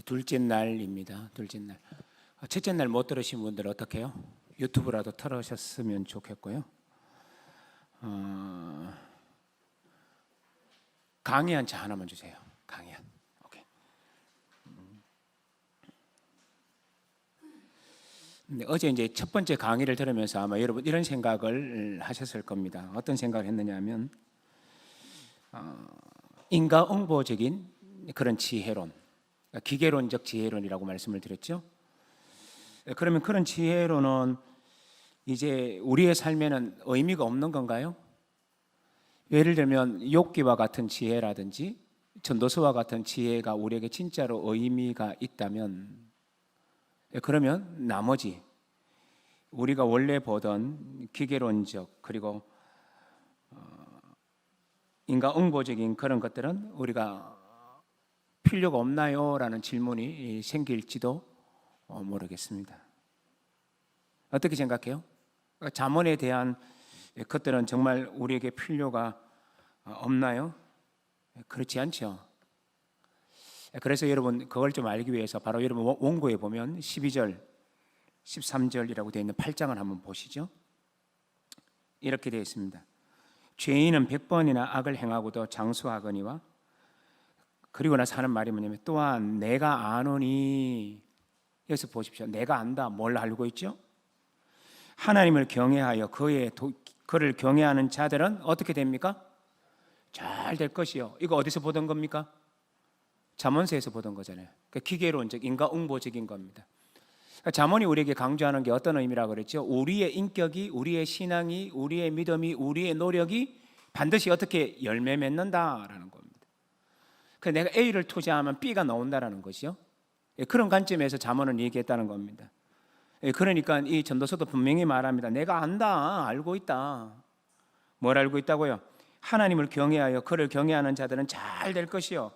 둘째 날입니다. 둘째 날. 첫째 날 못 들으신 분들 어떻게 해요? 유튜브라도 틀으셨으면 좋겠고요. 강의한 차 하나만 주세요. 강의한. 오케이. 근데 어제 이제 첫 번째 강의를 들으면서 아마 여러분 이런 생각을 하셨을 겁니다. 어떤 생각을 했느냐면 인과응보적인 그런 지혜론, 기계론적 지혜론이라고 말씀을 드렸죠. 그러면 그런 지혜론은 이제 우리의 삶에는 의미가 없는 건가요? 예를 들면 욥기와 같은 지혜라든지 전도서와 같은 지혜가 우리에게 진짜로 의미가 있다면, 그러면 나머지 우리가 원래 보던 기계론적 그리고 인과응보적인 그런 것들은 우리가 필요가 없나요? 라는 질문이 생길지도 모르겠습니다. 어떻게 생각해요? 잠언에 대한 것들은 정말 우리에게 필요가 없나요? 그렇지 않죠. 그래서 여러분 그걸 좀 알기 위해서 바로 여러분 원고에 보면 12절, 13절이라고 되어 있는 8장을 한번 보시죠. 이렇게 되어 있습니다. 죄인은 100번이나 악을 행하고도 장수하거니와, 그리고 나서 하는 말이 뭐냐면 또한 내가 아노니, 여기서 보십시오. 내가 안다. 뭘 알고 있죠? 하나님을 경외하여 그를 경외하는 자들은 어떻게 됩니까? 잘 될 것이요. 이거 어디서 보던 겁니까? 잠언서에서 보던 거잖아요. 그러니까 기계론적, 인과응보적인 겁니다. 그러니까 잠언이 우리에게 강조하는 게 어떤 의미라고 그랬죠? 우리의 인격이, 우리의 신앙이, 우리의 믿음이, 우리의 노력이 반드시 어떻게 열매 맺는다라는 겁니다. 그래서 내가 A를 투자하면 B가 나온다라는 것이요. 그런 관점에서 잠언은 얘기했다는 겁니다. 그러니까 이 전도서도 분명히 말합니다. 내가 안다, 알고 있다. 뭘 알고 있다고요? 하나님을 경외하여 그를 경외하는 자들은 잘 될 것이요.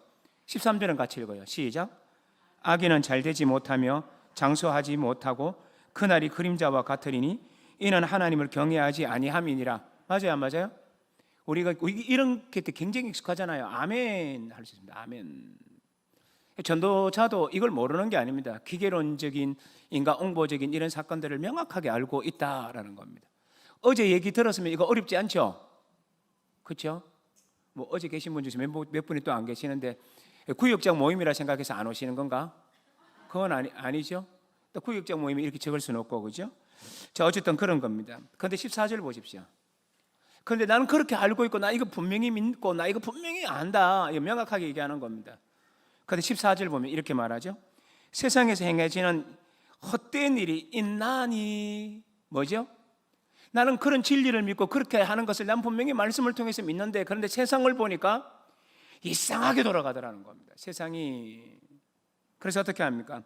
13절은 같이 읽어요. 시작. 악인은 잘 되지 못하며 장수하지 못하고 그날이 그림자와 같으리니 이는 하나님을 경외하지 아니함이니라. 맞아요, 안 맞아요? 우리가 이런 게 굉장히 익숙하잖아요. 아멘 할 수 있습니다. 아멘. 전도자도 이걸 모르는 게 아닙니다. 기계론적인 인과응보적인 이런 사건들을 명확하게 알고 있다라는 겁니다. 어제 얘기 들었으면 이거 어렵지 않죠? 그렇죠? 뭐 어제 계신 분 중에 몇 분이 또 안 계시는데 구역장 모임이라 생각해서 안 오시는 건가? 그건 아니죠. 또 구역장 모임이 이렇게 적을 수는 없고, 그죠? 자, 어쨌든 그런 겁니다. 그런데 14절 보십시오. 그런데 나는 그렇게 알고 있고 나 이거 분명히 믿고 나 이거 분명히 안다, 이거 명확하게 얘기하는 겁니다. 그런데 14절 보면 이렇게 말하죠. 세상에서 행해지는 헛된 일이 있나니, 뭐죠? 나는 그런 진리를 믿고 그렇게 하는 것을 난 분명히 말씀을 통해서 믿는데, 그런데 세상을 보니까 이상하게 돌아가더라는 겁니다. 세상이. 그래서 어떻게 합니까?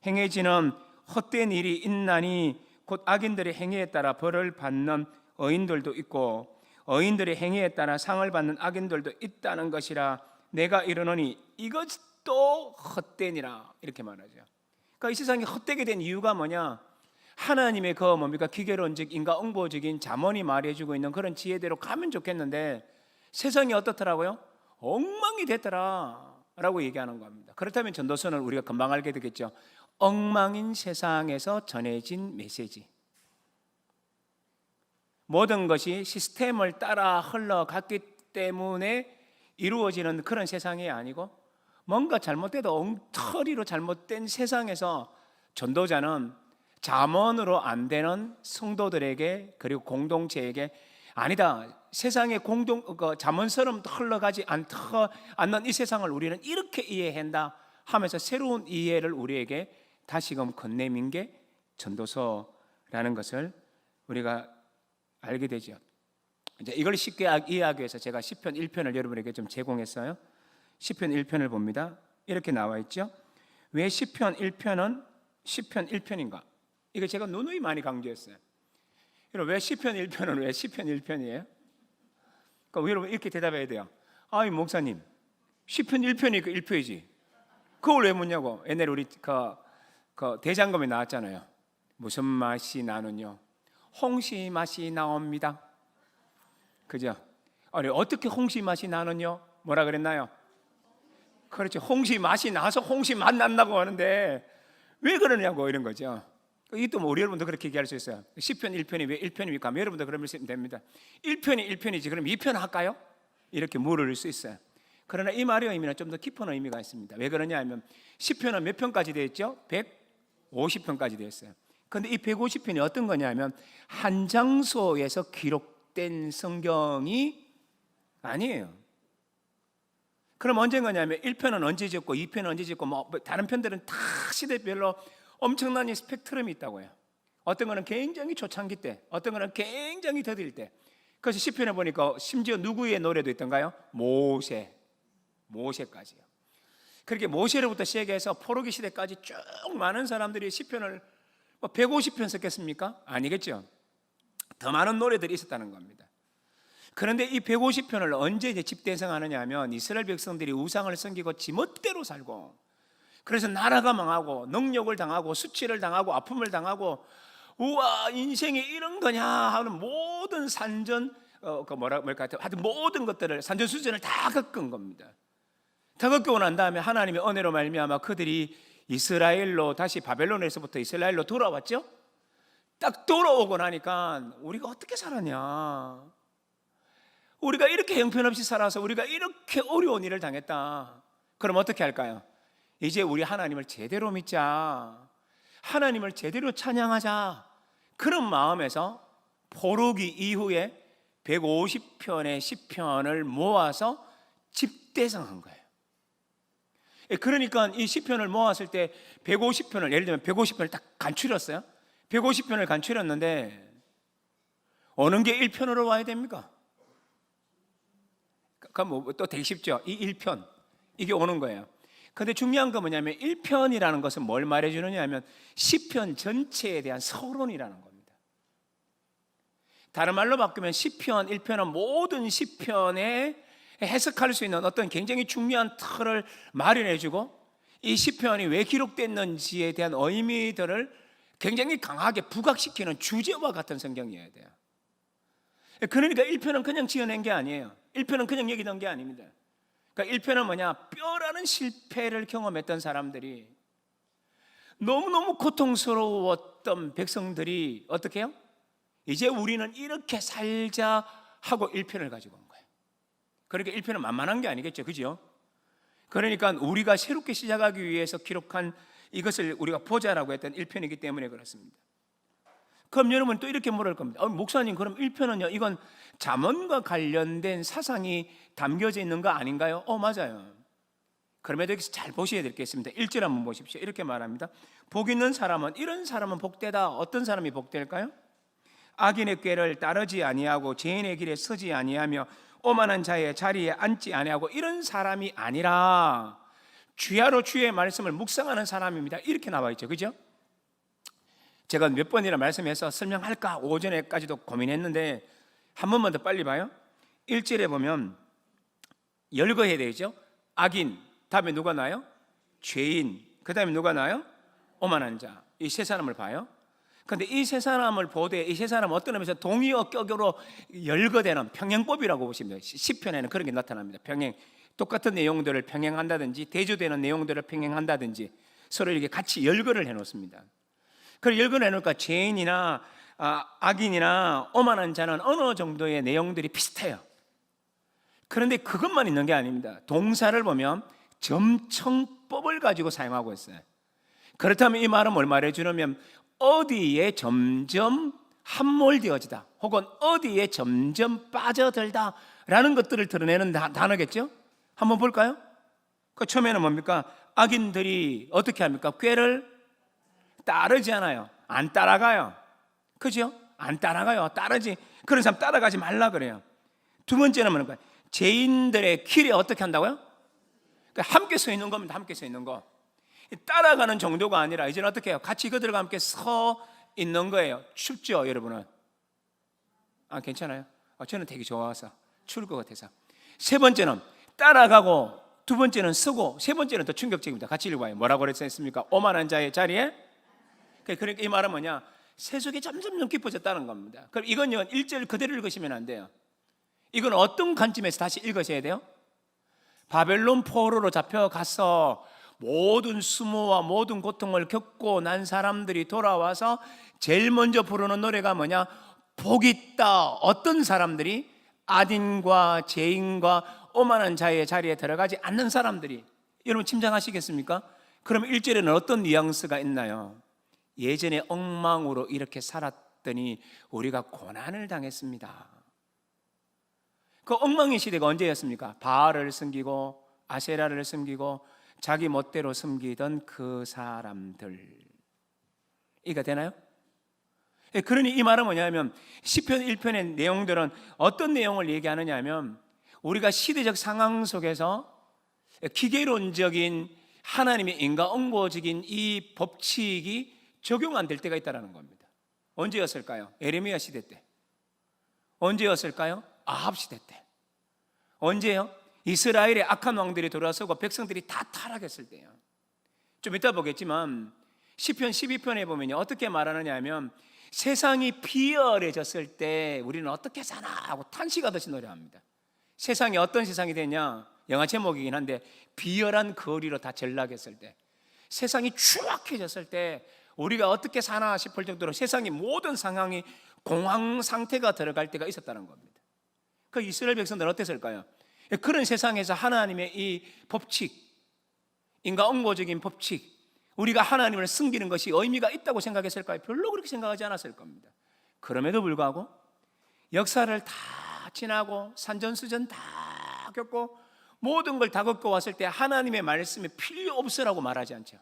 행해지는 헛된 일이 있나니 곧 악인들의 행위에 따라 벌을 받는 의인들도 있고 의인들의 행위에 따라 상을 받는 악인들도 있다는 것이라 내가 이르노니 이것도 헛되니라, 이렇게 말하죠. 그러니까 이 세상이 헛되게 된 이유가 뭐냐? 하나님의 그 뭡니까? 기계론적 인과응보적인 잠언이 말해주고 있는 그런 지혜대로 가면 좋겠는데 세상이 어떻더라고요? 엉망이 됐더라 라고 얘기하는 겁니다. 그렇다면 전도서는 우리가 금방 알게 되겠죠. 엉망인 세상에서 전해진 메시지. 모든 것이 시스템을 따라 흘러갔기 때문에 이루어지는 그런 세상이 아니고 뭔가 잘못돼도 엉터리로 잘못된 세상에서 전도자는 잠언으로 안 되는 성도들에게 그리고 공동체에게 아니다, 세상의 잠언처럼 흘러가지 않는 이 세상을 우리는 이렇게 이해한다 하면서 새로운 이해를 우리에게 다시금 건네민 게 전도서라는 것을 우리가 알게 되죠. 이제 이걸 쉽게 이해하기 위해서 제가 시편 1편을 여러분에게 좀 제공했어요. 시편 1편을 봅니다. 이렇게 나와 있죠. 왜 시편 1편은 시편 1편인가? 이거 제가 누누이 많이 강조했어요. 여러분, 왜 시편 1편은 왜 시편 1편이에요? 그러니까 여러분 이렇게 대답해야 돼요. 아이 목사님, 시편 1편이 그 1표이지 그걸 왜 묻냐고. 옛날에 우리 그 대장금에 나왔잖아요. 무슨 맛이 나는요? 홍시 맛이 나옵니다. 그죠? 아니 어떻게 홍시 맛이 나는요? 뭐라 그랬나요? 그렇죠. 홍시 맛이 나서 홍시 맛 난다고 하는데 왜 그러냐고 이런 거죠. 이것도 뭐 우리 여러분도 그렇게 얘기할 수 있어요. 시편 1편이 왜 1편입니까? 여러분도 그러면 됩니다. 1편이 1편이지 그럼 2편 할까요? 이렇게 물을 수 있어요. 그러나 이 말의 의미는 좀 더 깊은 의미가 있습니다. 왜 그러냐 하면 시편은 몇 편까지 되어 있죠? 150편까지 되어 있어요. 그런데 이 150편이 어떤 거냐 하면 한 장소에서 기록된 성경이 아니에요. 그럼 언제 거냐면 1편은 언제 짓고 2편은 언제 짓고 뭐 다른 편들은 다 시대별로 엄청난 이 스펙트럼이 있다고 해요. 어떤 거는 굉장히 초창기 때, 어떤 거는 굉장히 더딜 때. 그래서 시편에 보니까 심지어 누구의 노래도 있던가요? 모세까지요. 그렇게 모세로부터 시작해서 포로기 시대까지 쭉 많은 사람들이 시편을 150편 썼겠습니까? 아니겠죠. 더 많은 노래들이 있었다는 겁니다. 그런데 이 150편을 언제 이제 집대성하느냐 하면 이스라엘 백성들이 우상을 섬기고 지멋대로 살고 그래서 나라가 망하고 능욕을 당하고 수치를 당하고 아픔을 당하고 우와 인생이 이런 거냐 하는 모든 산전 하여튼 모든 것들을 산전수전을 다 겪은 겁니다. 다 겪고 난 다음에 하나님의 은혜로 말미암아 그들이 이스라엘로 다시 바벨론에서부터 이스라엘로 돌아왔죠. 딱 돌아오고 나니까 우리가 어떻게 살았냐, 우리가 이렇게 형편없이 살아서 우리가 이렇게 어려운 일을 당했다. 그럼 어떻게 할까요? 이제 우리 하나님을 제대로 믿자, 하나님을 제대로 찬양하자. 그런 마음에서 포로기 이후에 150편의 시편을 모아서 집대성한 거예요. 그러니까 이 시편을 모았을 때 150편을 예를 들면 150편을 딱 간추렸어요. 150편을 간추렸는데 어느 게 1편으로 와야 됩니까? 그럼 뭐 또 되게 쉽죠. 이 1편 이게 오는 거예요. 근데 중요한 건 뭐냐면 1편이라는 것은 뭘 말해주느냐 하면 시편 전체에 대한 서론이라는 겁니다. 다른 말로 바꾸면 시편 1편은 모든 시편에 해석할 수 있는 어떤 굉장히 중요한 틀을 마련해주고 이 시편이 왜 기록됐는지에 대한 의미들을 굉장히 강하게 부각시키는 주제와 같은 성경이어야 돼요. 그러니까 1편은 그냥 지어낸 게 아니에요. 1편은 그냥 얘기던 게 아닙니다. 그러니까 1편은 뭐냐, 뼈라는 실패를 경험했던 사람들이, 너무너무 고통스러웠던 백성들이 어떻게 해요? 이제 우리는 이렇게 살자 하고 1편을 가지고 온 거예요. 그러니까 1편은 만만한 게 아니겠죠, 그죠? 그러니까 우리가 새롭게 시작하기 위해서 기록한 이것을 우리가 보자라고 했던 1편이기 때문에 그렇습니다. 그럼 여러분 또 이렇게 물을 겁니다. 목사님, 그럼 1편은요, 이건 잠언과 관련된 사상이 담겨져 있는 거 아닌가요? 맞아요. 그럼에도 여기서 잘 보셔야 될 게 있습니다. 1절 한번 보십시오. 이렇게 말합니다. 복 있는 사람은, 이런 사람은 복되다. 어떤 사람이 복될까요? 악인의 꾀를 따르지 아니하고 죄인의 길에 서지 아니하며 오만한 자의 자리에 앉지 아니하고, 이런 사람이 아니라 주야로 주의 말씀을 묵상하는 사람입니다. 이렇게 나와 있죠, 그죠? 제가 몇 번이나 말씀해서 설명할까 오전에까지도 고민했는데 한 번만 더 빨리 봐요. 1절에 보면 열거해야 되죠. 악인, 다음에 누가 나요? 죄인, 그 다음에 누가 나요? 오만한 자. 이 세 사람을 봐요. 그런데 이 세 사람을 보되 이 세 사람은 어떤 의미에서 동의어격으로 열거되는 평행법이라고 보시면 돼요. 시편에는 그런 게 나타납니다. 평행, 똑같은 내용들을 평행한다든지 대조되는 내용들을 평행한다든지 서로 이렇게 같이 열거를 해놓습니다. 그걸 열거를 해놓으니까 죄인이나 악인이나 오만한 자는 어느 정도의 내용들이 비슷해요. 그런데 그것만 있는 게 아닙니다. 동사를 보면 점청법을 가지고 사용하고 있어요. 그렇다면 이 말은 뭘 말해주냐면 어디에 점점 함몰되어지다 혹은 어디에 점점 빠져들다 라는 것들을 드러내는 단어겠죠. 한번 볼까요? 그 처음에는 뭡니까? 악인들이 어떻게 합니까? 꾀를 따르지 않아요. 안 따라가요. 그죠? 안 따라가요. 따르지, 그런 사람 따라가지 말라 그래요. 두 번째는 뭔가 죄인들의 길에 어떻게 한다고요? 그러니까 함께 서 있는 겁니다. 함께 서 있는 거. 따라가는 정도가 아니라 이제는 어떻게 해요? 같이 그들과 함께 서 있는 거예요. 춥죠, 여러분은? 괜찮아요? 저는 되게 좋아서 추울 것 같아서. 세 번째는 따라가고, 두 번째는 서고, 세 번째는 더 충격적입니다. 같이 읽어봐요. 뭐라고 그랬습니까? 오만한 자의 자리에. 그러니까 이 말은 뭐냐? 세속이 점점 깊어졌다는 겁니다. 그럼 이건요, 1절 그대로 읽으시면 안 돼요. 이건 어떤 관점에서 다시 읽으셔야 돼요? 바벨론 포로로 잡혀가서 모든 수모와 모든 고통을 겪고 난 사람들이 돌아와서 제일 먼저 부르는 노래가 뭐냐? 복 있다. 어떤 사람들이? 아딘과 죄인과 오만한 자의 자리에 들어가지 않는 사람들이. 여러분 짐작하시겠습니까? 그럼 1절에는 어떤 뉘앙스가 있나요? 예전에 엉망으로 이렇게 살았더니 우리가 고난을 당했습니다. 그 엉망의 시대가 언제였습니까? 바알을 섬기고 아세라를 섬기고 자기 멋대로 섬기던 그 사람들. 이해가 되나요? 그러니 이 말은 뭐냐면 시편 1편의 내용들은 어떤 내용을 얘기하느냐 하면 우리가 시대적 상황 속에서 기계론적인 하나님의 인과응보적인 이 법칙이 적용 안 될 때가 있다는 겁니다. 언제였을까요? 에레미야 시대 때. 언제였을까요? 아합 시대 때. 언제요? 이스라엘의 악한 왕들이 돌아서고 백성들이 다 타락했을 때요. 좀 이따 보겠지만 시편 12편에 보면 어떻게 말하느냐 하면 세상이 비열해졌을 때 우리는 어떻게 사나 하고 탄식하듯이 노래합니다. 세상이 어떤 세상이 되냐? 영화 제목이긴 한데 비열한 거리로 다 전락했을 때, 세상이 추악해졌을 때 우리가 어떻게 사나 싶을 정도로 세상의 모든 상황이 공황 상태가 들어갈 때가 있었다는 겁니다. 그 이스라엘 백성들은 어땠을까요? 그런 세상에서 하나님의 이 법칙, 인과응보적인 법칙, 우리가 하나님을 섬기는 것이 의미가 있다고 생각했을까요? 별로 그렇게 생각하지 않았을 겁니다. 그럼에도 불구하고 역사를 다 지나고 산전수전 다 겪고 모든 걸 다 겪고 왔을 때 하나님의 말씀에 필요 없으라고 말하지 않죠.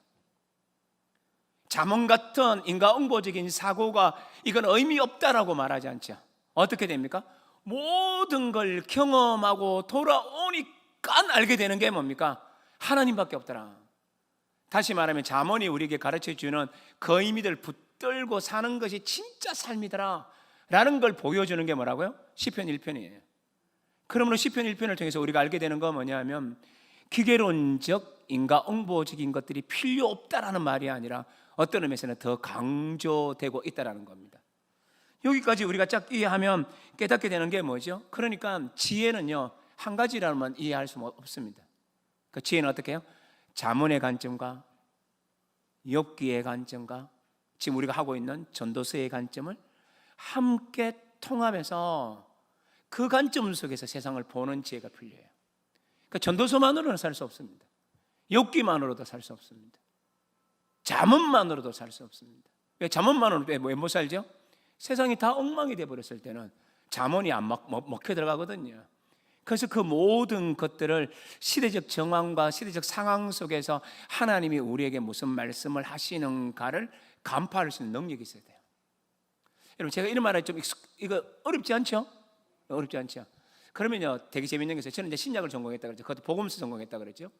잠언 같은 인과응보적인 사고가 이건 의미 없다라고 말하지 않죠. 어떻게 됩니까? 모든 걸 경험하고 돌아오니까 알게 되는 게 뭡니까? 하나님밖에 없더라. 다시 말하면 잠언이 우리에게 가르쳐주는 그 의미를 붙들고 사는 것이 진짜 삶이더라 라는 걸 보여주는 게 뭐라고요? 시편 1편이에요. 그러므로 시편 1편을 통해서 우리가 알게 되는 건 뭐냐면 기계론적 인과응보적인 것들이 필요 없다라는 말이 아니라 어떤 의미에서는 더 강조되고 있다는 겁니다. 여기까지 우리가 쫙 이해하면 깨닫게 되는 게 뭐죠? 그러니까 지혜는요 한 가지라면 이해할 수 없습니다. 그 지혜는 어떻게 해요? 잠언의 관점과 욥기의 관점과 지금 우리가 하고 있는 전도서의 관점을 함께 통합해서 그 관점 속에서 세상을 보는 지혜가 필요해요. 그러니까 전도서만으로는 살 수 없습니다. 욥기만으로도 살 수 없습니다. 잠언만으로도 살 수 없습니다. 왜 잠언만으로 왜 못 살죠? 세상이 다 엉망이 되어버렸을 때는 잠언이 안 먹혀 들어가거든요. 그래서 그 모든 것들을 시대적 정황과 시대적 상황 속에서 하나님이 우리에게 무슨 말씀을 하시는가를 간파할 수 있는 능력이 있어야 돼요. 여러분 제가 이런 말을 좀 이거 어렵지 않죠? 어렵지 않죠? 그러면요 되게 재밌는 게 있어요. 저는 이제 신약을 전공했다 그랬죠. 그것도 복음서 전공했다 그랬죠.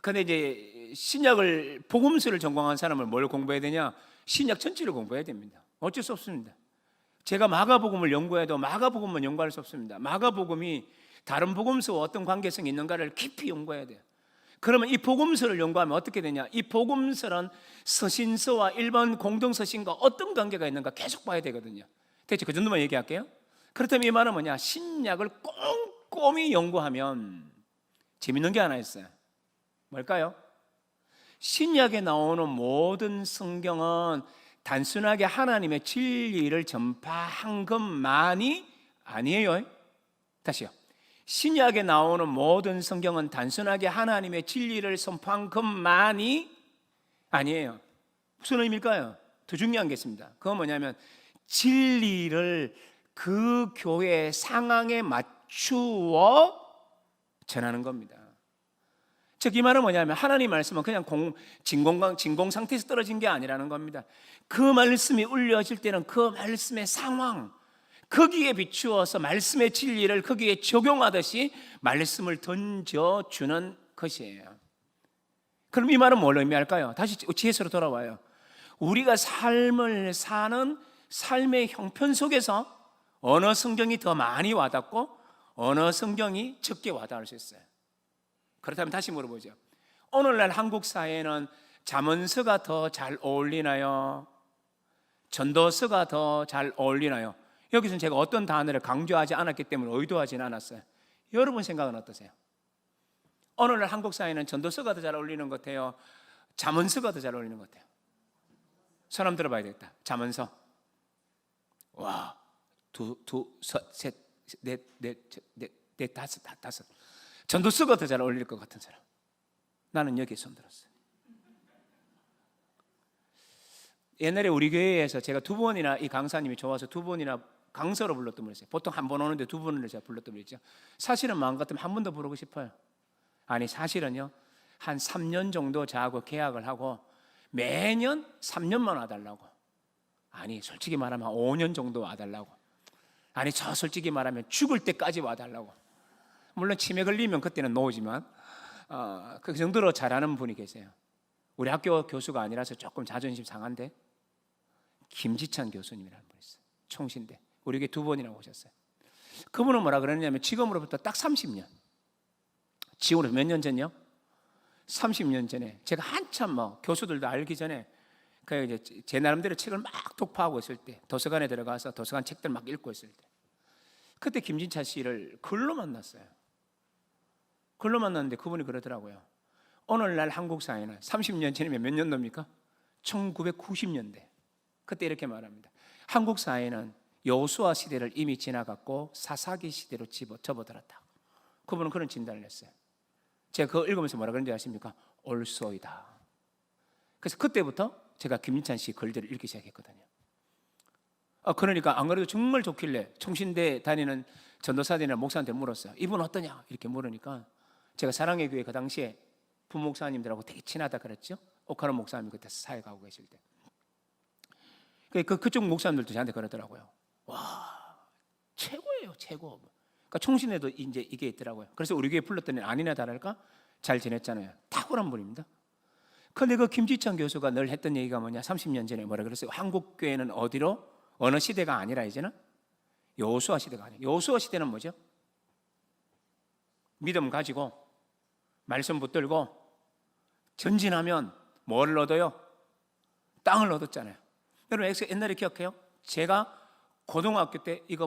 근데 이제 신약을 복음서를 전공한 사람을 뭘 공부해야 되냐? 신약 전체를 공부해야 됩니다. 어쩔 수 없습니다. 제가 마가복음을 연구해도 마가복음만 연구할 수 없습니다. 마가복음이 다른 복음서와 어떤 관계성이 있는가를 깊이 연구해야 돼요. 그러면 이 복음서를 연구하면 어떻게 되냐? 이 복음서는 서신서와 일반 공동서신과 어떤 관계가 있는가 계속 봐야 되거든요. 대체 그 정도만 얘기할게요. 그렇다면 이 말은 뭐냐? 신약을 꼼꼼히 연구하면 재밌는 게 하나 있어요. 뭘까요? 신약에 나오는 모든 성경은 단순하게 하나님의 진리를 전파한 것만이 아니에요. 다시요. 신약에 나오는 모든 성경은 단순하게 하나님의 진리를 선포한 것만이 아니에요. 무슨 의미일까요? 더 중요한 게 있습니다. 그건 뭐냐면 진리를 그 교회의 상황에 맞추어 전하는 겁니다. 즉 이 말은 뭐냐면 하나님 말씀은 그냥 진공 상태에서 떨어진 게 아니라는 겁니다. 그 말씀이 울려질 때는 그 말씀의 상황, 거기에 비추어서 말씀의 진리를 거기에 적용하듯이 말씀을 던져주는 것이에요. 그럼 이 말은 뭘 의미할까요? 다시 지혜서로 돌아와요. 우리가 삶을 사는 삶의 형편 속에서 어느 성경이 더 많이 와닿고 어느 성경이 적게 와닿을 수 있어요. 그렇다면 다시 물어보죠. 오늘날 한국 사회에는 잠언서가 더 잘 어울리나요? 전도서가 더 잘 어울리나요? 여기서는 제가 어떤 단어를 강조하지 않았기 때문에 의도하지는 않았어요. 여러분 생각은 어떠세요? 오늘날 한국 사회는 전도서가 더 잘 어울리는 것 같아요? 잠언서가 더 잘 어울리는 것 같아요? 사람 들어봐야 되겠다. 잠언서. 와, 셋, 넷, 다섯. 전도서가 더 잘 어울릴 것 같은 사람. 나는 여기에 손 들었어요. 옛날에 우리 교회에서 제가 2번이나 이 강사님이 좋아서 2번이나 강서로 불렀던 분이 있어요. 보통 한 번 오는데 2번을 제가 불렀던 분이 있죠. 사실은 마음 같으면 한 번 더 부르고 싶어요. 아니, 사실은요, 한 3년 정도 저하고 계약을 하고 매년 3년만 와달라고. 아니, 솔직히 말하면 5년 정도 와달라고. 아니, 저 솔직히 말하면 죽을 때까지 와달라고. 물론 치매 걸리면 그때는 노지만 그 정도로 잘하는 분이 계세요. 우리 학교 교수가 아니라서 조금 자존심 상한데, 김지찬 교수님이라는 분이 있어요. 총신대. 우리 교회 2번이나 오셨어요. 그분은 뭐라 그러냐면 지금으로부터 딱 30년, 지금으로 몇 년 전요? 30년 전에 제가 한참 교수들도 알기 전에 그 이제 제 나름대로 책을 막 독파하고 있을 때, 도서관에 들어가서 도서관 책들 막 읽고 있을 때, 그때 김진찬 씨를 글로 만났어요. 글로 만났는데 그분이 그러더라고요. 오늘날 한국 사회는 30년 전이면 몇 년도입니까? 1990년대. 그때 이렇게 말합니다. 한국 사회는 여호수아 시대를 이미 지나갔고 사사기 시대로 접어들었다. 그분은 그런 진단을 했어요. 제가 그거 읽으면서 뭐라 그런지 아십니까? 옳소이다. 그래서 그때부터 제가 김진찬 씨 글들을 읽기 시작했거든요. 그러니까 안 그래도 정말 좋길래 총신대 다니는 전도사들이나 목사한테 물었어요. 이분 어떠냐? 이렇게 물으니까 제가 사랑의 교회 그 당시에 부목사님들하고 되게 친하다 그랬죠. 오카노 목사님 그때 사회 가고 계실 때. 그쪽 목사님들도 저한테 그러더라고요. 와, 최고예요, 최고. 그러니까 총신에도 이제 이게 있더라고요. 그래서 우리 교회 불렀더니 아니나 다를까 잘 지냈잖아요. 탁월한 분입니다. 그런데 그 김지찬 교수가 늘 했던 얘기가 뭐냐? 30년 전에 뭐라 그랬어요? 한국 교회는 어디로? 어느 시대가 아니라 이제는 여호수아 시대가 아니에요. 여호수아 시대는 뭐죠? 믿음 가지고 말씀 붙들고 전진하면 뭘 얻어요? 땅을 얻었잖아요. 여러분 옛날에 기억해요? 제가 고등학교 때 이거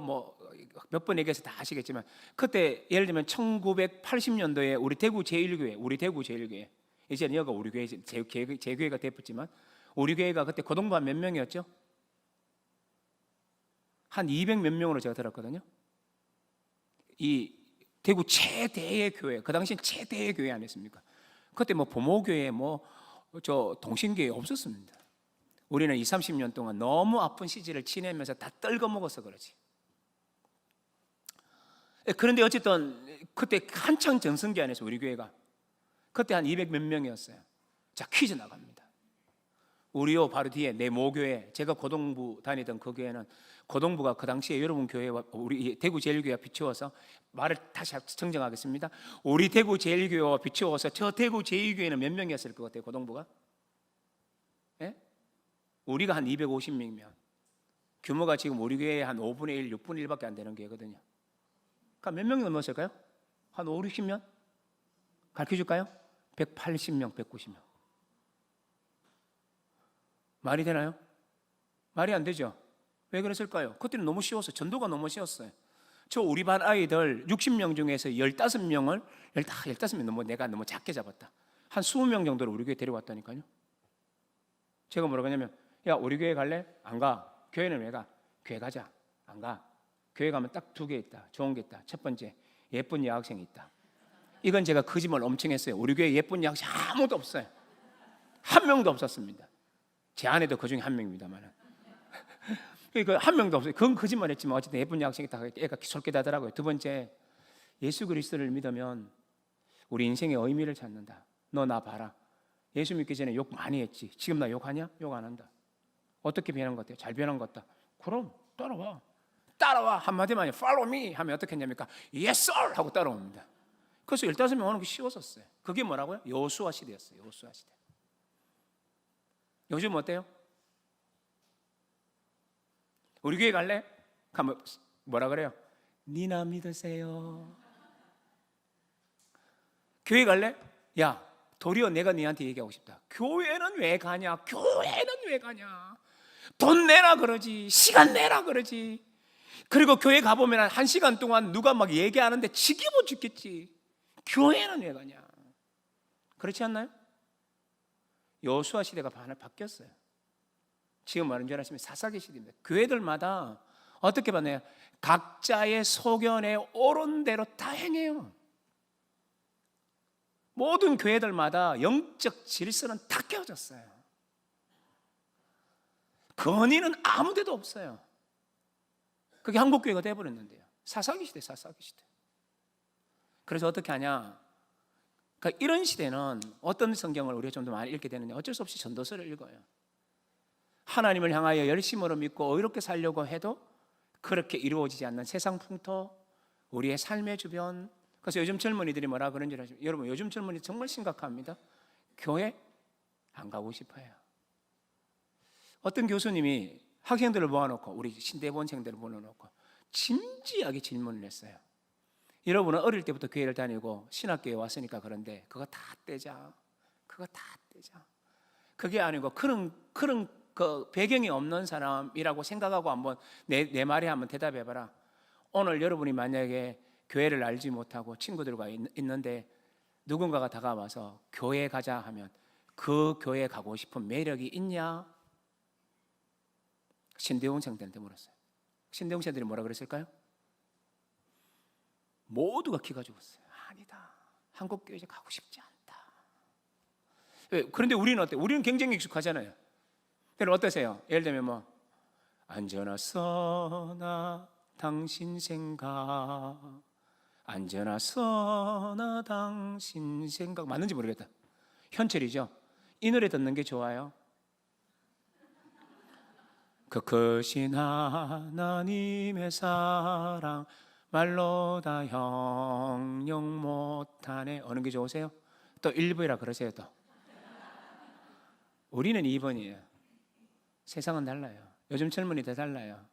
몇 번 얘기해서 다 아시겠지만 그때 예를 들면 1980년도에 우리 대구 제1교회 이제는 여기가 우리 교회 제 교회가 됐지만 우리 교회가 그때 고등부한 몇 명이었죠? 한 200몇 명으로 제가 들었거든요. 이 대구 최대의 교회, 그 당시엔 최대의 교회 아니었습니까? 그때 보모교회, 동신교회 없었습니다. 우리는 20, 30년 동안 너무 아픈 시절을 지내면서 다 떨궈 먹어서 그러지. 그런데 어쨌든 그때 한창 전성기 안에서 우리 교회가 그때 한 200 몇 명이었어요. 자, 퀴즈 나갑니다. 우리요 바로 뒤에 내 모교회, 제가 고동부 다니던 그 교회는 고동부가 그 당시에 여러분 교회와 우리 대구 제일교회와 비추어서 말을 다시 정정하겠습니다. 우리 대구 제일교회와 비추어서 저 대구 제일교회는 몇 명이었을 것 같아요? 고동부가? 예? 우리가 한 250명이면 규모가 지금 우리 교회의 한 5분의 1, 6분의 1밖에 안 되는 교회거든요. 그러니까 몇 명이 넘었을까요? 한 5, 60명? 가르쳐줄까요? 180명, 190명. 말이 되나요? 말이 안 되죠. 왜 그랬을까요? 그때는 너무 쉬웠어요. 전도가 너무 쉬웠어요. 저 우리 반 아이들 60명 중에서 15명을 15명 내가 너무 작게 잡았다. 한 20명 정도를 우리 교회 데려왔다니까요. 제가 뭐라고 하냐면, 야, 우리 교회 갈래? 안 가. 교회는 왜 가? 교회 가자. 안 가. 교회 가면 딱 2개 있다. 좋은 게 있다. 첫 번째, 예쁜 여학생이 있다. 이건 제가 거짓말 엄청 했어요. 우리 교회 예쁜 여학생 아무도 없어요. 한 명도 없었습니다. 제 아내도 그 중에 한 명입니다만. 그러니까 한 명도 없어요. 그건 거짓말 했지만 어쨌든 예쁜 여학생이 딱 애가 솔깃하더라고요. 두 번째, 예수 그리스도를 믿으면 우리 인생의 의미를 찾는다. 너 나 봐라. 예수 믿기 전에 욕 많이 했지. 지금 나 욕하냐? 욕 안 한다. 어떻게 변한 것 같아요? 잘 변한 것 같다. 그럼 따라와. 한마디만 follow me 하면 어떻게 했냐니까 yes sir 하고 따라옵니다. 그래서 15명 오는 게 쉬웠었어요. 그게 뭐라고요? 여호수아 시대였어요. 여호수아 시대. 요즘 어때요? 우리 교회 갈래? 가면 뭐라 그래요? 니나 믿으세요. 교회 갈래? 야, 도리어 내가 니한테 얘기하고 싶다. 교회는 왜 가냐? 돈 내라 그러지. 시간 내라 그러지. 그리고 교회 가보면 1시간 동안 누가 막 얘기하는데 지겨워 죽겠지. 교회는 왜 가냐? 그렇지 않나요? 여호수아 시대가 바뀌었어요. 지금 말하는 줄 아시면 사사기 시대입니다. 교회들마다 어떻게 봤나요? 각자의 소견에 옳은 대로 다 행해요. 모든 교회들마다 영적 질서는 다 깨어졌어요. 건의는 아무 데도 없어요. 그게 한국교회가 돼버렸는데요. 사사기 시대. 그래서 어떻게 하냐? 그러니까 이런 시대는 어떤 성경을 우리가 좀 더 많이 읽게 되는데 어쩔 수 없이 전도서를 읽어요. 하나님을 향하여 열심으로 믿고 의롭게 살려고 해도 그렇게 이루어지지 않는 세상 풍토, 우리의 삶의 주변. 그래서 요즘 젊은이들이 뭐라 그런지 아시죠? 여러분, 요즘 젊은이 정말 심각합니다. 교회 안 가고 싶어요. 어떤 교수님이 학생들을 모아놓고, 우리 신대본생들을 모아놓고 진지하게 질문을 했어요. 여러분은 어릴 때부터 교회를 다니고 신학교에 왔으니까 그런데 그거 다 떼자. 그게 아니고 그런 그 배경이 없는 사람이라고 생각하고 한번 내 말에 한번 대답해봐라. 오늘 여러분이 만약에 교회를 알지 못하고 친구들과 있는데 누군가가 다가와서 교회 가자 하면 그 교회 가고 싶은 매력이 있냐? 신대원생들한테 물었어요. 신대원생들이 뭐라 그랬을까요? 모두가 기가 죽었어요. 아니다. 한국교회 이제 가고 싶지 않다. 왜? 그런데 우리는 어때요? 우리는 굉장히 익숙하잖아요. 여러분 어떠세요? 예를 들면 뭐 안전하 서나 당신 생각, 안전하 서나 당신 생각, 맞는지 모르겠다. 현철이죠? 이 노래 듣는 게 좋아요. 그 크신 하나님의 사랑 말로 다 형용 못하네. 어느 게 좋으세요? 또 1부이라 그러세요. 또 우리는 2번이에요. 세상은 달라요. 요즘 젊은이들 달라요.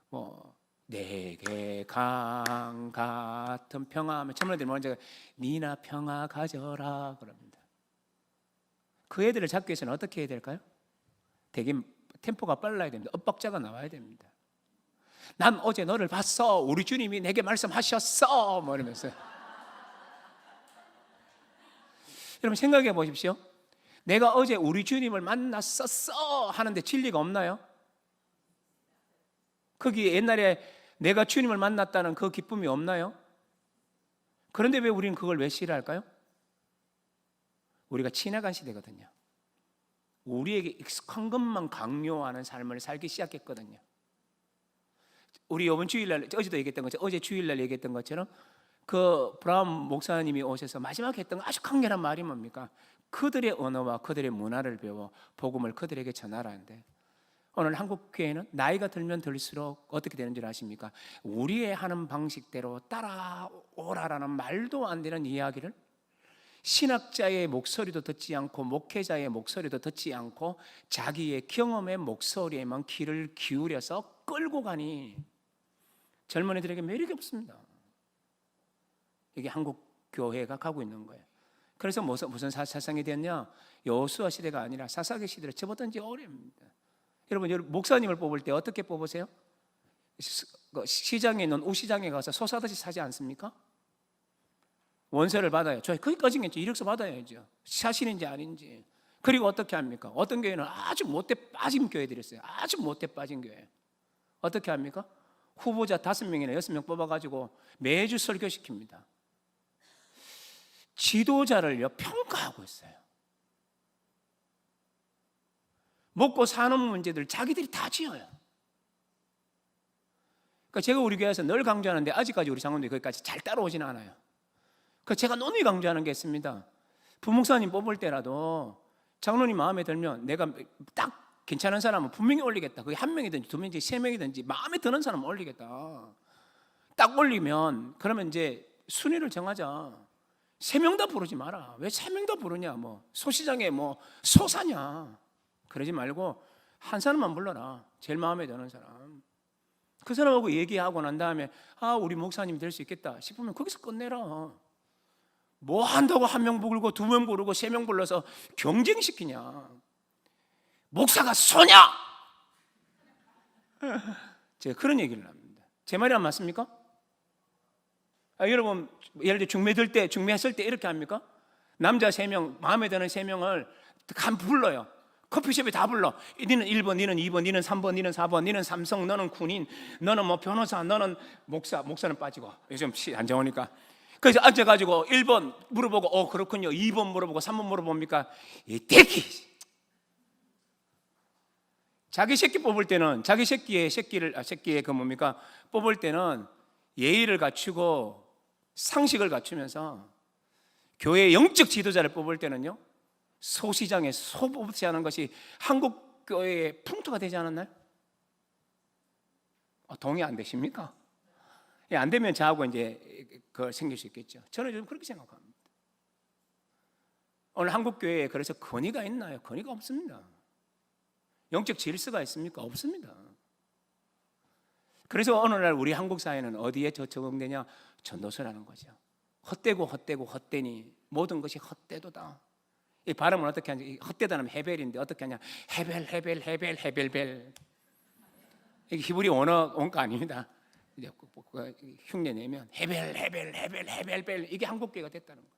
뭐 내게 강 같은 평화하면 젊은이들 먼저 니나 평화 가져라 그럽니다. 그 애들을 잡기 위해서는 어떻게 해야 될까요? 되게 템포가 빨라야 됩니다. 엇박자가 나와야 됩니다. 난 어제 너를 봤어. 우리 주님이 내게 말씀하셨어. 뭐 이러면서. 여러분 생각해 보십시오. 내가 어제 우리 주님을 만났었어 하는데 진리가 없나요? 거기 옛날에 내가 주님을 만났다는 그 기쁨이 없나요? 그런데 왜 우리는 그걸 왜 싫어할까요? 우리가 지나간 시대거든요. 우리에게 익숙한 것만 강요하는 삶을 살기 시작했거든요. 우리 이번 주일날, 어제도 얘기했던 것처럼, 어제 주일날 얘기했던 것처럼 그 브라운 목사님이 오셔서 마지막에 했던 아주 강렬한 말이 뭡니까? 그들의 언어와 그들의 문화를 배워 복음을 그들에게 전하라는데, 오늘 한국교회는 나이가 들면 들수록 어떻게 되는 줄 아십니까? 우리의 하는 방식대로 따라오라라는 말도 안 되는 이야기를 신학자의 목소리도 듣지 않고 목회자의 목소리도 듣지 않고 자기의 경험의 목소리에만 귀를 기울여서 끌고 가니 젊은이들에게 매력이 없습니다. 이게 한국 교회가 가고 있는 거예요. 그래서 무슨 사상이 됐냐? 여호수아 시대가 아니라 사사기 시대로 접어든 지 오래입니다. 여러분 목사님을 뽑을 때 어떻게 뽑으세요? 시장에 있는 우시장에 가서 솟아듯이 사지 않습니까? 원서를 받아요. 저 거기까지겠죠. 이력서 받아야죠. 사실인지 아닌지. 그리고 어떻게 합니까? 어떤 교회는 아주 못돼 빠진 교회들이 있어요. 아주 못돼 빠진 교회. 어떻게 합니까? 후보자 5명이나 6명 뽑아가지고 매주 설교시킵니다. 지도자를요 평가하고 있어요. 먹고 사는 문제들 자기들이 다 지어요. 그러니까 제가 우리 교회에서 늘 강조하는데 아직까지 우리 장로님이 거기까지 잘 따라오지는 않아요. 그 제가 논의 강조하는 게 있습니다. 부목사님 뽑을 때라도 장로님 마음에 들면 내가 딱 괜찮은 사람은 분명히 올리겠다. 그게 1명이든지 2명이든지 3명이든지 마음에 드는 사람은 올리겠다. 딱 올리면 그러면 이제 순위를 정하자. 3명 다 부르지 마라. 왜 3명 다 부르냐? 뭐 소시장에 뭐 소사냐? 그러지 말고 한 사람만 불러라. 제일 마음에 드는 사람. 그 사람하고 얘기하고 난 다음에 우리 목사님이 될 수 있겠다 싶으면 거기서 끝내라. 뭐 한다고 1명 부르고 2명 부르고 3명 불러서 경쟁시키냐? 목사가 소냐? 제가 그런 얘기를 합니다. 제 말이 안 맞습니까? 여러분 예를 들어 중매했을 때 이렇게 합니까? 남자 3명, 마음에 드는 3명을 간 불러요. 커피숍에 다 불러. 니는 1번, 니는 2번, 니는 3번, 니는 4번, 니는 삼성, 너는 군인, 너는 뭐 변호사, 너는 목사는 빠지고 요즘 안 좋으니까. 그래서 앉아가지고 1번 물어보고 그렇군요. 2번 물어보고 3번 물어봅니까? 이 대기. 자기 새끼 뽑을 때는 자기 새끼의 그 뭡니까? 뽑을 때는 예의를 갖추고 상식을 갖추면서 교회 영적 지도자를 뽑을 때는요, 소시장에 소 뽑지 않은 것이 한국 교회의 풍토가 되지 않았나요? 동의 안 되십니까? 예, 안 되면 저하고 이제 그걸 생길 수 있겠죠. 저는 좀 그렇게 생각합니다. 오늘 한국 교회에 그래서 권위가 있나요? 권위가 없습니다. 영적 질서가 있습니까? 없습니다. 그래서 오늘날 우리 한국 사회는 어디에 적응되냐? 전도서라는 거죠. 헛되고 헛되니 모든 것이 헛되도다. 이 발음은 어떻게 하냐? 헛되다는 헤벨인데 어떻게 하냐? 헤벨. 이게 히브리 원어가 아닙니다. 이제 흉내 내면 헤벨 이게 한국교회가 됐다는 거예요.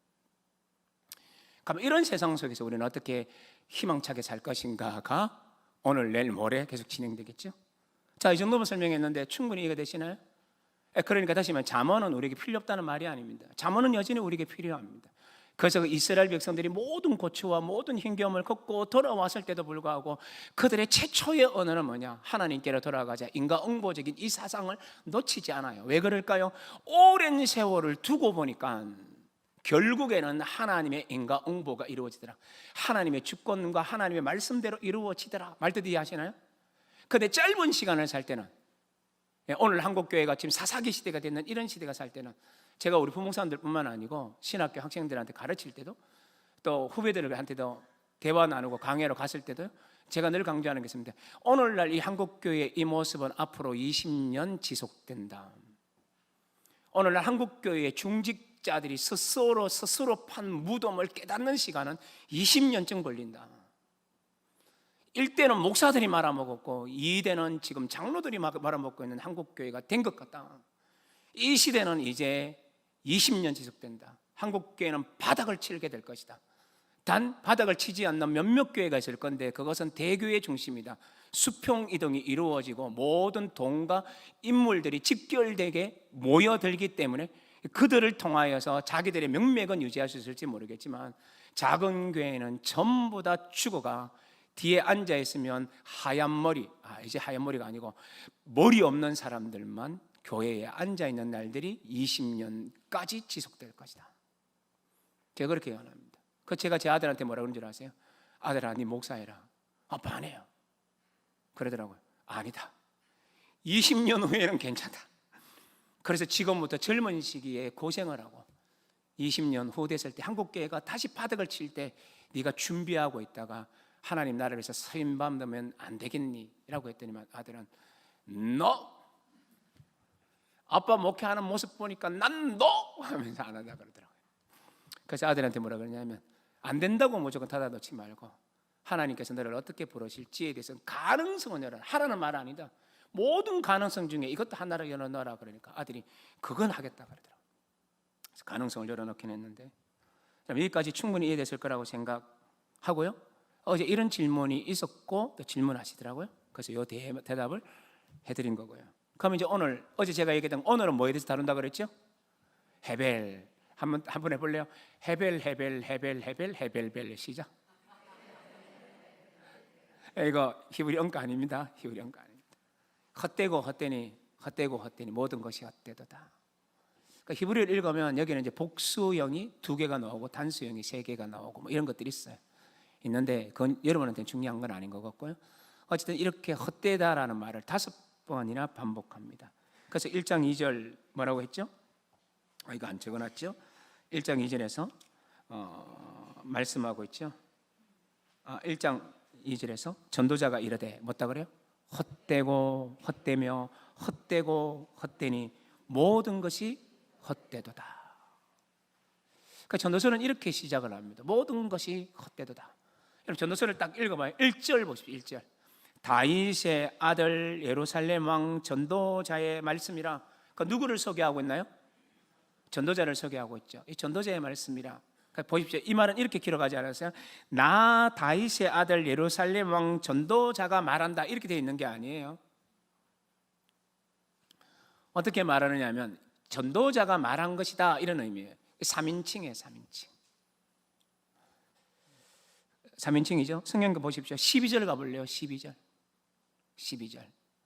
그럼 이런 세상 속에서 우리는 어떻게 희망차게 살 것인가가 오늘 내일 모레 계속 진행되겠죠. 자, 이 정도만 설명했는데 충분히 이해가 되시나요? 그러니까 다시 말하면 잠언은 우리에게 필요 없다는 말이 아닙니다. 잠언은 여전히 우리에게 필요합니다. 그래서 이스라엘 백성들이 모든 고초와 모든 힘겨움을 겪고 돌아왔을 때도 불구하고 그들의 최초의 언어는 뭐냐? 하나님께로 돌아가자. 인과응보적인 이 사상을 놓치지 않아요. 왜 그럴까요? 오랜 세월을 두고 보니까 결국에는 하나님의 인과응보가 이루어지더라. 하나님의 주권과 하나님의 말씀대로 이루어지더라. 말뜻 이해하시나요? 그런데 짧은 시간을 살 때는, 오늘 한국교회가 지금 사사기 시대가 됐는 이런 시대가 살 때는, 제가 우리 부목사님들뿐만 아니고 신학교 학생들한테 가르칠 때도 또 후배들한테도 대화 나누고 강의로 갔을 때도 제가 늘 강조하는 게 있습니다. 오늘날 이 한국교회의 이 모습은 앞으로 20년 지속된다. 오늘날 한국교회의 중직자들이 스스로 판 무덤을 깨닫는 시간은 20년쯤 걸린다. 1대는 목사들이 말아먹었고 2대는 지금 장로들이 말아먹고 있는 한국교회가 된 것 같다. 이 시대는 이제 20년 지속된다. 한국교회는 바닥을 치게 될 것이다. 단 바닥을 치지 않는 몇몇 교회가 있을 건데 그것은 대교의 중심이다. 수평 이동이 이루어지고 모든 돈과 인물들이 직결되게 모여들기 때문에 그들을 통하여서 자기들의 명맥은 유지할 수 있을지 모르겠지만 작은 교회는 전부 다 죽어가 뒤에 앉아 있으면 하얀 머리, 이제 하얀 머리가 아니고 머리 없는 사람들만 교회에 앉아 있는 날들이 20년까지 지속될 것이다. 제가 그렇게 예언합니다. 그 제가 제 아들한테 뭐라 그런 줄 아세요? 아들아, 네 목사해라. 반해요. 그러더라고요. 아니다. 20년 후에는 괜찮다. 그래서 지금부터 젊은 시기에 고생을 하고 20년 후 됐을 때 한국교회가 다시 바닥을 칠 때 네가 준비하고 있다가 하나님 나라를 위해서 서임받으면 안 되겠니? 라고 했더니만 아들은 No! 아빠 목회하는 모습 보니까 난 No! 하면서 안 한다 그러더라고요. 그래서 아들한테 뭐라 그러냐면 안 된다고 무조건 닫아놓지 말고 하나님께서 너를 어떻게 부르실지에 대해서 가능성을 열어라. 하라는 말 아니다. 모든 가능성 중에 이것도 하나를 열어놓으라 그러니까 아들이 그건 하겠다 그러더라고요. 그래서 가능성을 열어놓긴 했는데 여기까지 충분히 이해됐을 거라고 생각하고요. 어제 이런 질문이 있었고 또 질문하시더라고요. 그래서 이 대답을 해드린 거고요. 그럼 이제 어제 제가 얘기했던 오늘은 뭐에 대해서 다룬다 그랬죠? 헤벨. 한번 해볼래요? 헤벨 시작. 이거 히브리 언가 아닙니다. 히브리 언가 아닙니다. 헛되고 헛되니 모든 것이 헛되도다. 그러니까 히브리를 읽으면 여기는 이제 복수형이 2개가 나오고 단수형이 3개가 나오고 뭐 이런 것들이 있는데 그건 여러분한테는 중요한 건 아닌 것 같고요. 어쨌든 이렇게 헛되다라는 말을 5번이나 반복합니다. 그래서 1장 2절 뭐라고 했죠? 이거 안 적어놨죠? 1장 2절에서 말씀하고 있죠. 1장 2절에서 전도자가 이르되 뭐다 그래요? 헛되고 헛되며 헛되고 헛되니 모든 것이 헛되도다. 그러니까 전도서는 이렇게 시작을 합니다. 모든 것이 헛되도다. 여러분 전도서를 딱 읽어봐요. 1절 보십시오. 1절. 다윗의 아들 예루살렘 왕 전도자의 말씀이라. 그러니까 누구를 소개하고 있나요? 전도자를 소개하고 있죠. 이 전도자의 말씀이라. 보십시오. 이 말은 이렇게 기록하지 않았어요? 나 다윗의 아들 예루살렘 왕 전도자가 말한다 이렇게 되어 있는 게 아니에요. 어떻게 말하느냐 하면 전도자가 말한 것이다 이런 의미예요. 3인칭이에요. 3인칭이죠. 성경 보십시오. 12절 가볼래요. 12절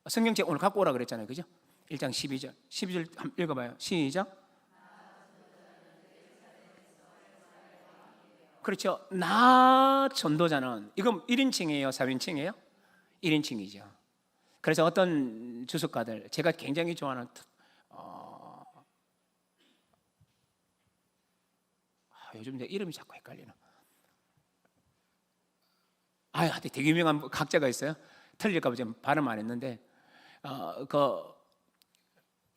성경책 오늘 갖고 오라 그랬잖아요. 그죠? 1장 12절 한번 읽어봐요. 시작. 그렇죠. 나 전도자는, 이건 1인칭이에요? 3인칭이에요? 1인칭이죠. 그래서 어떤 주석가들, 제가 굉장히 좋아하는 요즘 내 이름이 자꾸 헷갈리나. 되게 유명한 학자가 있어요. 틀릴까 봐 지금 발음 안 했는데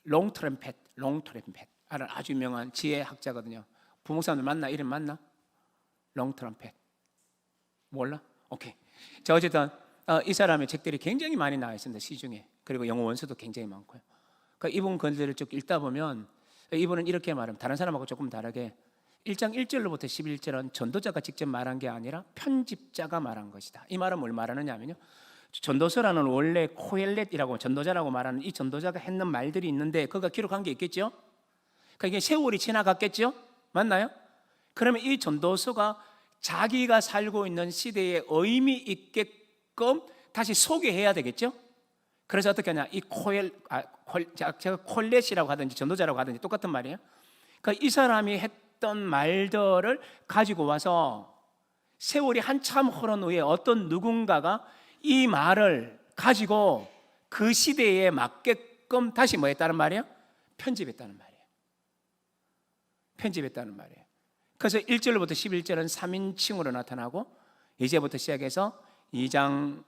롱트럼펫 아주 유명한 지혜 학자거든요. 부목사님들 맞나? 이름 맞나? 롱트럼펫 몰라? 오케이. 자, 어쨌든 이 사람의 책들이 굉장히 많이 나와 있습니다. 시중에. 그리고 영어 원서도 굉장히 많고요. 그러니까 이분 글들을 쭉 읽다 보면 이분은 이렇게 말합니다. 다른 사람하고 조금 다르게 1장 1절로부터 11절은 전도자가 직접 말한 게 아니라 편집자가 말한 것이다. 이 말은 뭘 말하느냐 하면요, 전도서라는 원래 코엘렛이라고 전도자라고 말하는 이 전도자가 했는 말들이 있는데 그가 기록한 게 있겠죠. 그러니까 이게 세월이 지나갔겠죠. 맞나요? 그러면 이 전도서가 자기가 살고 있는 시대에 의미 있게끔 다시 소개해야 되겠죠. 그래서 어떻게 하냐, 이 제가 콜렛이라고 하든지 전도자라고 하든지 똑같은 말이에요. 그러니까 이 사람이 했던 말들을 가지고 와서 세월이 한참 흐른 후에 어떤 누군가가 이 말을 가지고 그 시대에 맞게끔 다시 뭐 했다는 말이에요? 편집했다는 말이에요. 그래서 1절부터 11절은 3인칭으로 나타나고 이제부터 시작해서 1장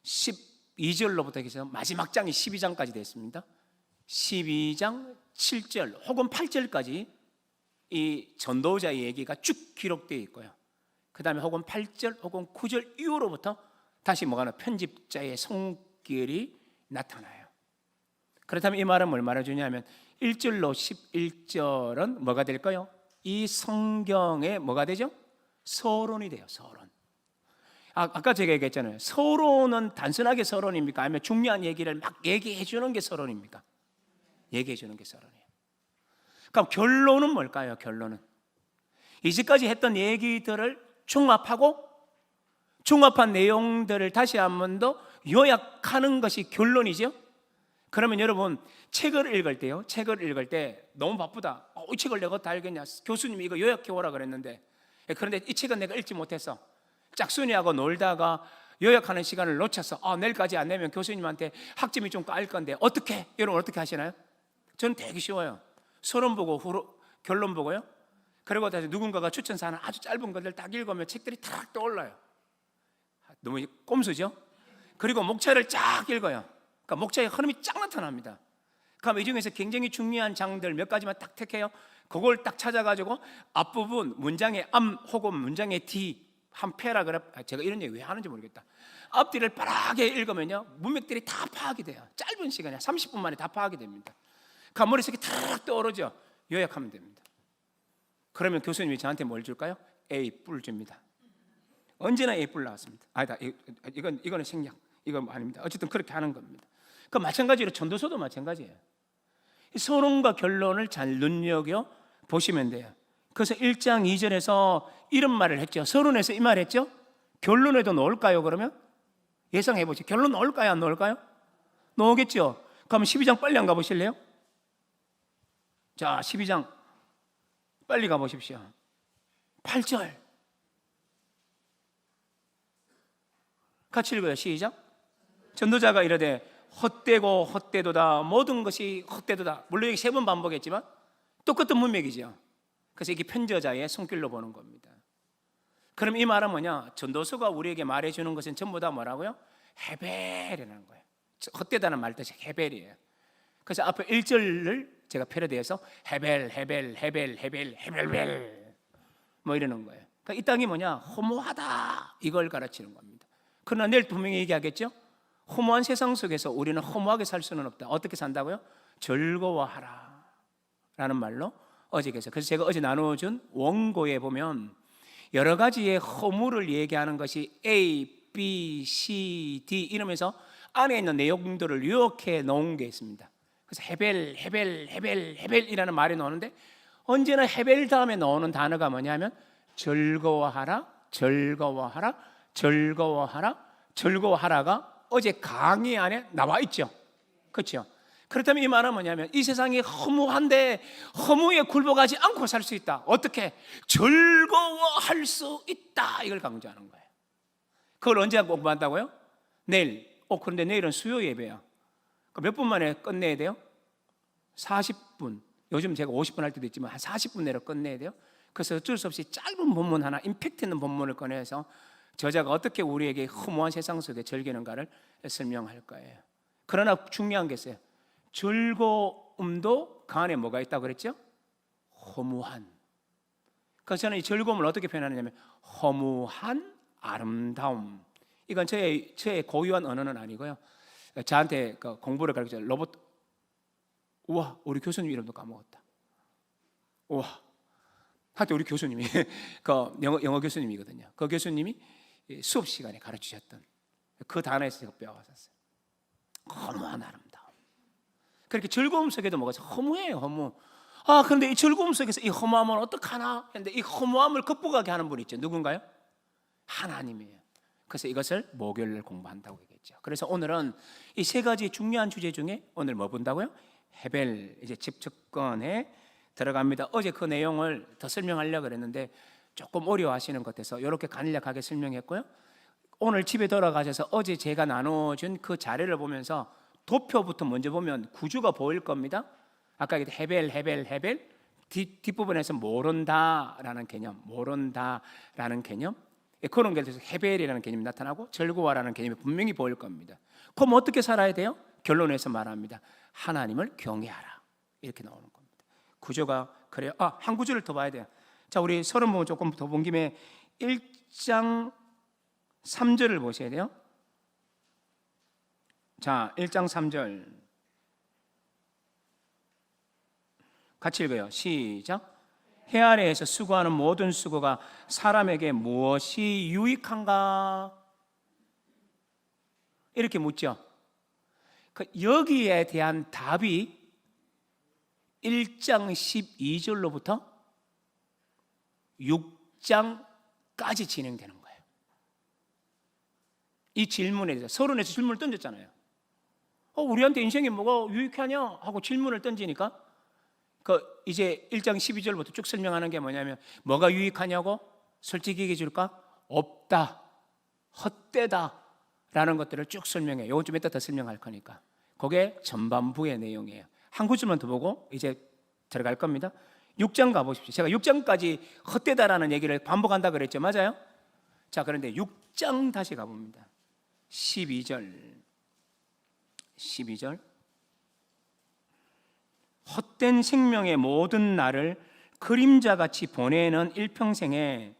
12절로부터 해서 마지막 장이 12장까지 되어 있습니다. 12장 7절 혹은 8절까지 이 전도자의 얘기가 쭉 기록되어 있고요. 그 다음에 혹은 8절 혹은 9절 이후로부터 다시 뭐가 편집자의 손길이 나타나요. 그렇다면 이 말은 뭘 말해주냐면 1절로 11절은 뭐가 될까요? 이 성경의 뭐가 되죠? 서론이 돼요. 서론. 아까 제가 얘기했잖아요. 서론은 단순하게 서론입니까? 아니면 중요한 얘기를 막 얘기해 주는 게 서론입니까? 얘기해 주는 게 서론이에요. 그럼 결론은 뭘까요? 결론은 이제까지 했던 얘기들을 종합한 내용들을 다시 한 번 더 요약하는 것이 결론이죠. 그러면 여러분 책을 읽을 때 너무 바쁘다. 이 책을 내가 다 알겠냐? 교수님이 이거 요약해 오라 그랬는데 그런데 이 책은 내가 읽지 못했어. 짝순이하고 놀다가 요약하는 시간을 놓쳤어. 내일까지 안 내면 교수님한테 학점이 좀 까일 건데 어떻게? 여러분 어떻게 하시나요? 저는 되게 쉬워요. 서론 보고 결론 보고요. 그리고 다시 누군가가 추천사하는 아주 짧은 것들 딱 읽으면 책들이 탁 떠올라요. 너무 꼼수죠? 그리고 목차를 쫙 읽어요. 그러니까 목차의 흐름이 쫙 나타납니다. 그럼 이 중에서 굉장히 중요한 장들 몇 가지만 딱 택해요. 그걸 딱 찾아가지고 앞부분 문장의 암 혹은 문장의 뒤 한 패라그래프, 제가 이런 얘기 왜 하는지 모르겠다. 앞뒤를 빠르게 읽으면요 문맥들이 다 파악이 돼요. 짧은 시간에 30분 만에 다 파악이 됩니다. 그 머릿속에 탁 떠오르죠. 요약하면 됩니다. 그러면 교수님이 저한테 뭘 줄까요? A 뿔 줍니다. 언제나 A 뿔 나왔습니다. 아니다, 이거는 생략, 이거 아닙니다. 어쨌든 그렇게 하는 겁니다. 그 마찬가지로 전도서도 마찬가지예요. 서론과 결론을 잘 눈여겨 보시면 돼요. 그래서 1장 2절에서 이런 말을 했죠. 서론에서 이 말을 했죠. 결론에도 넣을까요? 그러면 예상해 보세요. 결론 넣을까요? 안 넣을까요? 넣겠죠. 그러면 12장 빨리 안 가보실래요? 자, 12장 빨리 가보십시오. 8절 같이 읽어요. 시작. 전도자가 이르되 헛되고 헛되도다. 모든 것이 헛되도다. 물론 여기 3번 반복했지만 똑같은 문맥이죠. 그래서 이게 편저자의 손길로 보는 겁니다. 그럼 이 말은 뭐냐? 전도서가 우리에게 말해주는 것은 전부 다 뭐라고요? 헤벨이라는 거예요. 헛되다는 말 뜻이 헤벨이에요. 그래서 앞에 1절을 제가 패러디해서 헤벨 뭐 이러는 거예요. 그러니까 이 땅이 뭐냐? 허무하다 이걸 가르치는 겁니다. 그러나 내일 분명히 얘기하겠죠? 허무한 세상 속에서 우리는 허무하게 살 수는 없다. 어떻게 산다고요? 즐거워하라 라는 말로 그래서 제가 어제 나눠준 원고에 보면 여러 가지의 허물을 얘기하는 것이 A, B, C, D 이러면서 안에 있는 내용들을 요약해 놓은 게 있습니다. 그래서 헤벨이라는 말이 나오는데 언제나 헤벨 다음에 나오는 단어가 뭐냐면 즐거워하라, 즐거워하라, 즐거워하라, 즐거워하라가 어제 강의 안에 나와 있죠. 그렇죠? 그렇다면 이 말은 뭐냐면 이 세상이 허무한데 허무에 굴복하지 않고 살 수 있다. 어떻게? 즐거워할 수 있다. 이걸 강조하는 거예요. 그걸 언제 공부한다고요? 내일. 그런데 내일은 수요 예배야. 몇 분 만에 끝내야 돼요? 40분. 요즘 제가 50분 할 때도 있지만 한 40분 내로 끝내야 돼요. 그래서 어쩔 수 없이 짧은 본문 하나, 임팩트 있는 본문을 꺼내서 저자가 어떻게 우리에게 허무한 세상 속에 즐기는가를 설명할 거예요. 그러나 중요한 게 있어요. 즐거움도 그 안에 뭐가 있다고 그랬죠? 허무한. 그래서 저는 이 즐거움을 어떻게 표현하느냐면 허무한 아름다움. 이건 저의 고유한 언어는 아니고요. 저한테 공부를 가르쳐준 로봇. 우와, 우리 교수님 이름도 까먹었다. 우와, 하여튼 우리 교수님이 그 영어 교수님이거든요. 그 교수님이 수업 시간에 가르치셨던 그 단어에서 제가 배워왔었어요. 허무한 아름다움. 그렇게 즐거움 속에도 뭐가 허무해요, 허무. 그런데 이 즐거움 속에서 이 허무함을 어떡하나 했는데 이 허무함을 극복하게 하는 분이 있죠. 누군가요? 하나님이에요. 그래서 이것을 목요일 공부한다고 얘기했죠. 그래서 오늘은 이 세 가지 중요한 주제 중에 오늘 뭐 본다고요? 헤벨, 이제 집특권에 들어갑니다. 어제 그 내용을 더 설명하려고 그랬는데 조금 어려워하시는 것 같아서 이렇게 간략하게 설명했고요. 오늘 집에 돌아가셔서 어제 제가 나눠준 그 자료를 보면서 도표부터 먼저 보면 구조가 보일 겁니다. 아까 헤벨 뒷부분에서 모른다라는 개념, 모른다라는 개념, 그런 게 대해서 헤벨이라는 개념이 나타나고 즐거워라는 개념이 분명히 보일 겁니다. 그럼 어떻게 살아야 돼요? 결론에서 말합니다. 하나님을 경외하라. 이렇게 나오는 겁니다. 구조가 그래요. 한 구절을 더 봐야 돼요. 자, 우리 서론 부분 조금 더 본 김에 1장 3절을 보셔야 돼요. 자, 1장 3절 같이 읽어요. 시작. 해 아래에서 수고하는 모든 수고가 사람에게 무엇이 유익한가? 이렇게 묻죠. 여기에 대한 답이 1장 12절로부터 6장까지 진행되는 거예요. 이 질문에 대해서 서론에서 질문을 던졌잖아요. 우리한테 인생이 뭐가 유익하냐 하고 질문을 던지니까 이제 1장 12절부터 쭉 설명하는 게 뭐냐면 뭐가 유익하냐고 솔직히 얘기해 줄까? 없다, 헛되다 라는 것들을 쭉 설명해요. 이건 좀 이따 더 설명할 거니까. 그게 전반부의 내용이에요. 한 구절만 더 보고 이제 들어갈 겁니다. 6장 가보십시오. 제가 6장까지 헛되다라는 얘기를 반복한다 그랬죠. 맞아요? 자, 그런데 6장 다시 가봅니다. 12절 헛된 생명의 모든 날을 그림자같이 보내는 일평생에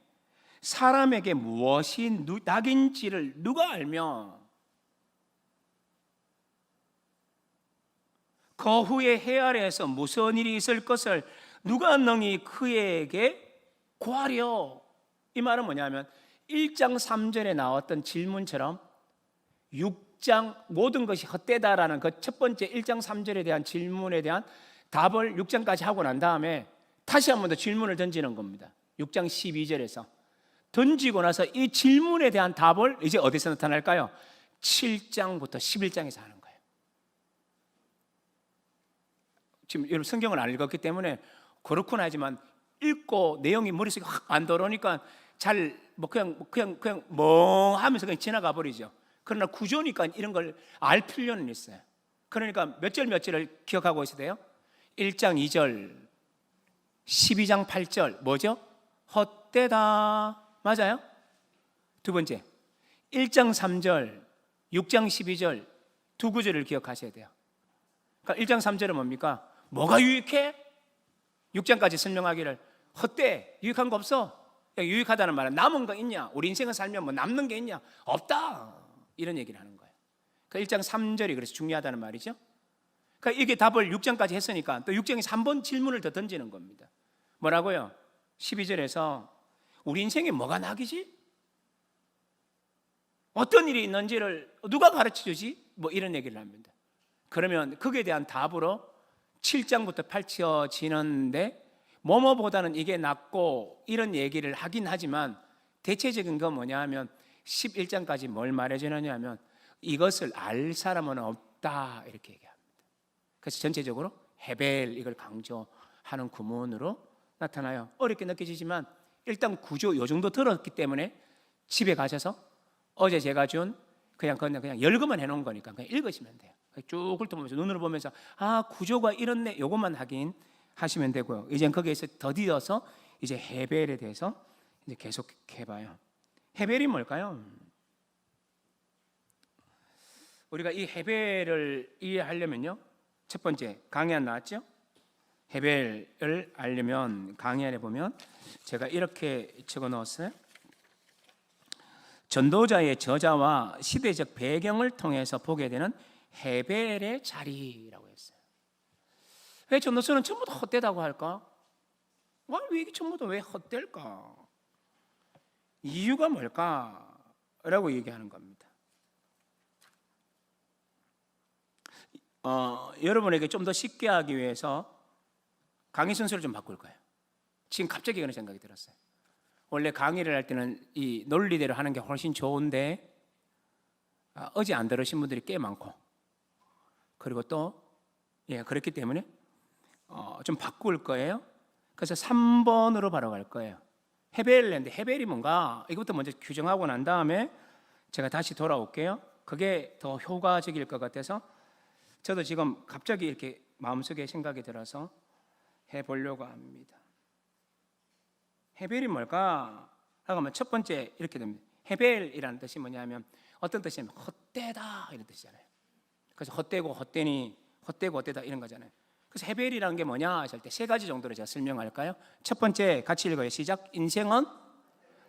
사람에게 무엇이 낙인지를 누가 알며 그 후에 해 아래에서 무슨 일이 있을 것을 누가 능히 그에게 구하려. 이 말은 뭐냐면 1장 3절에 나왔던 질문처럼 6장 모든 것이 헛되다라는 그 첫 번째 1장 3절에 대한 질문에 대한 답을 6장까지 하고 난 다음에 다시 한 번 더 질문을 던지는 겁니다. 6장 12절에서 던지고 나서 이 질문에 대한 답을 이제 어디서 나타날까요? 7장부터 11장에서 하는 거예요. 지금 여러분 성경을 안 읽었기 때문에 그렇구나 하지만 읽고 내용이 머릿속에 확 안 들어오니까 잘 그냥 멍하면서 그냥 지나가 버리죠. 그러나 구조니까 이런 걸 알 필요는 있어요. 그러니까 몇 절을 기억하고 있어야 돼요. 1장 2절, 12장 8절 뭐죠? 헛되다. 맞아요? 두 번째 1장 3절, 6장 12절 두 구절을 기억하셔야 돼요. 그러니까 1장 3절은 뭡니까? 뭐가 유익해? 6장까지 설명하기를 헛돼, 유익한 거 없어. 유익하다는 말은 남은 거 있냐? 우리 인생을 살면 뭐 남는 게 있냐? 없다. 이런 얘기를 하는 거예요. 그러니까 1장 3절이 그래서 중요하다는 말이죠. 그러니까 이게 답을 6장까지 했으니까 또 6장에서 한 번 질문을 더 던지는 겁니다. 뭐라고요? 12절에서 우리 인생에 뭐가 낙이지? 어떤 일이 있는지를 누가 가르쳐 주지? 뭐 이런 얘기를 합니다. 그러면 거기에 대한 답으로 7장부터 펼쳐지는데 뭐뭐보다는 이게 낫고 이런 얘기를 하긴 하지만 대체적인 건 뭐냐 하면 11장까지 뭘 말해주느냐 하면 이것을 알 사람은 없다 이렇게 얘기합니다. 그래서 전체적으로 헤벨 이걸 강조하는 구문으로 나타나요. 어렵게 느껴지지만 일단 구조 요 정도 들었기 때문에 집에 가셔서 어제 제가 준 그냥 열거만 해놓은 거니까 그냥 읽으시면 돼요. 쭉 훑어보면서 눈으로 보면서 아 구조가 이렇네 요것만 하시면 되고요. 이제 거기에서 더디어서 이제 헤벨에 대해서 이제 계속 해봐요. 헤벨이 뭘까요? 우리가 이 헤벨을 이해하려면요, 첫 번째 강해안 나왔죠? 헤벨을 알려면 강해안에 보면 제가 이렇게 적어 넣었어요. 전도자의 저자와 시대적 배경을 통해서 보게 되는 헤벨의 자리라고 했어요. 왜 전도서는 전부 다 헛되다고 할까? 왜 이게 전부 다 왜 헛될까? 이유가 뭘까? 라고 얘기하는 겁니다. 여러분에게 좀 더 쉽게 하기 위해서 강의 순서를 좀 바꿀 거예요. 지금 갑자기 그런 생각이 들었어요. 원래 강의를 할 때는 이 논리대로 하는 게 훨씬 좋은데 어제 안 들으신 분들이 꽤 많고 그리고 또 그렇기 때문에 좀 바꿀 거예요. 그래서 3번으로 바로 갈 거예요. 헤벨인데 헤벨이 뭔가 이것부터 먼저 규정하고 난 다음에 제가 다시 돌아올게요. 그게 더 효과적일 것 같아서 저도 지금 갑자기 이렇게 마음속에 생각이 들어서 해보려고 합니다. 헤벨이 뭘까? 라고 하면 첫 번째 이렇게 됩니다. 헤벨이라는 뜻이 뭐냐면 어떤 뜻이냐면 헛되다 이런 뜻이잖아요. 그래서 헛되고 헛되니 헛되고 헛되다 이런 거잖아요. 그래서 헤벨이라는 게 뭐냐 하실 때 세 가지 정도로 제가 설명할까요? 첫 번째 같이 읽어요. 시작. 인생은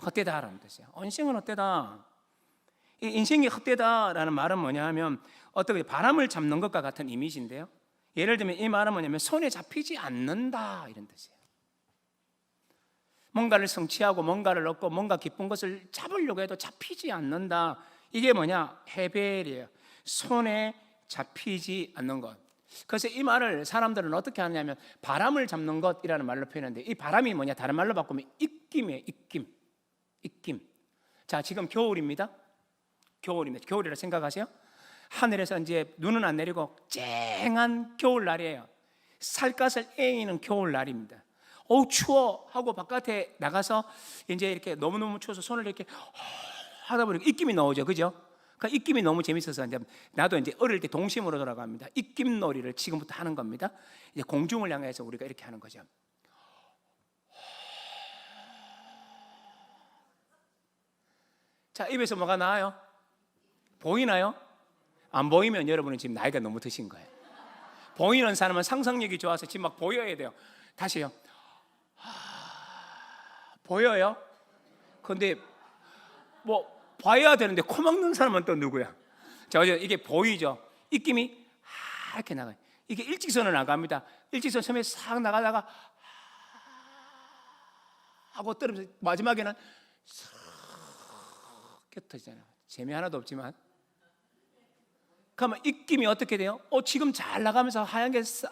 헛되다라는 뜻이에요. 인생은 헛되다. 이 인생이 헛되다라는 말은 뭐냐 하면 어떻게 바람을 잡는 것과 같은 이미지인데요. 예를 들면 이 말은 뭐냐면 손에 잡히지 않는다 이런 뜻이에요. 뭔가를 성취하고 뭔가를 얻고 뭔가 기쁜 것을 잡으려고 해도 잡히지 않는다. 이게 뭐냐? 헤벨이에요. 손에 잡히지 않는 것. 그래서 이 말을 사람들은 어떻게 하냐면 바람을 잡는 것이라는 말로 표현하는데 이 바람이 뭐냐? 다른 말로 바꾸면 입김이에요. 입김. 자, 지금 겨울입니다. 겨울이라 생각하세요. 하늘에서 이제 눈은 안 내리고 쨍한 겨울날이에요. 살갗을 애이는 겨울날입니다. 추워 하고 바깥에 나가서 이제 이렇게 너무너무 추워서 손을 이렇게 하다 보니까 입김이 나오죠. 그죠? 그 입김이 너무 재밌어서 이제 나도 이제 어릴 때 동심으로 돌아갑니다. 입김놀이를 지금부터 하는 겁니다. 이제 공중을 향해서 우리가 이렇게 하는 거죠. 자, 입에서 뭐가 나와요? 보이나요? 안 보이면 여러분은 지금 나이가 너무 드신 거예요. 보이는 사람은 상상력이 좋아서 지금 막 보여야 돼요. 다시요. 보여요? 근데 뭐 봐야 되는데 코 막는 사람은 또 누구야? 자, 이게 보이죠? 입김이 이렇게 나가요. 이게 일직선으로 나갑니다. 일직선 처음에 싹 나가다가 하고 떨어지면서 마지막에는 싹 껴터지잖아요. 재미 하나도 없지만 그러면 입김이 어떻게 돼요? 지금 잘 나가면서 하얀 게 싹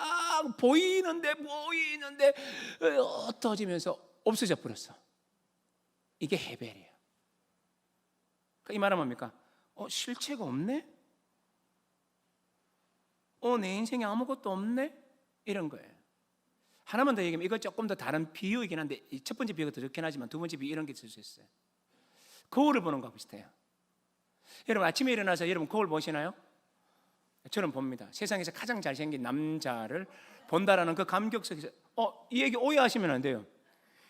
보이는데 흩어지면서 없어져 버렸어. 이게 헤벨이에요. 이 말은 뭡니까? 실체가 없네? 내 인생에 아무것도 없네? 이런 거예요. 하나만 더 얘기하면 이거 조금 더 다른 비유이긴 한데 첫 번째 비유가 더 좋긴 하지만 두 번째 비유 이런 게 있을 수 있어요. 거울을 보는 거하고 비슷해요. 여러분 아침에 일어나서 여러분 거울 보시나요? 저는 봅니다. 세상에서 가장 잘생긴 남자를 본다라는 그 감격 속에서 이 얘기 오해하시면 안 돼요.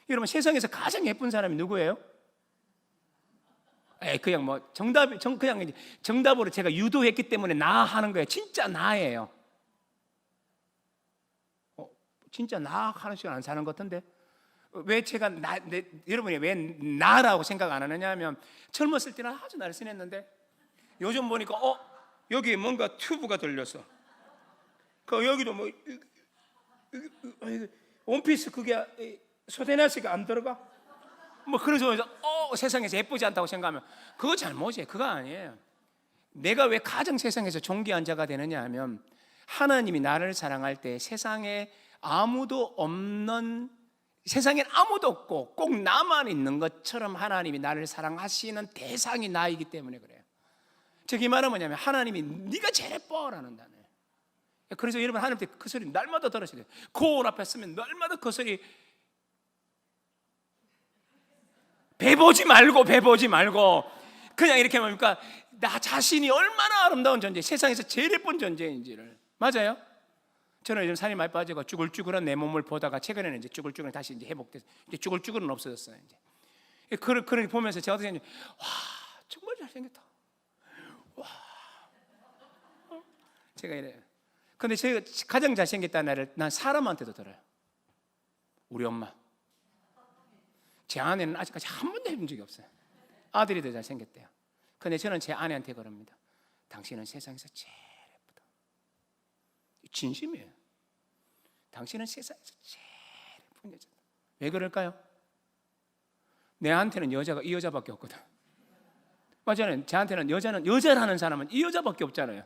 여러분 세상에서 가장 예쁜 사람이 누구예요? 그냥 뭐 그냥 정답으로 제가 유도했기 때문에 나 하는 거예요. 진짜 나예요. 진짜 나 하는 시간 안 사는 것 같은데 왜 제가 여러분이 왜 나라고 생각 안 하느냐 하면 젊었을 때는 아주 날씬했는데 요즘 보니까 여기 뭔가 튜브가 들렸어. 그 여기도 뭐 원피스 그게 소대나스가 안 들어가? 뭐 그래서 세상에서 예쁘지 않다고 생각하면 그거 잘못이에요. 그거 아니에요. 내가 왜 가장 세상에서 존귀한 자가 되느냐 하면 하나님이 나를 사랑할 때 세상에 아무도 없는, 세상엔 아무도 없고 꼭 나만 있는 것처럼 하나님이 나를 사랑하시는 대상이 나이기 때문에 그래요. 즉 이 말은 뭐냐면 하나님이 네가 제일 예뻐라는 단어예요. 그래서 여러분 하나님께 그 소리 날마다 들으셔야 돼요. 고운 앞에 쓰면 날마다 그 소리 배보지 말고 그냥 이렇게 뭡니까? 나 자신이 얼마나 아름다운 존재, 세상에서 제일 예쁜 존재인지를. 맞아요? 저는 요즘 살이 많이 빠지고 쭈글쭈글한 내 몸을 보다가 최근에는 이제 쭈글쭈글 다시 이제 회복돼서 이제 쭈글쭈글은 없어졌어요. 이제 그걸 보면서 제가 어떻게 생각해요? 와, 정말 잘생겼다. 와, 제가 이래요. 근데 제가 가장 잘생겼다는 말을 난 사람한테도 들어요. 우리 엄마. 제 아내는 아직까지 한 번도 해본 적이 없어요. 아들이 더 잘생겼대요. 근데 저는 제 아내한테 그럽니다. 당신은 세상에서 제일 예쁘다. 진심이에요. 당신은 세상에서 제일 예쁜 여자다. 왜 그럴까요? 내한테는 여자가 이 여자밖에 없거든. 맞잖아요. 저한테는 여자라는 사람은 이 여자밖에 없잖아요.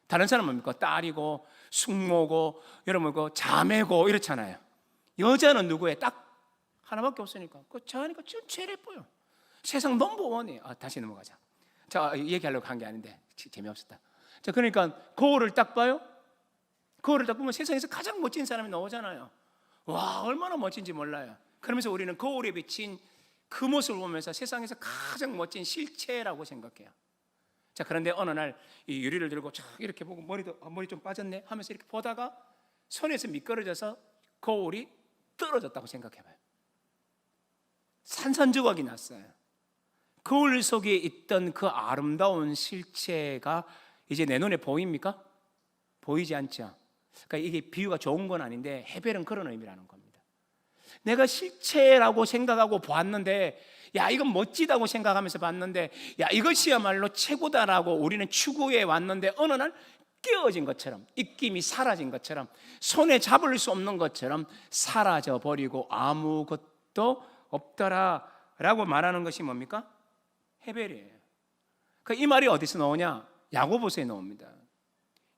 다른 사람은 뭡니까? 딸이고 숙모고 여러분 그 자매고 이렇잖아요. 여자는 누구예요? 딱 하나밖에 없으니까 저 하니까 제일 예뻐요. 세상 넘버원이에요. 다시 넘어가자. 자, 얘기하려고 한 게 아닌데 재미없었다. 자, 그러니까 거울을 딱 봐요. 거울을 딱 보면 세상에서 가장 멋진 사람이 나오잖아요. 와, 얼마나 멋진지 몰라요. 그러면서 우리는 거울에 비친 그 모습을 보면서 세상에서 가장 멋진 실체라고 생각해요. 자, 그런데 어느 날 이 유리를 들고 쫙 이렇게 보고 머리 좀 빠졌네 하면서 이렇게 보다가 손에서 미끄러져서 거울이 떨어졌다고 생각해봐요. 산산조각이 났어요. 거울 속에 있던 그 아름다운 실체가 이제 내 눈에 보입니까? 보이지 않죠. 그러니까 이게 비유가 좋은 건 아닌데 헤벨은 그런 의미라는 겁니다. 내가 실체라고 생각하고 봤는데 야, 이건 멋지다고 생각하면서 봤는데 야, 이것이야말로 최고다라고 우리는 추구해 왔는데 어느 날 깨어진 것처럼, 입김이 사라진 것처럼, 손에 잡을 수 없는 것처럼 사라져 버리고 아무것도 없더라라고 말하는 것이 뭡니까? 헤벨이에요. 이 말이 어디서 나오냐? 야고보서에 나옵니다.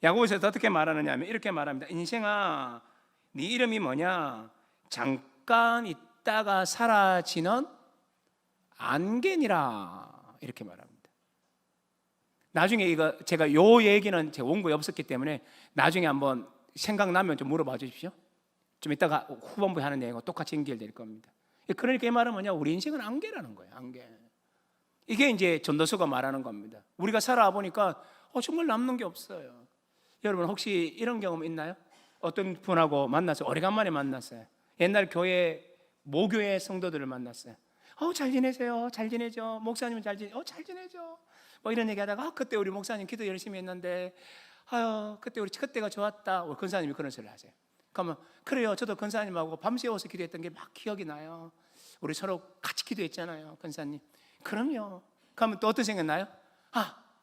야고보서에서 어떻게 말하느냐 하면 이렇게 말합니다. 인생아, 네 이름이 뭐냐? 잠깐 있다가 사라지는 안개니라, 이렇게 말합니다. 나중에 이거 제가 요 얘기는 제 원고에 없었기 때문에 나중에 한번 생각나면 좀 물어봐 주십시오. 좀 이따가 후반부에 하는 내용과 똑같이 연결될 겁니다. 그러니까 이 말은 뭐냐? 우리 인생은 안개라는 거예요. 안개. 이게 이제 전도서가 말하는 겁니다. 우리가 살아보니까 정말 남는 게 없어요. 여러분 혹시 이런 경험 있나요? 어떤 분하고 만나서 오래간만에 만났어요. 옛날 교회 모교회 성도들을 만났어요. 잘 지내세요. 잘 지내죠. 목사님은 잘 지내죠. 뭐 이런 얘기하다가 그때 우리 목사님 기도 열심히 했는데 그때 우리 그때가 좋았다. 우리 권사님이 그런 소리를 하세요. 그러면 그래요. 저도 권사님하고 밤새워서 기도했던 게 막 기억이 나요. 우리 서로 같이 기도했잖아요, 권사님. 그럼요. 그러면 또 어떤 생각 나요?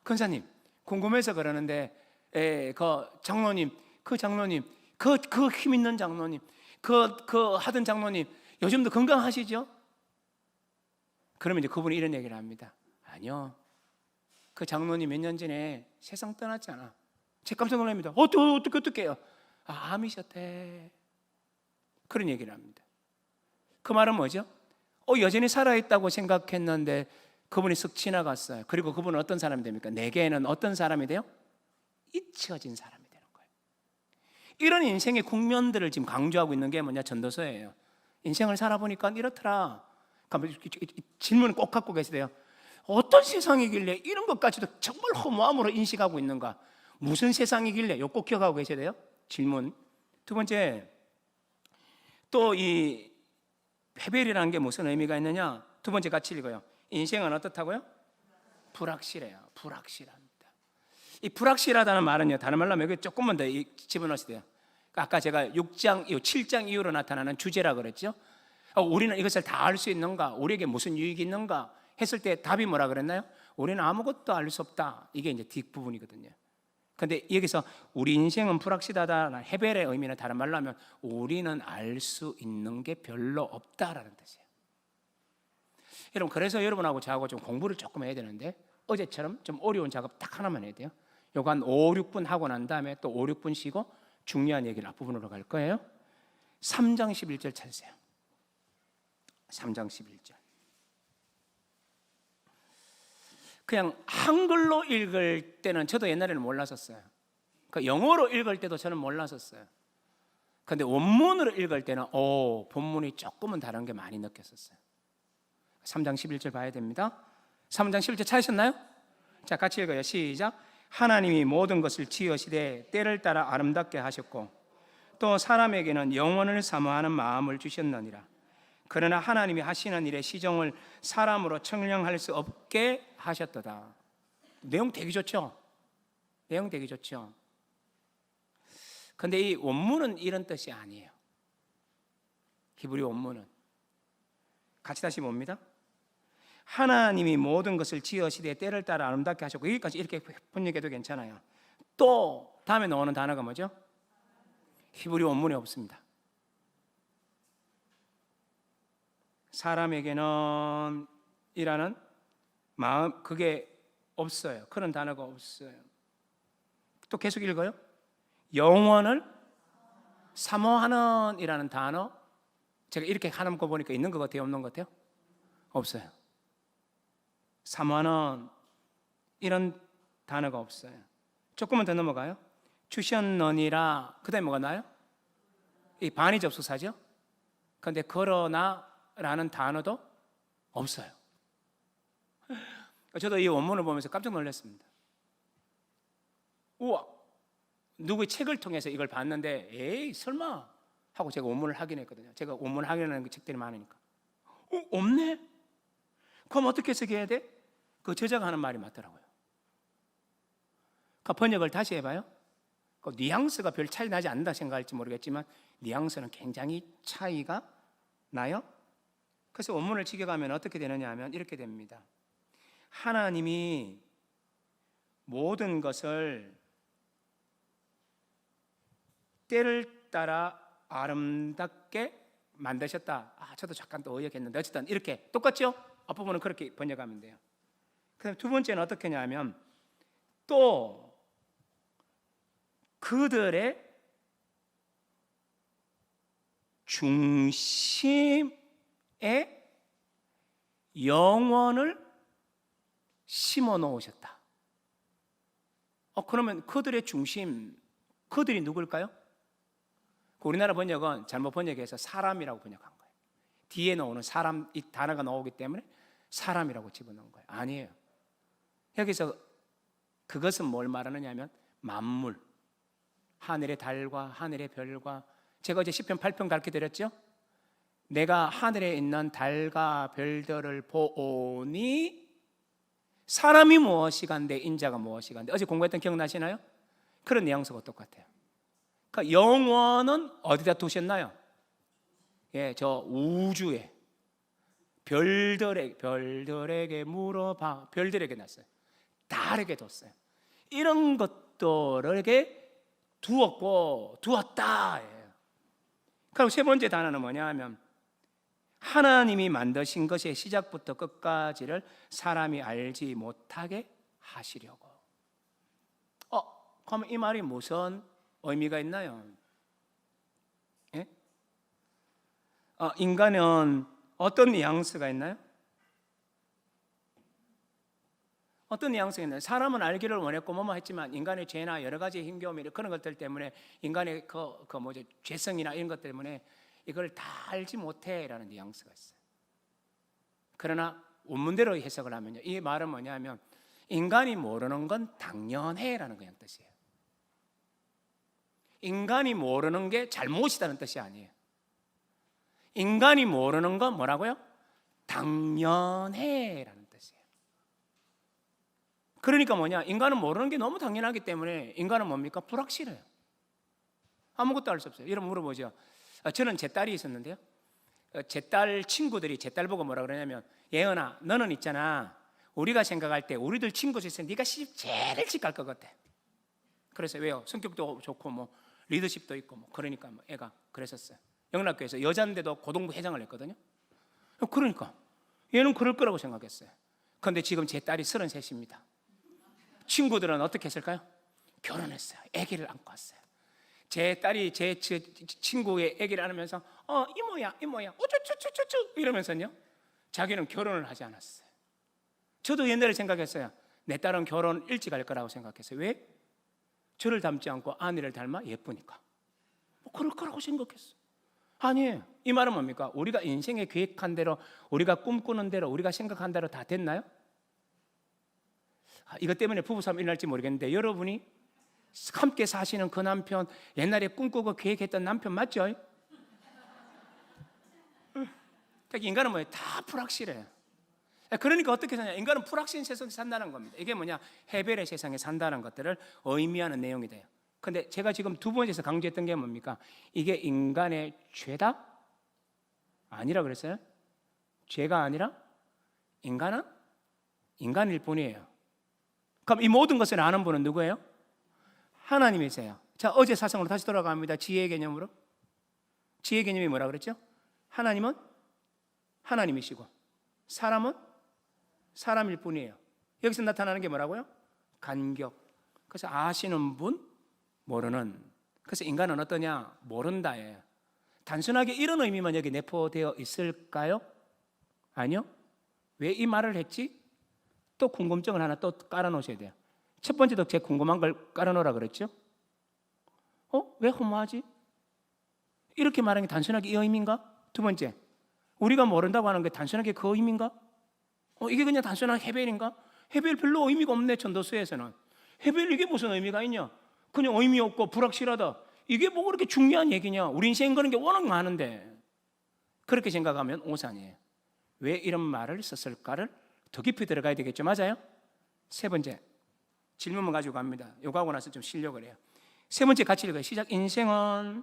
권사님 궁금해서 그러는데 그 장로님, 그 힘 있는 장로님, 그 하던 장로님 요즘도 건강하시죠? 그러면 이제 그분이 이런 얘기를 합니다. 아니요, 그 장로님 몇 년 전에 세상 떠났잖아. 제가 깜짝 놀랍니다. 어떡해요? 암이셨대. 그런 얘기를 합니다. 그 말은 뭐죠? 여전히 살아있다고 생각했는데 그분이 쓱 지나갔어요. 그리고 그분은 어떤 사람이 됩니까? 내게는 어떤 사람이 돼요? 잊혀진 사람이 되는 거예요. 이런 인생의 국면들을 지금 강조하고 있는 게 뭐냐? 전도서예요. 인생을 살아보니까 이렇더라. 질문을 꼭 갖고 계시대요. 어떤 세상이길래 이런 것까지도 정말 허무함으로 인식하고 있는가? 무슨 세상이길래? 이거 꼭 기억하고 계셔야 돼요. 질문. 두 번째, 또 이 헤벨이라는 게 무슨 의미가 있느냐? 두 번째 같이 읽어요. 인생은 어떻다고요? 불확실해요. 불확실합니다. 이 불확실하다는 말은요, 다른 말로 하면 여기 조금만 더 집어넣으셔야 돼요. 아까 제가 7장 이후로 나타나는 주제라 그랬죠. 우리는 이것을 다 알 수 있는가? 우리에게 무슨 유익이 있는가? 했을 때 답이 뭐라 그랬나요? 우리는 아무것도 알 수 없다. 이게 이제 뒷부분이거든요. 근데 여기서 우리 인생은 불확실하다는 헤벨의 의미는 다른 말로 하면 우리는 알 수 있는 게 별로 없다라는 뜻이에요. 여러분, 그래서 여러분하고 저하고 좀 공부를 조금 해야 되는데 어제처럼 좀 어려운 작업 딱 하나만 해야 돼요. 요거 한 5, 6분 하고 난 다음에 또 5, 6분 쉬고 중요한 얘기를 앞부분으로 갈 거예요. 3장 11절 찾으세요. 3장 11절. 그냥 한글로 읽을 때는 저도 옛날에는 몰랐었어요. 그 영어로 읽을 때도 저는 몰랐었어요. 근데 원문으로 읽을 때는 본문이 조금은 다른 게 많이 느꼈었어요. 3장 11절 봐야 됩니다. 3장 11절 찾으셨나요? 자, 같이 읽어요. 시작. 하나님이 모든 것을 지으시되 때를 따라 아름답게 하셨고 또 사람에게는 영원을 사모하는 마음을 주셨느니라. 그러나 하나님이 하시는 일의 시종을 사람으로 측량할 수 없게 하셨도다. 내용 되게 좋죠? 내용 되게 좋죠? 근데 이 원문은 이런 뜻이 아니에요. 히브리 원문은 같이 다시 봅니다. 하나님이 모든 것을 지으시되 때를 따라 아름답게 하셨고, 여기까지 이렇게 번역해도 괜찮아요. 또 다음에 나오는 단어가 뭐죠? 히브리 원문에 없습니다. 사람에게는 이라는 마음, 그게 없어요. 그런 단어가 없어요. 또 계속 읽어요. 영원을 사모하는 이라는 단어, 제가 이렇게 하는 거 보니까 있는 것 같아요? 없는 것 같아요? 없어요. 사모하는 이런 단어가 없어요. 조금만 더 넘어가요. 주셨느니라. 그 다음에 뭐가 나요? 이 반의 접속사죠. 그런데 그러나 라는 단어도 없어요. 저도 이 원문을 보면서 깜짝 놀랐습니다. 우와, 누구의 책을 통해서 이걸 봤는데 에이 설마 하고 제가 원문을 확인했거든요. 제가 원문을 확인하는 책들이 많으니까 없네? 그럼 어떻게 해석해야 돼? 그 저자가 하는 말이 맞더라고요. 그 번역을 다시 해봐요. 그 뉘앙스가 별 차이 나지 않는다 생각할지 모르겠지만 뉘앙스는 굉장히 차이가 나요. 그래서 원문을 지켜가면 어떻게 되느냐 하면 이렇게 됩니다. 하나님이 모든 것을 때를 따라 아름답게 만드셨다. 저도 잠깐 또 의역했는데 어쨌든 이렇게 똑같죠? 앞부분은 그렇게 번역하면 돼요. 그다음 두 번째는 어떻게 하냐면 또 그들의 중심에 영원을 심어 놓으셨다. 그러면 그들의 중심, 그들이 누굴까요? 우리나라 번역은 잘못 번역해서 사람이라고 번역한 거예요. 뒤에 나오는 사람, 이 단어가 나오기 때문에 사람이라고 집어넣은 거예요. 아니에요. 여기서 그것은 뭘 말하느냐 하면 만물, 하늘의 달과 하늘의 별과, 제가 어제 시편 8편 가르쳐드렸죠? 내가 하늘에 있는 달과 별들을 보오니 사람이 무엇이간데 인자가 무엇이간데, 어제 공부했던 기억나시나요? 그런 뉘앙스가 똑같아요. 그러니까 영원은 어디다 두셨나요? 저 우주에 별들에게 물어봐. 별들에게 놨어요. 달에게 뒀어요. 이런 것들에게 두었고 두었다. 그리고 세 번째 단어는 뭐냐 하면 하나님이 만드신 것의 시작부터 끝까지를 사람이 알지 못하게 하시려고. 그럼 이 말이 무슨 의미가 있나요? 예? 인간은 어떤 뉘앙스가 있나요? 어떤 뉘앙스가 있나요? 사람은 알기를 원했고 뭐뭐 했지만 인간의 죄나 여러 가지 힘겨움 그런 것들 때문에 인간의 죄성이나 이런 것 때문에 이걸 다 알지 못해라는 뉘앙스가 있어요. 그러나 원문대로 해석을 하면요, 이 말은 뭐냐면 인간이 모르는 건 당연해라는 그냥 뜻이에요. 인간이 모르는 게 잘못이라는 뜻이 아니에요. 인간이 모르는 건 뭐라고요? 당연해라는 뜻이에요. 그러니까 뭐냐, 인간은 모르는 게 너무 당연하기 때문에 인간은 뭡니까? 불확실해요. 아무것도 알 수 없어요. 여러분 물어보죠. 저는 제 딸이 있었는데요, 제 딸 친구들이 제 딸 보고 뭐라 그러냐면, 예은아 너는 있잖아, 우리가 생각할 때 우리들 친구 중에서 네가 시집 제일 일찍 갈 것 같아. 그래서 왜요? 성격도 좋고 뭐 리더십도 있고 뭐 그러니까 뭐 애가 그랬었어요. 영락교에서 여자인데도 고등부 회장을 했거든요. 그러니까 얘는 그럴 거라고 생각했어요. 그런데 지금 제 딸이 33입니다. 친구들은 어떻게 했을까요? 결혼했어요. 아기를 안고 왔어요. 제 딸이 제 친구의 아기를 안으면서 이모야 우쭈쭈쭈쭈 이러면서요 자기는 결혼을 하지 않았어요. 저도 옛날에 생각했어요. 내 딸은 결혼 일찍 할 거라고 생각했어요. 왜? 저를 닮지 않고 아내를 닮아 예쁘니까. 뭐 그럴 거라고 생각했어요. 아니에요. 이 말은 뭡니까? 우리가 인생에 계획한 대로, 우리가 꿈꾸는 대로, 우리가 생각한 대로 다 됐나요? 이것 때문에 부부싸움 일어날지 모르겠는데 여러분이 함께 사시는 그 남편, 옛날에 꿈꾸고 계획했던 남편 맞죠? 그러니까 인간은 뭐예요? 다 불확실해요. 그러니까 어떻게 사냐? 인간은 불확실한 세상에 산다는 겁니다. 이게 뭐냐? 헤벨의 세상에 산다는 것들을 의미하는 내용이 돼요. 근데 제가 지금 두 번째에서 강조했던 게 뭡니까? 이게 인간의 죄다? 아니라 그랬어요? 죄가 아니라 인간은 인간일 뿐이에요. 그럼 이 모든 것을 아는 분은 누구예요? 하나님이세요. 자, 어제 사성으로 다시 돌아갑니다. 지혜의 개념으로. 지혜의 개념이 뭐라 그랬죠? 하나님은 하나님이시고 사람은 사람일 뿐이에요. 여기서 나타나는 게 뭐라고요? 간격. 그래서 아시는 분, 모르는. 그래서 인간은 어떠냐? 모른다예요. 단순하게 이런 의미만 여기 내포되어 있을까요? 아니요. 왜 이 말을 했지? 또 궁금증을 하나 또 깔아놓으셔야 돼요. 첫 번째도 제 궁금한 걸 깔아놓으라 그랬죠? 왜 허무하지? 이렇게 말하는 게 단순하게 이 의미인가? 두 번째, 우리가 모른다고 하는 게 단순하게 그 의미인가? 이게 그냥 단순한 헤벨인가? 헤벨 별로 의미가 없네. 전도서에서는 헤벨 이게 무슨 의미가 있냐? 그냥 의미 없고 불확실하다. 이게 뭐 그렇게 중요한 얘기냐? 우리 인생 그런 게 워낙 많은데. 그렇게 생각하면 오산이에요. 왜 이런 말을 썼을까를 더 깊이 들어가야 되겠죠. 맞아요? 세 번째 질문만 가지고 갑니다. 요거 하고 나서 좀 쉬려고 해요. 세 번째 같이 읽어요. 시작. 인생은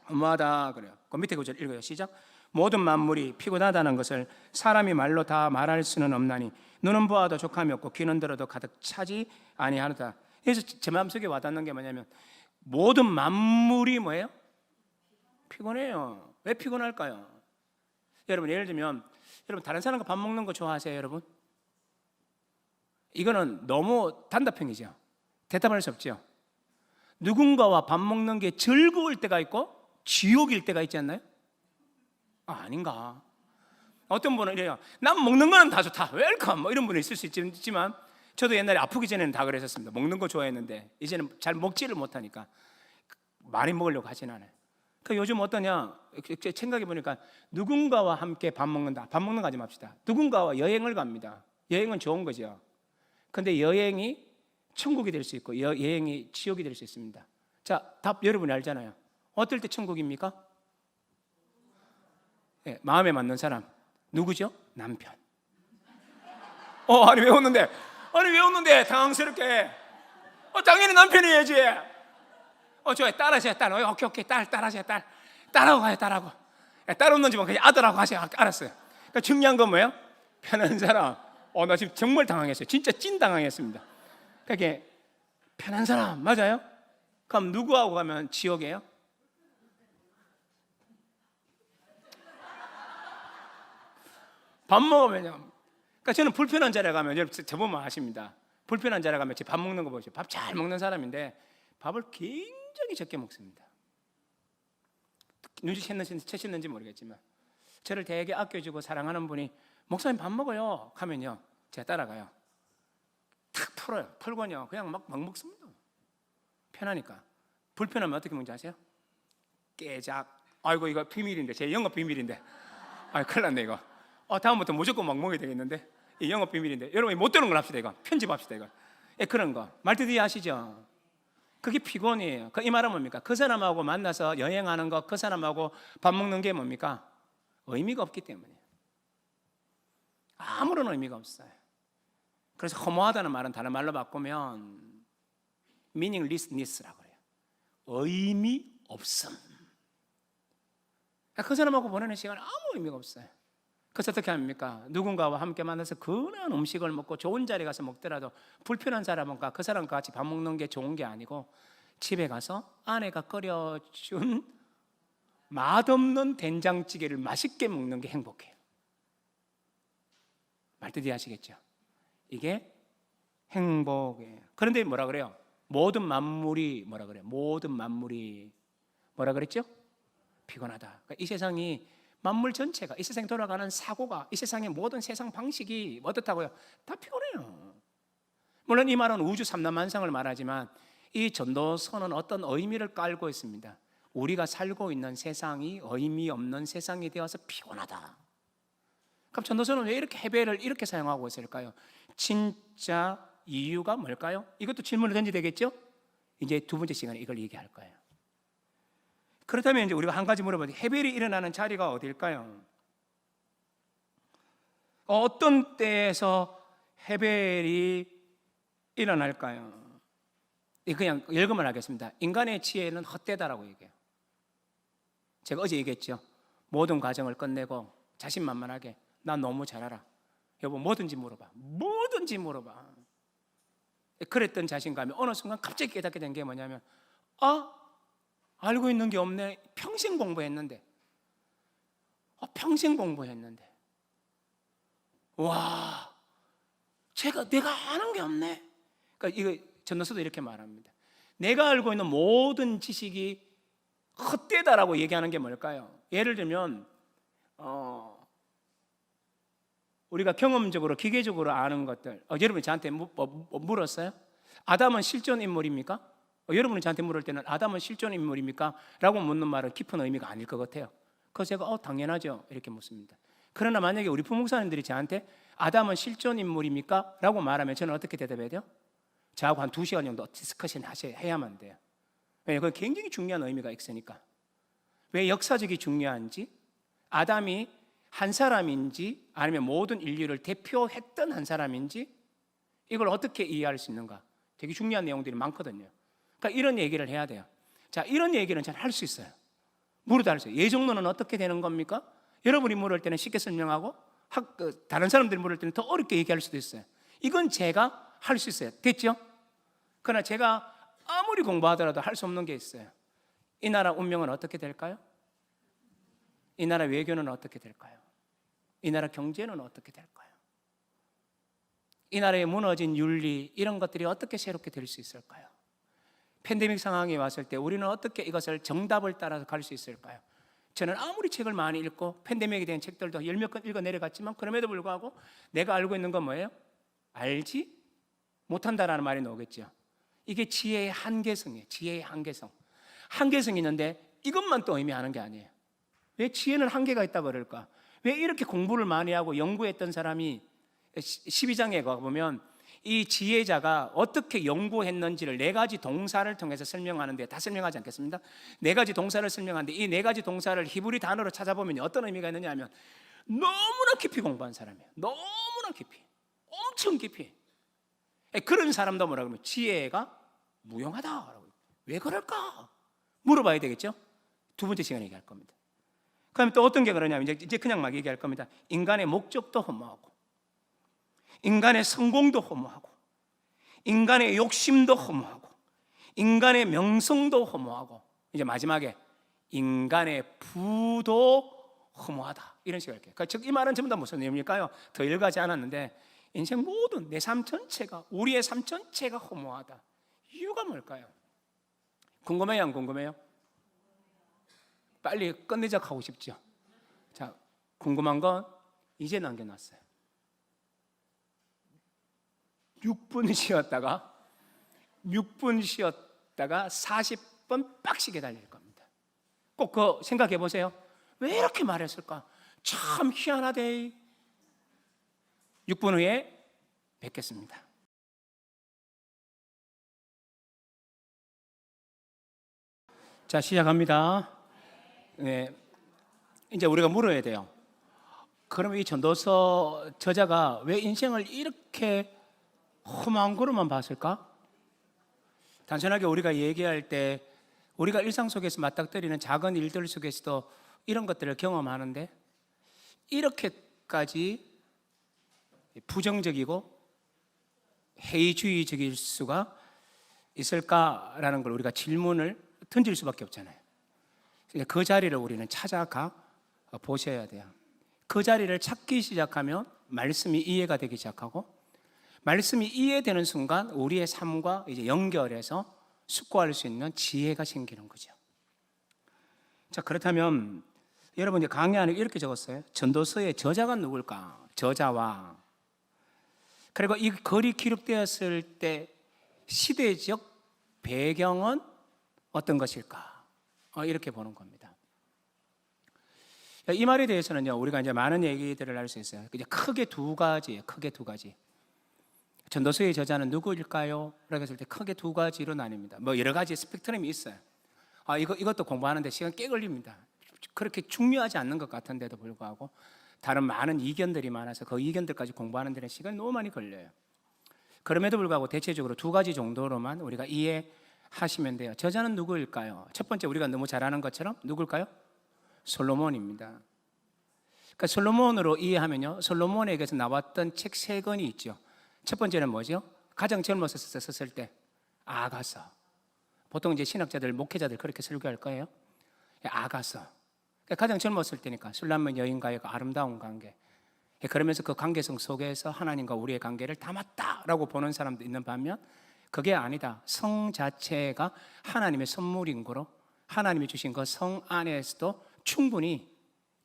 허무하다 그래요. 그 밑에 구절 읽어요. 시작. 모든 만물이 피곤하다는 것을 사람이 말로 다 말할 수는 없나니 눈은 보아도 족함이 없고 귀는 들어도 가득 차지 아니하노다. 그래서 제 마음속에 와닿는 게 뭐냐면 모든 만물이 뭐예요? 피곤해요. 왜 피곤할까요? 여러분 예를 들면 여러분 다른 사람과 밥 먹는 거 좋아하세요, 여러분? 이거는 너무 단답형이죠. 대답할 수 없죠. 누군가와 밥 먹는 게 즐거울 때가 있고 지옥일 때가 있지 않나요? 아닌가? 어떤 분은 이래요. 난 먹는 거는 다 좋다. 웰컴. 뭐 이런 분이 있을 수 있지만 저도 옛날에 아프기 전에는 다 그랬었습니다. 먹는 거 좋아했는데 이제는 잘 먹지를 못하니까 많이 먹으려고 하진 않아요. 그 요즘 어떠냐? 생각해 보니까 누군가와 함께 밥 먹는다. 밥 먹는 거 하지 맙시다. 누군가와 여행을 갑니다. 여행은 좋은 거죠. 근데 여행이 천국이 될 수 있고 여행이 지옥이 될 수 있습니다. 자, 답 여러분이 알잖아요. 어떨 때 천국입니까? 네, 마음에 맞는 사람 누구죠? 남편. 아니 왜 웃는데? 아니 왜 웃는데? 당황스럽게. 당연히 남편이어야지. 좋아요. 딸하세요. 딸. 오케이. 딸 따라하세요. 딸. 딸하고 가요. 딸하고. 딸 없는지 뭐 그냥 아들하고 하세요. 알았어요. 그러니까 중요한 건 뭐예요? 편한 사람. 나 지금 정말 당황했어요. 진짜 찐 당황했습니다. 그게 편한 사람 맞아요? 그럼 누구하고 가면 지옥이에요? 밥 먹으면요. 그러니까 저는 불편한 자리에 가면 여러분 저보면 아십니다. 불편한 자리에 가면 제 밥 먹는 거 보세요. 밥 잘 먹는 사람인데 밥을 굉장히 적게 먹습니다. 눈치챘는지 모르겠지만 저를 되게 아껴주고 사랑하는 분이 목사님 밥 먹어요 하면요 제가 따라가요. 탁 풀어요. 풀고요 그냥 막 먹습니다. 편하니까. 불편하면 어떻게 먹는지 아세요? 깨작. 아이고 이거 비밀인데 제 영업 비밀인데. 큰일 났네 이거. 다음부터 무조건 막 먹어야 되겠는데. 이 영업 비밀인데 여러분이 못 들은 걸 합시다 이거. 편집합시다 이거. 그런 거 말뜻이 아시죠? 그게 피곤이에요. 이 말은 뭡니까? 그 사람하고 만나서 여행하는 거, 그 사람하고 밥 먹는 게 뭡니까? 의미가 없기 때문이에요. 아무런 의미가 없어요. 그래서 허무하다는 말은 다른 말로 바꾸면 meaninglessness라고 해요. 의미 없음. 그 사람하고 보내는 시간 아무 의미가 없어요. 그래서 어떻게 합니까? 누군가와 함께 만나서 근한 음식을 먹고 좋은 자리에 가서 먹더라도 불편한 사람과 그 사람과 같이 밥 먹는 게 좋은 게 아니고 집에 가서 아내가 끓여준 맛없는 된장찌개를 맛있게 먹는 게 행복해요. 말뜻이 하시겠죠? 이게 행복이에요. 그런데 뭐라 그래요? 모든 만물이 뭐라 그래요? 모든 만물이 뭐라 그랬죠? 피곤하다. 그러니까 이 세상이 만물 전체가, 이 세상에 돌아가는 사고가, 이 세상의 모든 세상 방식이 어떻다고요? 다 피곤해요. 물론 이 말은 우주 삼라만상을 말하지만 이 전도서는 어떤 의미를 깔고 있습니다. 우리가 살고 있는 세상이 의미 없는 세상이 되어서 피곤하다. 그럼 전도서는 왜 이렇게 해배를 이렇게 사용하고 있을까요? 진짜 이유가 뭘까요? 이것도 질문을 던지게 되겠죠? 이제 두 번째 시간에 이걸 얘기할 거예요. 그렇다면 이제 우리가 한 가지 물어보죠. 해벨이 일어나는 자리가 어딜까요? 어떤 때에서 해벨이 일어날까요? 그냥 읽으면 하겠습니다. 인간의 지혜는 헛되다라고 얘기해요. 제가 어제 얘기했죠. 모든 과정을 끝내고 자신만만하게 나 너무 잘 알아. 여보 뭐든지 물어봐. 뭐든지 물어봐. 그랬던 자신감이 어느 순간 갑자기 깨닫게 된 게 뭐냐면 알고 있는 게 없네. 평생 공부했는데. 평생 공부했는데. 와, 내가 아는 게 없네. 그러니까 이거 전도서도 이렇게 말합니다. 내가 알고 있는 모든 지식이 헛되다라고 얘기하는 게 뭘까요? 예를 들면 우리가 경험적으로 기계적으로 아는 것들. 여러분이 저한테 물었어요? 아담은 실존 인물입니까? 여러분이 저한테 물을 때는 아담은 실존 인물입니까? 라고 묻는 말은 깊은 의미가 아닐 것 같아요. 그래서 제가 당연하죠 이렇게 묻습니다. 그러나 만약에 우리 부목사님들이 저한테 아담은 실존 인물입니까? 라고 말하면 저는 어떻게 대답해야 돼요? 저하고 한 2시간 정도 디스커션 해야만 돼요. 왜냐하면 그건 굉장히 중요한 의미가 있으니까. 왜 역사적이 중요한지, 아담이 한 사람인지 아니면 모든 인류를 대표했던 한 사람인지, 이걸 어떻게 이해할 수 있는가, 되게 중요한 내용들이 많거든요. 그러니까 이런 얘기를 해야 돼요. 자, 이런 얘기는 잘 할 수 있어요. 물어도 할 수 있어요. 예정론은 어떻게 되는 겁니까? 여러분이 물을 때는 쉽게 설명하고 다른 사람들이 물을 때는 더 어렵게 얘기할 수도 있어요. 이건 제가 할 수 있어요. 됐죠? 그러나 제가 아무리 공부하더라도 할 수 없는 게 있어요. 이 나라 운명은 어떻게 될까요? 이 나라 외교는 어떻게 될까요? 이 나라 경제는 어떻게 될까요? 이 나라의 무너진 윤리, 이런 것들이 어떻게 새롭게 될 수 있을까요? 팬데믹 상황이 왔을 때 우리는 어떻게 이것을 정답을 따라서 갈 수 있을까요? 저는 아무리 책을 많이 읽고 팬데믹에 대한 책들도 10몇 권 읽어 내려갔지만 그럼에도 불구하고 내가 알고 있는 건 뭐예요? 알지 못한다라는 말이 나오겠죠. 이게 지혜의 한계성이에요. 지혜의 한계성. 한계성이 있는데 이것만 또 의미하는 게 아니에요. 왜 지혜는 한계가 있다고 그럴까? 왜 이렇게 공부를 많이 하고 연구했던 사람이 12장에 가보면 이 지혜자가 어떻게 연구했는지를 4가지 동사를 통해서 설명하는데, 다 설명하지 않겠습니다. 4가지 동사를 설명하는데 이 4가지 동사를 히브리 단어로 찾아보면 어떤 의미가 있느냐 하면 너무나 깊이 공부한 사람이에요. 너무나 깊이, 엄청 깊이. 그런 사람도 뭐라 그러면 지혜가 무용하다라고. 왜 그럴까? 물어봐야 되겠죠? 두 번째 시간에 얘기할 겁니다. 그럼 또 어떤 게 그러냐면 이제 그냥 막 얘기할 겁니다. 인간의 목적도 허무하고, 인간의 성공도 허무하고, 인간의 욕심도 허무하고, 인간의 명성도 허무하고, 이제 마지막에 인간의 부도 허무하다, 이런 식으로 할게요. 그러니까 이 말은 전부 다 무슨 의미일까요? 더 읽어가지 않았는데 인생 모든 내 삶 전체가, 우리의 삶 전체가 허무하다. 이유가 뭘까요? 궁금해요, 안 궁금해요? 빨리 끝내자 하고 싶죠? 자, 궁금한 건 이제 남겨놨어요. 6분 쉬었다가 40분 빡시게 달릴 겁니다. 꼭 그거 생각해 보세요. 왜 이렇게 말했을까? 참 희한하대. 6분 후에 뵙겠습니다. 자, 시작합니다. 네, 이제 우리가 물어야 돼요. 그럼 이 전도서 저자가 왜 인생을 이렇게 험한 거로만 봤을까? 단순하게 우리가 얘기할 때 우리가 일상 속에서 맞닥뜨리는 작은 일들 속에서도 이런 것들을 경험하는데, 이렇게 이렇게까지 부정적이고 해이주의적일 수가 있을까라는 걸 우리가 질문을 던질 수밖에 없잖아요. 그 자리를 우리는 찾아가 보셔야 돼요. 그 자리를 찾기 시작하면 말씀이 이해가 되기 시작하고, 말씀이 이해되는 순간 우리의 삶과 이제 연결해서 숙고할 수 있는 지혜가 생기는 거죠. 자, 그렇다면 여러분 이제 강의 안에 이렇게 적었어요. 전도서의 저자가 누굴까? 저자와, 그리고 이 글이 기록되었을 때 시대적 배경은 어떤 것일까? 이렇게 보는 겁니다. 이 말에 대해서는요, 우리가 이제 많은 얘기들을 할 수 있어요. 이제 크게 두 가지. 전도서의 저자는 누구일까요? 라고 했을 때 크게 두 가지로 나뉩니다. 뭐 여러 가지 스펙트럼이 있어요. 이것도 공부하는데 시간 꽤 걸립니다. 그렇게 중요하지 않는 것 같은데도 불구하고 다른 많은 이견들이 많아서 그 이견들까지 공부하는 데는 시간이 너무 많이 걸려요. 그럼에도 불구하고 대체적으로 두 가지 정도로만 우리가 이해하시면 돼요. 저자는 누구일까요? 첫 번째, 우리가 너무 잘 아는 것처럼 누굴까요? 솔로몬입니다. 그러니까 솔로몬으로 이해하면요, 솔로몬에게서 나왔던 책 세 권이 있죠. 첫 번째는 뭐죠? 가장 젊어서 썼을 때 아가서. 보통 이제 신학자들, 목회자들 그렇게 설교할 거예요. 아가서. 그러니까 가장 젊었을 때니까 술람은 여인과의 그 아름다운 관계. 그러면서 그 관계성 속에서 하나님과 우리의 관계를 담았다라고 보는 사람도 있는 반면, 그게 아니다. 성 자체가 하나님의 선물인 거로 하나님이 주신 그 성 안에서도 충분히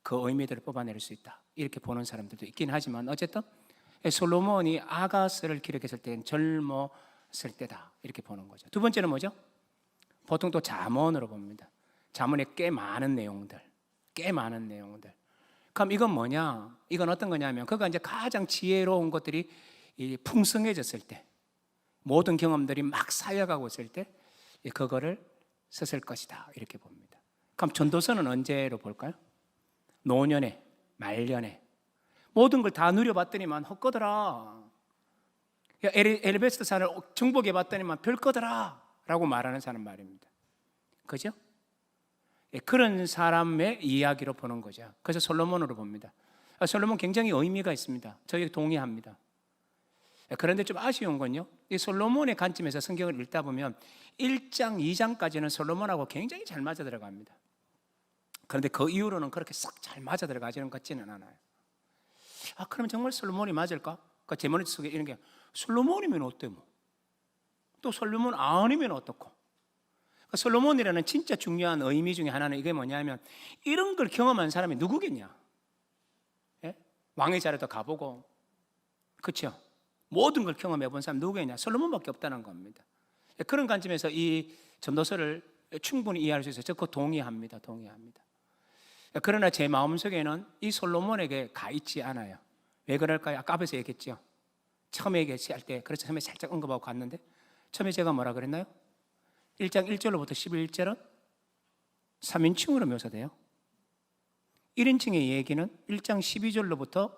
그 의미들을 뽑아낼 수 있다, 이렇게 보는 사람들도 있긴 하지만, 어쨌든 솔로몬이 아가서를 기록했을 때는 젊었을 때다, 이렇게 보는 거죠. 두 번째는 뭐죠? 보통 또 잠언으로 봅니다. 잠언에 꽤 많은 내용들. 그럼 이건 뭐냐? 이건 어떤 거냐면, 그가 이제 가장 지혜로운 것들이 풍성해졌을 때, 모든 경험들이 막 쌓여가고 있을 때 그거를 썼을 것이다, 이렇게 봅니다. 그럼 전도서는 언제로 볼까요? 노년에, 말년에. 모든 걸 다 누려봤더니만 헛거더라. 엘베스트 산을 정복해봤더니만 별거더라 라고 말하는 사람 말입니다. 그죠? 그런 사람의 이야기로 보는 거죠. 그래서 솔로몬으로 봅니다. 솔로몬 굉장히 의미가 있습니다. 저희 동의합니다. 그런데 좀 아쉬운 건요, 이 솔로몬의 관점에서 성경을 읽다 보면 1장, 2장까지는 솔로몬하고 굉장히 잘 맞아 들어갑니다. 그런데 그 이후로는 그렇게 싹 잘 맞아 들어가지는 것 같지는 않아요. 그러면 정말 솔로몬이 맞을까? 그 제목 속에 이런 게, 솔로몬이면 어때 뭐? 또 솔로몬 아니면 어떻고? 솔로몬이라는 진짜 중요한 의미 중에 하나는 이게 뭐냐면, 이런 걸 경험한 사람이 누구겠냐? 예? 왕의 자리도 가보고, 그렇죠? 모든 걸 경험해 본 사람 누구겠냐? 솔로몬밖에 없다는 겁니다. 그런 관점에서 이 전도서를 충분히 이해할 수 있어요. 저 그거 동의합니다. 그러나 제 마음속에는 이 솔로몬에게 가 있지 않아요. 왜 그럴까요? 아까 앞에서 얘기했죠. 처음에 얘기할 때, 그래서 처음에 살짝 언급하고 갔는데, 처음에 제가 뭐라 그랬나요? 1장 1절로부터 11절은 3인칭으로 묘사돼요. 1인칭의 얘기는 1장 12절로부터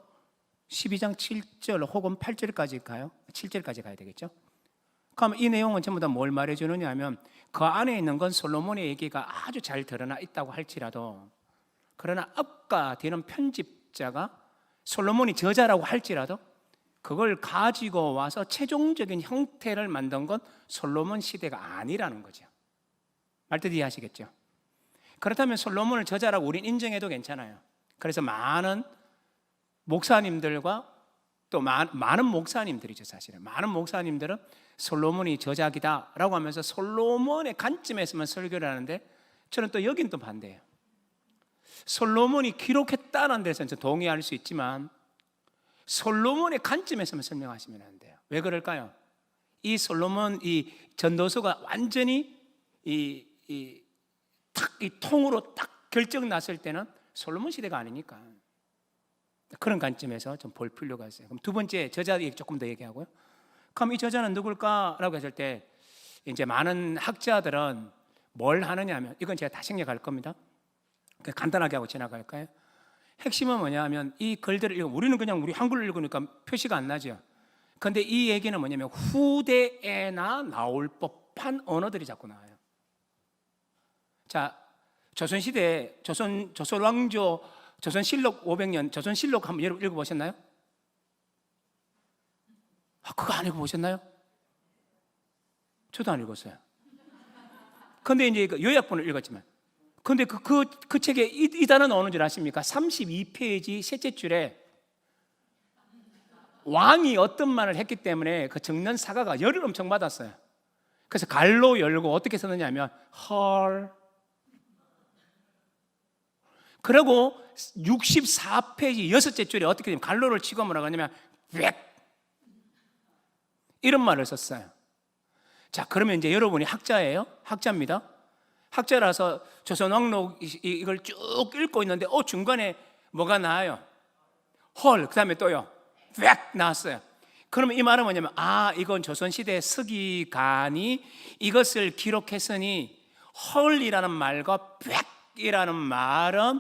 12장 7절 혹은 8절까지 가요. 7절까지 가야 되겠죠. 그럼 이 내용은 전부 다 뭘 말해주느냐 하면, 그 안에 있는 건 솔로몬의 얘기가 아주 잘 드러나 있다고 할지라도, 그러나 앞과 뒤는 편집자가 솔로몬이 저자라고 할지라도 그걸 가지고 와서 최종적인 형태를 만든 건 솔로몬 시대가 아니라는 거죠. 말뜻 이해하시겠죠? 그렇다면 솔로몬을 저자라고 우린 인정해도 괜찮아요. 그래서 많은 목사님들과 또 많은 목사님들이죠, 사실은. 많은 목사님들은 솔로몬이 저작이다 라고 하면서 솔로몬의 관점에서만 설교를 하는데, 저는 또 여긴 또 반대예요. 솔로몬이 기록했다는 데서는 동의할 수 있지만 솔로몬의 관점에서만 설명하시면 안 돼요. 왜 그럴까요? 이 솔로몬, 이 전도서가 완전히 이 통으로 딱 결정 났을 때는 솔로몬 시대가 아니니까, 그런 관점에서 좀 볼 필요가 있어요. 그럼 두 번째, 저자 얘기 조금 더 얘기하고요. 그럼 이 저자는 누굴까라고 했을 때, 이제 많은 학자들은 뭘 하느냐 하면, 이건 제가 다 생략할 겁니다. 간단하게 하고 지나갈까요? 핵심은 뭐냐 하면, 이 글들을 우리는 그냥 우리 한글로 읽으니까 표시가 안 나죠. 그런데 이 얘기는 뭐냐면, 후대에나 나올 법한 언어들이 자꾸 나와요. 자, 조선시대에 조선 왕조 조선실록 500년, 조선실록 한번 여러분 읽어보셨나요? 그거 안 읽어보셨나요? 저도 안 읽었어요. 근데 이제 요약본을 읽었지만, 근데 그 책에 이 단어는 어느 줄 아십니까? 32페이지 셋째 줄에 왕이 어떤 말을 했기 때문에 그 적는 사가가 열을 엄청 받았어요. 그래서 갈로 열고 어떻게 썼느냐 하면 헐. 그리고 64페이지 여섯째 줄에 어떻게 되면 갈로를 치고 뭐라고 하냐면 백 이런 말을 썼어요. 자, 그러면 이제 여러분이 학자예요? 학자입니다. 학자라서 조선왕록 이걸 쭉 읽고 있는데 중간에 뭐가 나와요? 헐, 그 다음에 또요 백 나왔어요. 그러면 이 말은 뭐냐면 이건 조선시대 서기관이 이것을 기록했으니 헐이라는 말과 백이라는 말은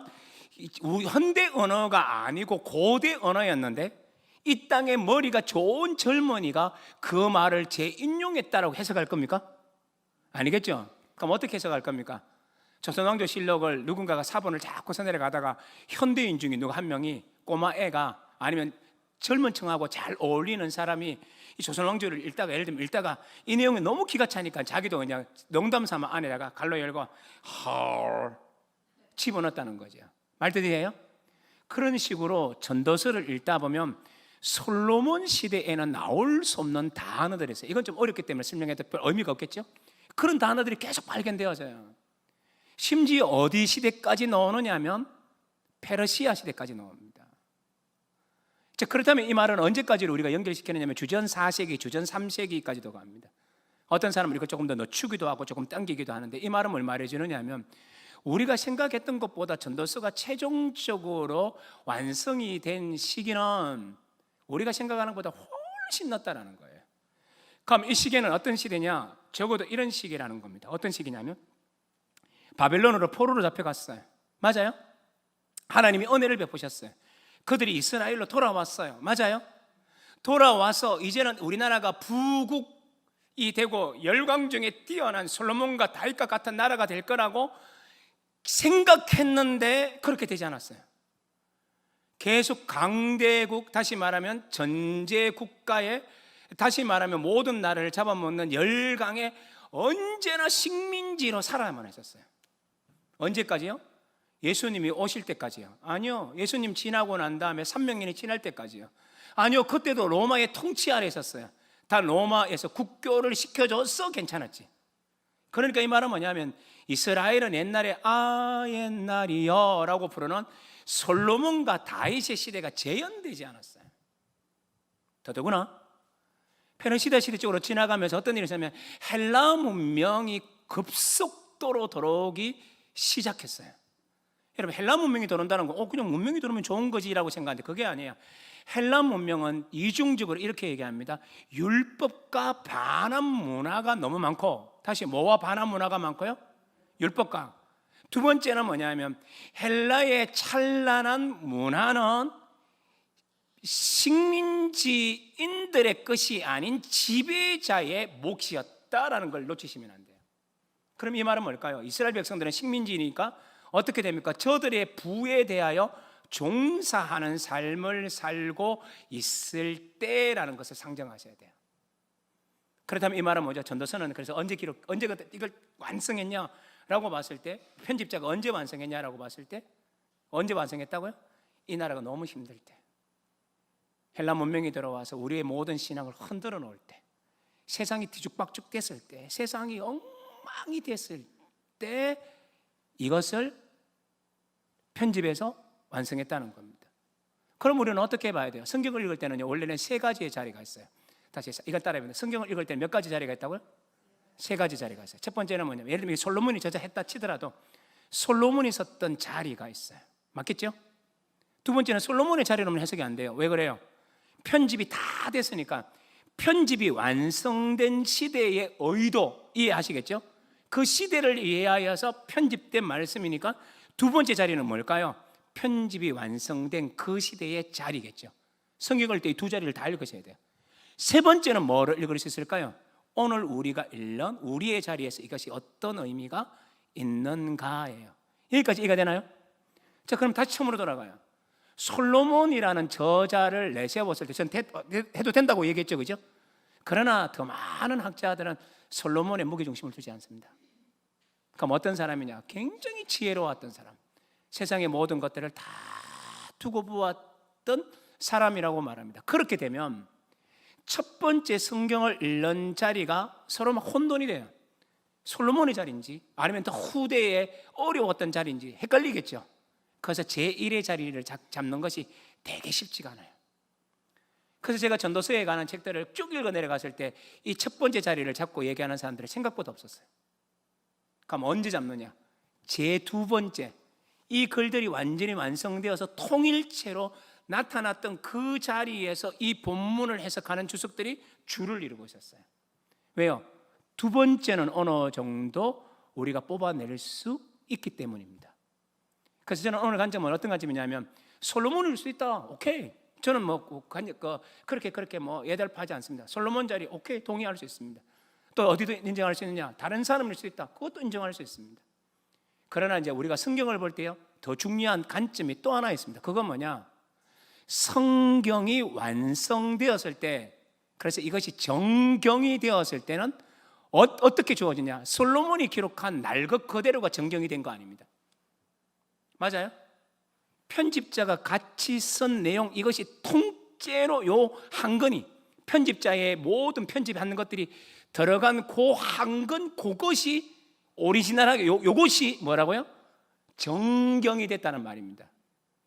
현대 언어가 아니고 고대 언어였는데 이 땅에 머리가 좋은 젊은이가 그 말을 재인용했다라고 해석할 겁니까? 아니겠죠? 그럼 어떻게 해석할 겁니까? 조선왕조실록을 누군가가 사본을 자꾸 써내려가다가 현대인 중에 누구 한 명이 꼬마 애가 아니면 젊은 층하고 잘 어울리는 사람이 이 조선왕조를 읽다가 예를 들면 읽다가 이 내용이 너무 기가 차니까 자기도 그냥 농담 삼아 안에다가 갈로 열고 헐 집어넣었다는 거죠. 말뜻이에요? 그런 식으로 전도서를 읽다 보면 솔로몬 시대에는 나올 수 없는 단어들이 있어요. 이건 좀 어렵기 때문에 설명해도 별 의미가 없겠죠? 그런 단어들이 계속 발견되어져요. 심지어 어디 시대까지 나오느냐 하면 페르시아 시대까지 나옵니다. 자, 그렇다면 이 말은 언제까지를 우리가 연결시키느냐면 주전 4세기, 주전 3세기까지도 갑니다. 어떤 사람은 이거 조금 더 늦추기도 하고 조금 당기기도 하는데 이 말은 뭘 말해주느냐 하면 우리가 생각했던 것보다 전도서가 최종적으로 완성이 된 시기는 우리가 생각하는 것보다 훨씬 늦다라는 거예요. 그럼 이 시기는 어떤 시대냐? 적어도 이런 시기라는 겁니다. 어떤 시기냐면 바벨론으로 포로로 잡혀갔어요. 맞아요? 하나님이 은혜를 베푸셨어요. 그들이 이스라엘로 돌아왔어요. 맞아요? 돌아와서 이제는 우리나라가 부국이 되고 열강 중에 뛰어난 솔로몬과 다윗과 같은 나라가 될 거라고 생각했는데 그렇게 되지 않았어요. 계속 강대국, 다시 말하면 전제 국가에, 다시 말하면 모든 나라를 잡아먹는 열강에 언제나 식민지로 살아야만 했었어요. 언제까지요? 예수님이 오실 때까지요? 아니요. 예수님 지나고 난 다음에 300년이 지날 때까지요? 아니요. 그때도 로마의 통치 아래 있었어요. 다 로마에서 국교를 시켜줘서 괜찮았지. 그러니까 이 말은 뭐냐면 이스라엘은 옛날에 옛날이요 라고 부르는 솔로몬과 다윗의 시대가 재현되지 않았어요. 더더구나 페르시아 시대 쪽으로 지나가면서 어떤 일이 있었냐면 헬라 문명이 급속도로 들어오기 시작했어요. 여러분, 헬라 문명이 들어온다는 거 그냥 문명이 들어오면 좋은 거지라고 생각하는데 그게 아니에요. 헬라 문명은 이중적으로 이렇게 얘기합니다. 율법과 반한 문화가 너무 많고, 다시 뭐와 반한 문화가 많고요? 율법과. 두 번째는 뭐냐면 헬라의 찬란한 문화는 식민지인들의 것이 아닌 지배자의 몫이었다라는 걸 놓치시면 안 돼요. 그럼 이 말은 뭘까요? 이스라엘 백성들은 식민지니까 어떻게 됩니까? 저들의 부에 대하여 종사하는 삶을 살고 있을 때라는 것을 상정하셔야 돼요. 그렇다면 이 말은 뭐죠? 전도서는 그래서 언제 이걸 완성했냐라고 봤을 때, 편집자가 언제 완성했냐라고 봤을 때, 언제 완성했다고요? 이 나라가 너무 힘들 때, 헬라 문명이 들어와서 우리의 모든 신앙을 흔들어 놓을 때, 세상이 뒤죽박죽 됐을 때, 세상이 엉망이 됐을 때 이것을 편집해서 완성했다는 겁니다. 그럼 우리는 어떻게 봐야 돼요? 성경을 읽을 때는요, 원래는 세 가지의 자리가 있어요. 다시 이걸 따라해보면 성경을 읽을 때는 몇 가지 자리가 있다고요? 세 가지 자리가 있어요. 첫 번째는 뭐냐면 예를 들면 솔로몬이 저자했다 치더라도 솔로몬이 섰던 자리가 있어요. 맞겠죠? 두 번째는 솔로몬의 자리로는 해석이 안 돼요. 왜 그래요? 편집이 다 됐으니까 편집이 완성된 시대의 의도 이해하시겠죠? 그 시대를 이해하여서 편집된 말씀이니까 두 번째 자리는 뭘까요? 편집이 완성된 그 시대의 자리겠죠. 성경을 때 이 두 자리를 다 읽으셔야 돼요. 세 번째는 뭐를 읽을 수 있을까요? 오늘 우리가 읽는 우리의 자리에서 이것이 어떤 의미가 있는가예요. 여기까지 이해가 되나요? 자, 그럼 다시 처음으로 돌아가요. 솔로몬이라는 저자를 내세웠을 때 전 해도 된다고 얘기했죠, 그죠? 그러나 더 많은 학자들은 솔로몬의 무게중심을 두지 않습니다. 그럼 어떤 사람이냐? 굉장히 지혜로웠던 사람, 세상의 모든 것들을 다 두고 보았던 사람이라고 말합니다. 그렇게 되면 첫 번째 성경을 읽는 자리가 서로 막 혼돈이 돼요. 솔로몬의 자리인지 아니면 더 후대에 어려웠던 자리인지 헷갈리겠죠. 그래서 제1의 자리를 잡는 것이 되게 쉽지가 않아요. 그래서 제가 전도서에 관한 책들을 쭉 읽어 내려갔을 때 이 첫 번째 자리를 잡고 얘기하는 사람들이 생각보다 없었어요. 그럼 언제 잡느냐? 제2 번째, 이 글들이 완전히 완성되어서 통일체로 나타났던 그 자리에서 이 본문을 해석하는 주석들이 줄을 이루고 있었어요. 왜요? 두 번째는 어느 정도 우리가 뽑아낼 수 있기 때문입니다. 그래서 저는 오늘 관점은 어떤 관점이냐면, 솔로몬일 수 있다, 오케이. 저는 그렇게 예달파하지 않습니다. 솔로몬 자리 오케이, 동의할 수 있습니다. 또 어디도 인정할 수 있느냐? 다른 사람일 수 있다, 그것도 인정할 수 있습니다. 그러나 이제 우리가 성경을 볼 때요, 더 중요한 관점이 또 하나 있습니다. 그건 뭐냐? 성경이 완성되었을 때, 그래서 이것이 정경이 되었을 때는 어떻게 주어지냐? 솔로몬이 기록한 날 것 그대로가 정경이 된 거 아닙니다. 맞아요? 편집자가 같이 쓴 내용, 이것이 통째로 요 한 건이, 편집자의 모든 편집하는 것들이 들어간 그 한 건, 그것이 오리지널하게 요것이 뭐라고요? 정경이 됐다는 말입니다.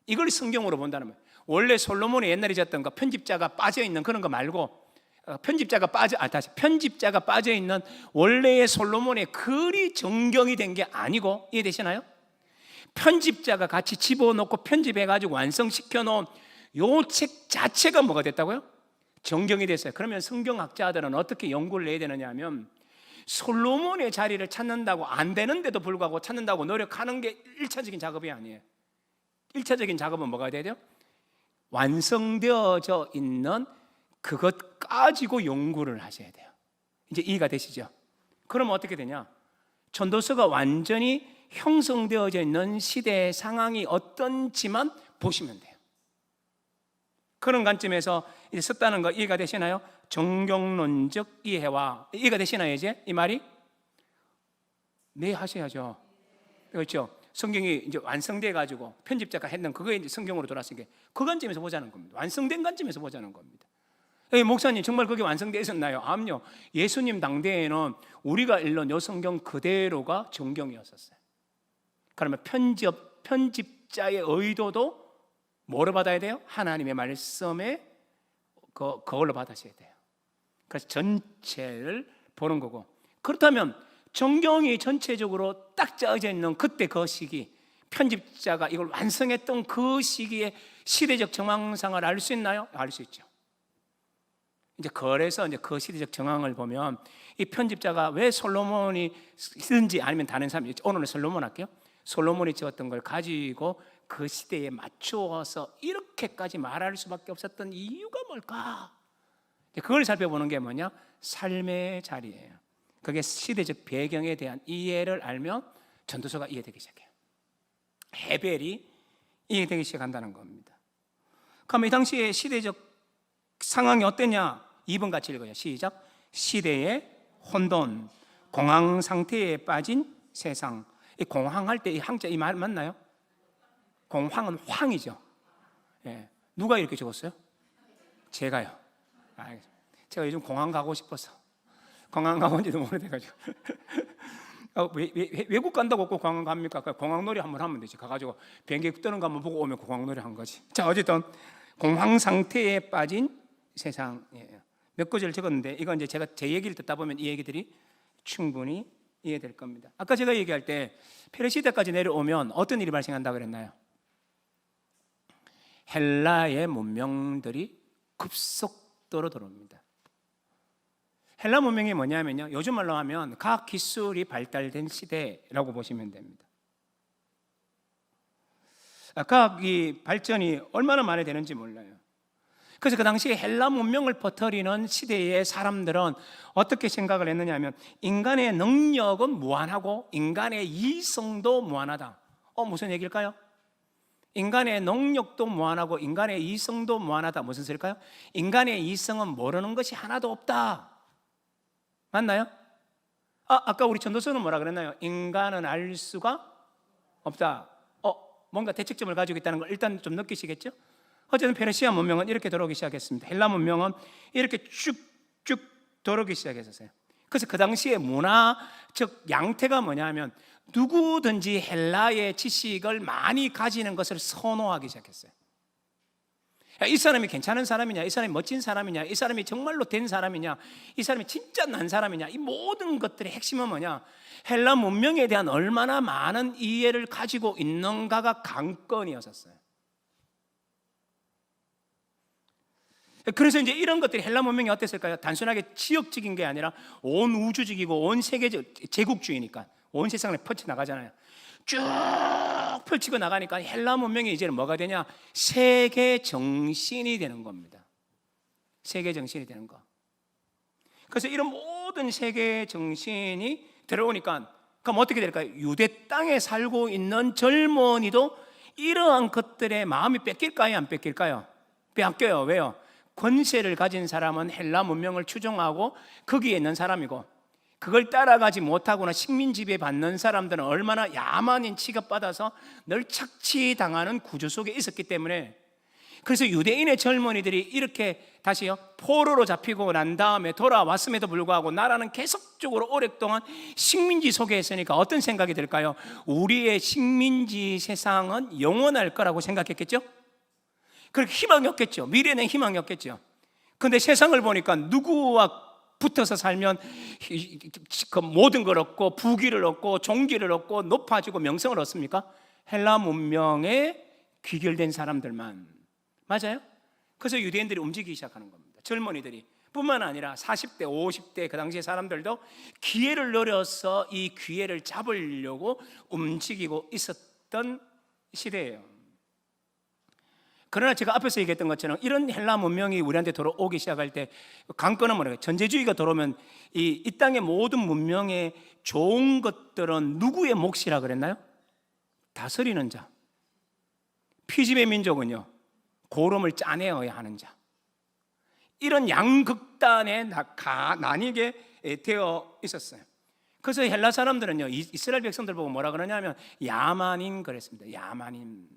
이걸 성경으로 본다는 말이에요. 원래 솔로몬이 옛날에 졌던 거, 편집자가 빠져있는 그런 거 말고, 편집자가 빠져있는 원래의 솔로몬의 글이 정경이 된 게 아니고, 이해되시나요? 편집자가 같이 집어넣고 편집해가지고 완성시켜 놓은 요 책 자체가 뭐가 됐다고요? 정경이 됐어요. 그러면 성경학자들은 어떻게 연구를 해야 되느냐 하면, 솔로몬의 자리를 찾는다고 안 되는데도 불구하고 찾는다고 노력하는 게 1차적인 작업이 아니에요. 1차적인 작업은 뭐가 돼야 돼요? 완성되어져 있는 그것 가지고 연구를 하셔야 돼요. 이제 이해가 되시죠? 그러면 어떻게 되냐? 전도서가 완전히 형성되어져 있는 시대의 상황이 어떤지만 보시면 돼요. 그런 관점에서 이제 썼다는 거 이해가 되시나요? 정경론적 이해와, 이해가 되시나요? 이제 이 말이? 네, 하셔야죠. 그렇죠? 성경이 이제 완성돼 가지고 편집자가 했는 그거에 이제 성경으로 돌아왔으니까 그 관점에서 보자는 겁니다. 완성된 관점에서 보자는 겁니다. 목사님, 정말 그게 완성되어 있었나요? 아니요. 예수님 당대에는 우리가 읽는 요 성경 그대로가 정경이었었어요. 그러면 편집자의 의도도 뭐로 받아야 돼요? 하나님의 말씀에 그걸로 받으셔야 돼요. 그래서 전체를 보는 거고, 그렇다면 정경이 전체적으로 딱 짜여져 있는 그때 그 시기, 편집자가 이걸 완성했던 그 시기에 시대적 정황상을 알 수 있나요? 알 수 있죠. 이제 그래서 이제 그 시대적 정황을 보면 이 편집자가 왜 솔로몬이 쓰든지 아니면 다른 사람이, 오늘은 솔로몬 할게요. 솔로몬이 지었던 걸 가지고 그 시대에 맞추어서 이렇게까지 말할 수밖에 없었던 이유가 뭘까? 그걸 살펴보는 게 뭐냐? 삶의 자리예요. 그게 시대적 배경에 대한 이해를 알면 전도서가 이해되기 시작해요. 헤벨이 이해되기 시작한다는 겁니다. 그럼 이 당시에 시대적 상황이 어땠냐? 2번 같이 읽어요. 시작. 시대의 혼돈, 공황 상태에 빠진 세상. 이 공황할 때 이 항자, 이 말 맞나요? 공황은 황이죠. 예. 누가 이렇게 적었어요? 제가요. 제가 요즘 공항 가고 싶어서. 공항 가고 온 지도 오래돼가지고. 외국 간다고 꼭 공항 갑니까? 공항놀이 한번 하면 되지. 가가지고 비행기 뜨는 거 한번 보고 오면 공항놀이 한 거지. 자, 어쨌든 공황 상태에 빠진 세상이에요. 몇 구절 적었는데, 이건 이제 제가 제 얘기를 듣다 보면 이 얘기들이 충분히 이해될 겁니다. 아까 제가 얘기할 때 페르시대까지 내려오면 어떤 일이 발생한다 그랬나요? 헬라의 문명들이 급속도로 들어옵니다. 헬라 문명이 뭐냐면요, 요즘 말로 하면 과학 기술이 발달된 시대라고 보시면 됩니다. 과학이 발전이 얼마나 많이 되는지 몰라요. 그래서 그 당시에 헬라 문명을 퍼뜨리는 시대의 사람들은 어떻게 생각을 했느냐 하면, 인간의 능력은 무한하고 인간의 이성도 무한하다. 무슨 얘기일까요? 인간의 능력도 무한하고 인간의 이성도 무한하다. 무슨 소리일까요? 인간의 이성은 모르는 것이 하나도 없다. 맞나요? 아까 우리 전도서는 뭐라 그랬나요? 인간은 알 수가 없다. 뭔가 대책점을 가지고 있다는 걸 일단 좀 느끼시겠죠? 어쨌든 페르시아 문명은 이렇게 돌아오기 시작했습니다. 헬라 문명은 이렇게 쭉쭉 돌아오기 시작했었어요. 그래서 그 당시에 문화, 즉 양태가 뭐냐면 누구든지 헬라의 지식을 많이 가지는 것을 선호하기 시작했어요. 이 사람이 괜찮은 사람이냐, 이 사람이 멋진 사람이냐, 이 사람이 정말로 된 사람이냐, 이 사람이 진짜 난 사람이냐, 이 모든 것들의 핵심은 뭐냐? 헬라 문명에 대한 얼마나 많은 이해를 가지고 있는가가 관건이었었어요. 그래서 이제 이런 것들이 헬라 문명이 어땠을까요? 단순하게 지역적인 게 아니라 온 우주적이고 온 세계적, 제국주의니까 온 세상에 펼쳐나가잖아요. 쭉 펼치고 나가니까 헬라 문명이 이제는 뭐가 되냐? 세계 정신이 되는 겁니다. 세계 정신이 되는 거. 그래서 이런 모든 세계 정신이 들어오니까 그럼 어떻게 될까요? 유대 땅에 살고 있는 젊은이도 이러한 것들의 마음이 뺏길까요? 안 뺏길까요? 뺏겨요. 왜요? 권세를 가진 사람은 헬라 문명을 추종하고 거기에 있는 사람이고, 그걸 따라가지 못하거나 식민 지배 받는 사람들은 얼마나 야만인 취급받아서 늘 착취당하는 구조 속에 있었기 때문에, 그래서 유대인의 젊은이들이 이렇게 다시요 포로로 잡히고 난 다음에 돌아왔음에도 불구하고 나라는 계속적으로 오랫동안 식민지 속에 있으니까 어떤 생각이 들까요? 우리의 식민지 세상은 영원할 거라고 생각했겠죠? 그렇게 희망이 없겠죠. 미래는 희망이 없겠죠. 그런데 세상을 보니까 누구와 붙어서 살면 그 모든 걸 얻고 부귀를 얻고 종기를 얻고 높아지고 명성을 얻습니까? 헬라 문명에 귀결된 사람들만. 맞아요? 그래서 유대인들이 움직이기 시작하는 겁니다. 젊은이들이 뿐만 아니라 40대, 50대 그 당시의 사람들도 기회를 노려서 이 기회를 잡으려고 움직이고 있었던 시대예요. 그러나 제가 앞에서 얘기했던 것처럼 이런 헬라 문명이 우리한테 들어오기 시작할 때 관건은 뭐예요? 전제주의가 들어오면 이 땅의 모든 문명의 좋은 것들은 누구의 몫이라 그랬나요? 다스리는 자. 피지의 민족은요, 고름을 짜내어야 하는 자. 이런 양극단에 나뉘게 되어 있었어요. 그래서 헬라 사람들은요, 이스라엘 백성들 보고 뭐라 그러냐면 야만인 그랬습니다. 야만인.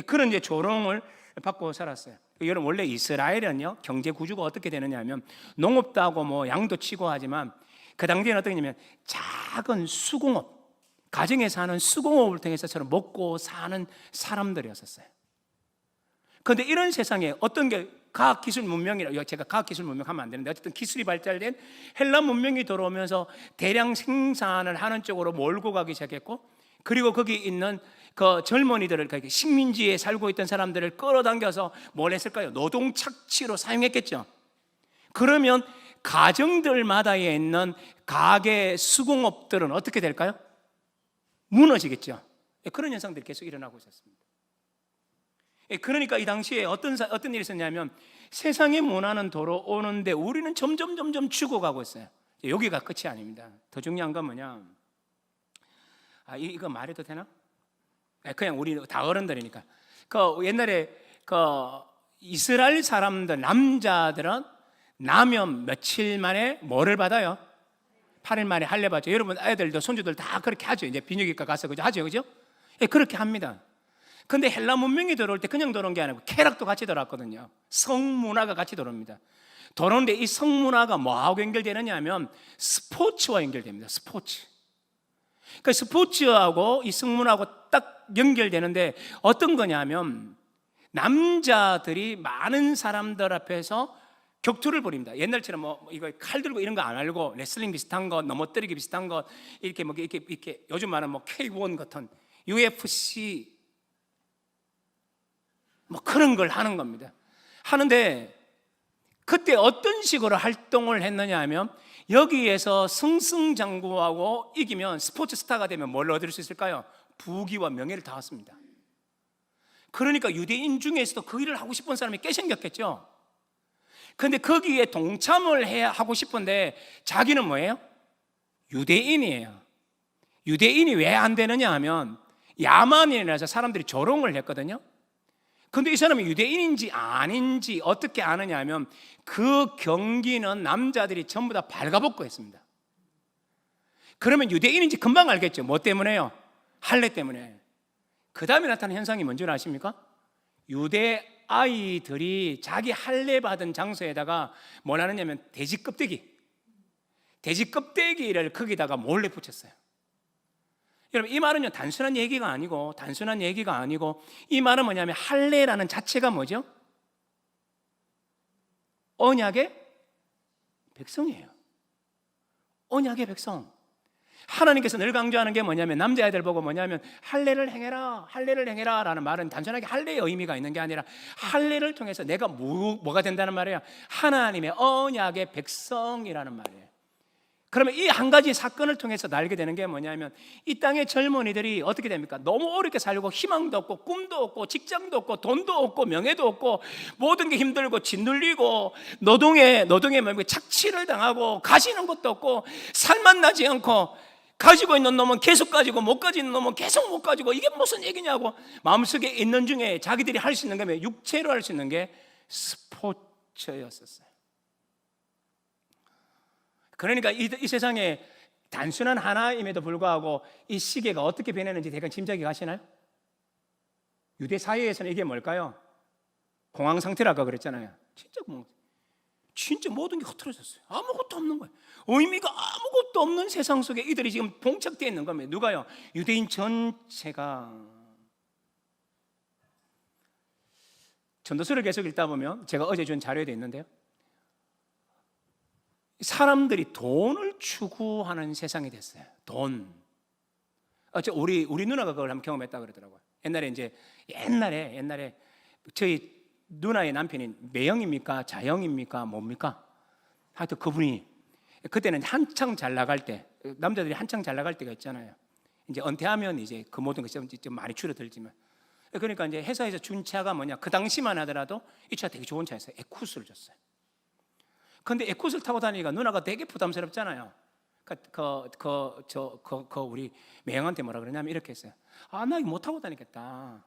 그런 이제 조롱을 받고 살았어요. 여러분, 원래 이스라엘은요 경제 구조가 어떻게 되느냐 하면 농업도 하고 뭐 양도 치고 하지만 그 당시에는 어떻게 했냐면 작은 수공업, 가정에서 하는 수공업을 통해서처럼 먹고 사는 사람들이었어요. 그런데 이런 세상에 어떤 게 과학기술 문명이라, 제가 과학기술 문명 하면 안 되는데 어쨌든 기술이 발달된 헬라 문명이 들어오면서 대량 생산을 하는 쪽으로 몰고 가기 시작했고, 그리고 거기 있는 그 젊은이들을, 식민지에 살고 있던 사람들을 끌어당겨서 뭘 했을까요? 노동 착취로 사용했겠죠. 그러면 가정들마다에 있는 가게 수공업들은 어떻게 될까요? 무너지겠죠. 그런 현상들이 계속 일어나고 있었습니다. 그러니까 이 당시에 어떤 일이 있었냐면 세상의 문화는 돌아오는데 우리는 점점 죽어가고 있어요. 여기가 끝이 아닙니다. 더 중요한 건 뭐냐? 이거 말해도 되나? 그냥 우리 다 어른들이니까. 그 옛날에 그 이스라엘 사람들 남자들은 나면 며칠 만에 뭐를 받아요? 8일 만에 할례 받죠. 여러분 아이들도 손주들 다 그렇게 하죠. 이제 비뇨기과 가서 그죠? 하죠, 그죠? 그렇게 합니다. 근데 헬라 문명이 들어올 때 그냥 들어온 게 아니고 쾌락도 같이 들어왔거든요. 성문화가 같이 들어옵니다. 들어오는데 이 성문화가 뭐하고 연결되느냐 하면 스포츠와 연결됩니다. 스포츠. 그 스포츠하고 이 성문화하고 딱 연결되는데 어떤 거냐면 남자들이 많은 사람들 앞에서 격투를 벌입니다. 옛날처럼 뭐 이거 칼 들고 이런 거 안 알고 레슬링 비슷한 거, 넘어뜨리기 비슷한 거, 이렇게 요즘 말하는 뭐 K1 같은 UFC 뭐 그런 걸 하는 겁니다. 하는데 그때 어떤 식으로 활동을 했느냐 하면 여기에서 승승장구하고 이기면 스포츠 스타가 되면 뭘 얻을 수 있을까요? 부귀와 명예를 다 얻습니다. 그러니까 유대인 중에서도 그 일을 하고 싶은 사람이 꽤 생겼겠죠. 그런데 거기에 동참을 하고 싶은데 자기는 뭐예요? 유대인이에요. 유대인이 왜 안 되느냐 하면 야만인이라서 사람들이 조롱을 했거든요. 근데 이 사람이 유대인인지 아닌지 어떻게 아느냐 하면 그 경기는 남자들이 전부 다 발가벗고 했습니다. 그러면 유대인인지 금방 알겠죠. 뭐 때문에요? 할례 때문에. 그 다음에 나타나는 현상이 뭔지 아십니까? 유대 아이들이 자기 할례 받은 장소에다가 뭘 하느냐면 돼지 껍데기를 거기다가 몰래 붙였어요. 여러분, 이 말은요 단순한 얘기가 아니고 이 말은 뭐냐면 할례라는 자체가 뭐죠? 언약의 백성이에요. 언약의 백성. 하나님께서 늘 강조하는 게 뭐냐면 남자애들 보고 뭐냐면 할례를 행해라 라는 말은 단순하게 할례의 의미가 있는 게 아니라 할례를 통해서 내가 뭐가 된다는 말이에요? 하나님의 언약의 백성이라는 말이에요. 그러면 이 한 가지 사건을 통해서 알게 되는 게 뭐냐면 이 땅의 젊은이들이 어떻게 됩니까? 너무 어렵게 살고 희망도 없고 꿈도 없고 직장도 없고 돈도 없고 명예도 없고 모든 게 힘들고 짓눌리고 노동에 착취를 당하고 가지는 것도 없고 살만 나지 않고 가지고 있는 놈은 계속 가지고 못 가지는 놈은 계속 못 가지고 이게 무슨 얘기냐고 마음속에 있는 중에 자기들이 할 수 있는 게 육체로 할 수 있는 게 스포츠였었어요. 그러니까 이 세상에 단순한 하나임에도 불구하고 이 시계가 어떻게 변했는지 대강 짐작이 가시나요? 유대 사회에서는 이게 뭘까요? 공황 상태라고 그랬잖아요. 진짜 모든 게 흐트러졌어요. 아무것도 없는 거예요. 의미가 아무것도 없는 세상 속에 이들이 지금 봉착되어 있는 겁니다. 누가요? 유대인 전체가. 전도서를 계속 읽다 보면 제가 어제 준 자료에도 있는데요, 사람들이 돈을 추구하는 세상이 됐어요. 돈. 우리 누나가 그걸 한번 경험했다 그러더라고요. 옛날에 저희 누나의 남편이 매형입니까? 자형입니까? 뭡니까? 하여튼 그분이 그때는 한창 잘 나갈 때, 남자들이 한창 잘 나갈 때가 있잖아요. 이제 은퇴하면 이제 그 모든 것이 좀 많이 줄어들지만, 그러니까 이제 회사에서 준 차가 뭐냐? 그 당시만 하더라도 이 차가 되게 좋은 차였어요. 에쿠스를 줬어요. 근데 에쿠스를 타고 다니니까 누나가 되게 부담스럽잖아요. 우리 매형한테 뭐라 그러냐면 이렇게 했어요. 나 이거 못 타고 다니겠다.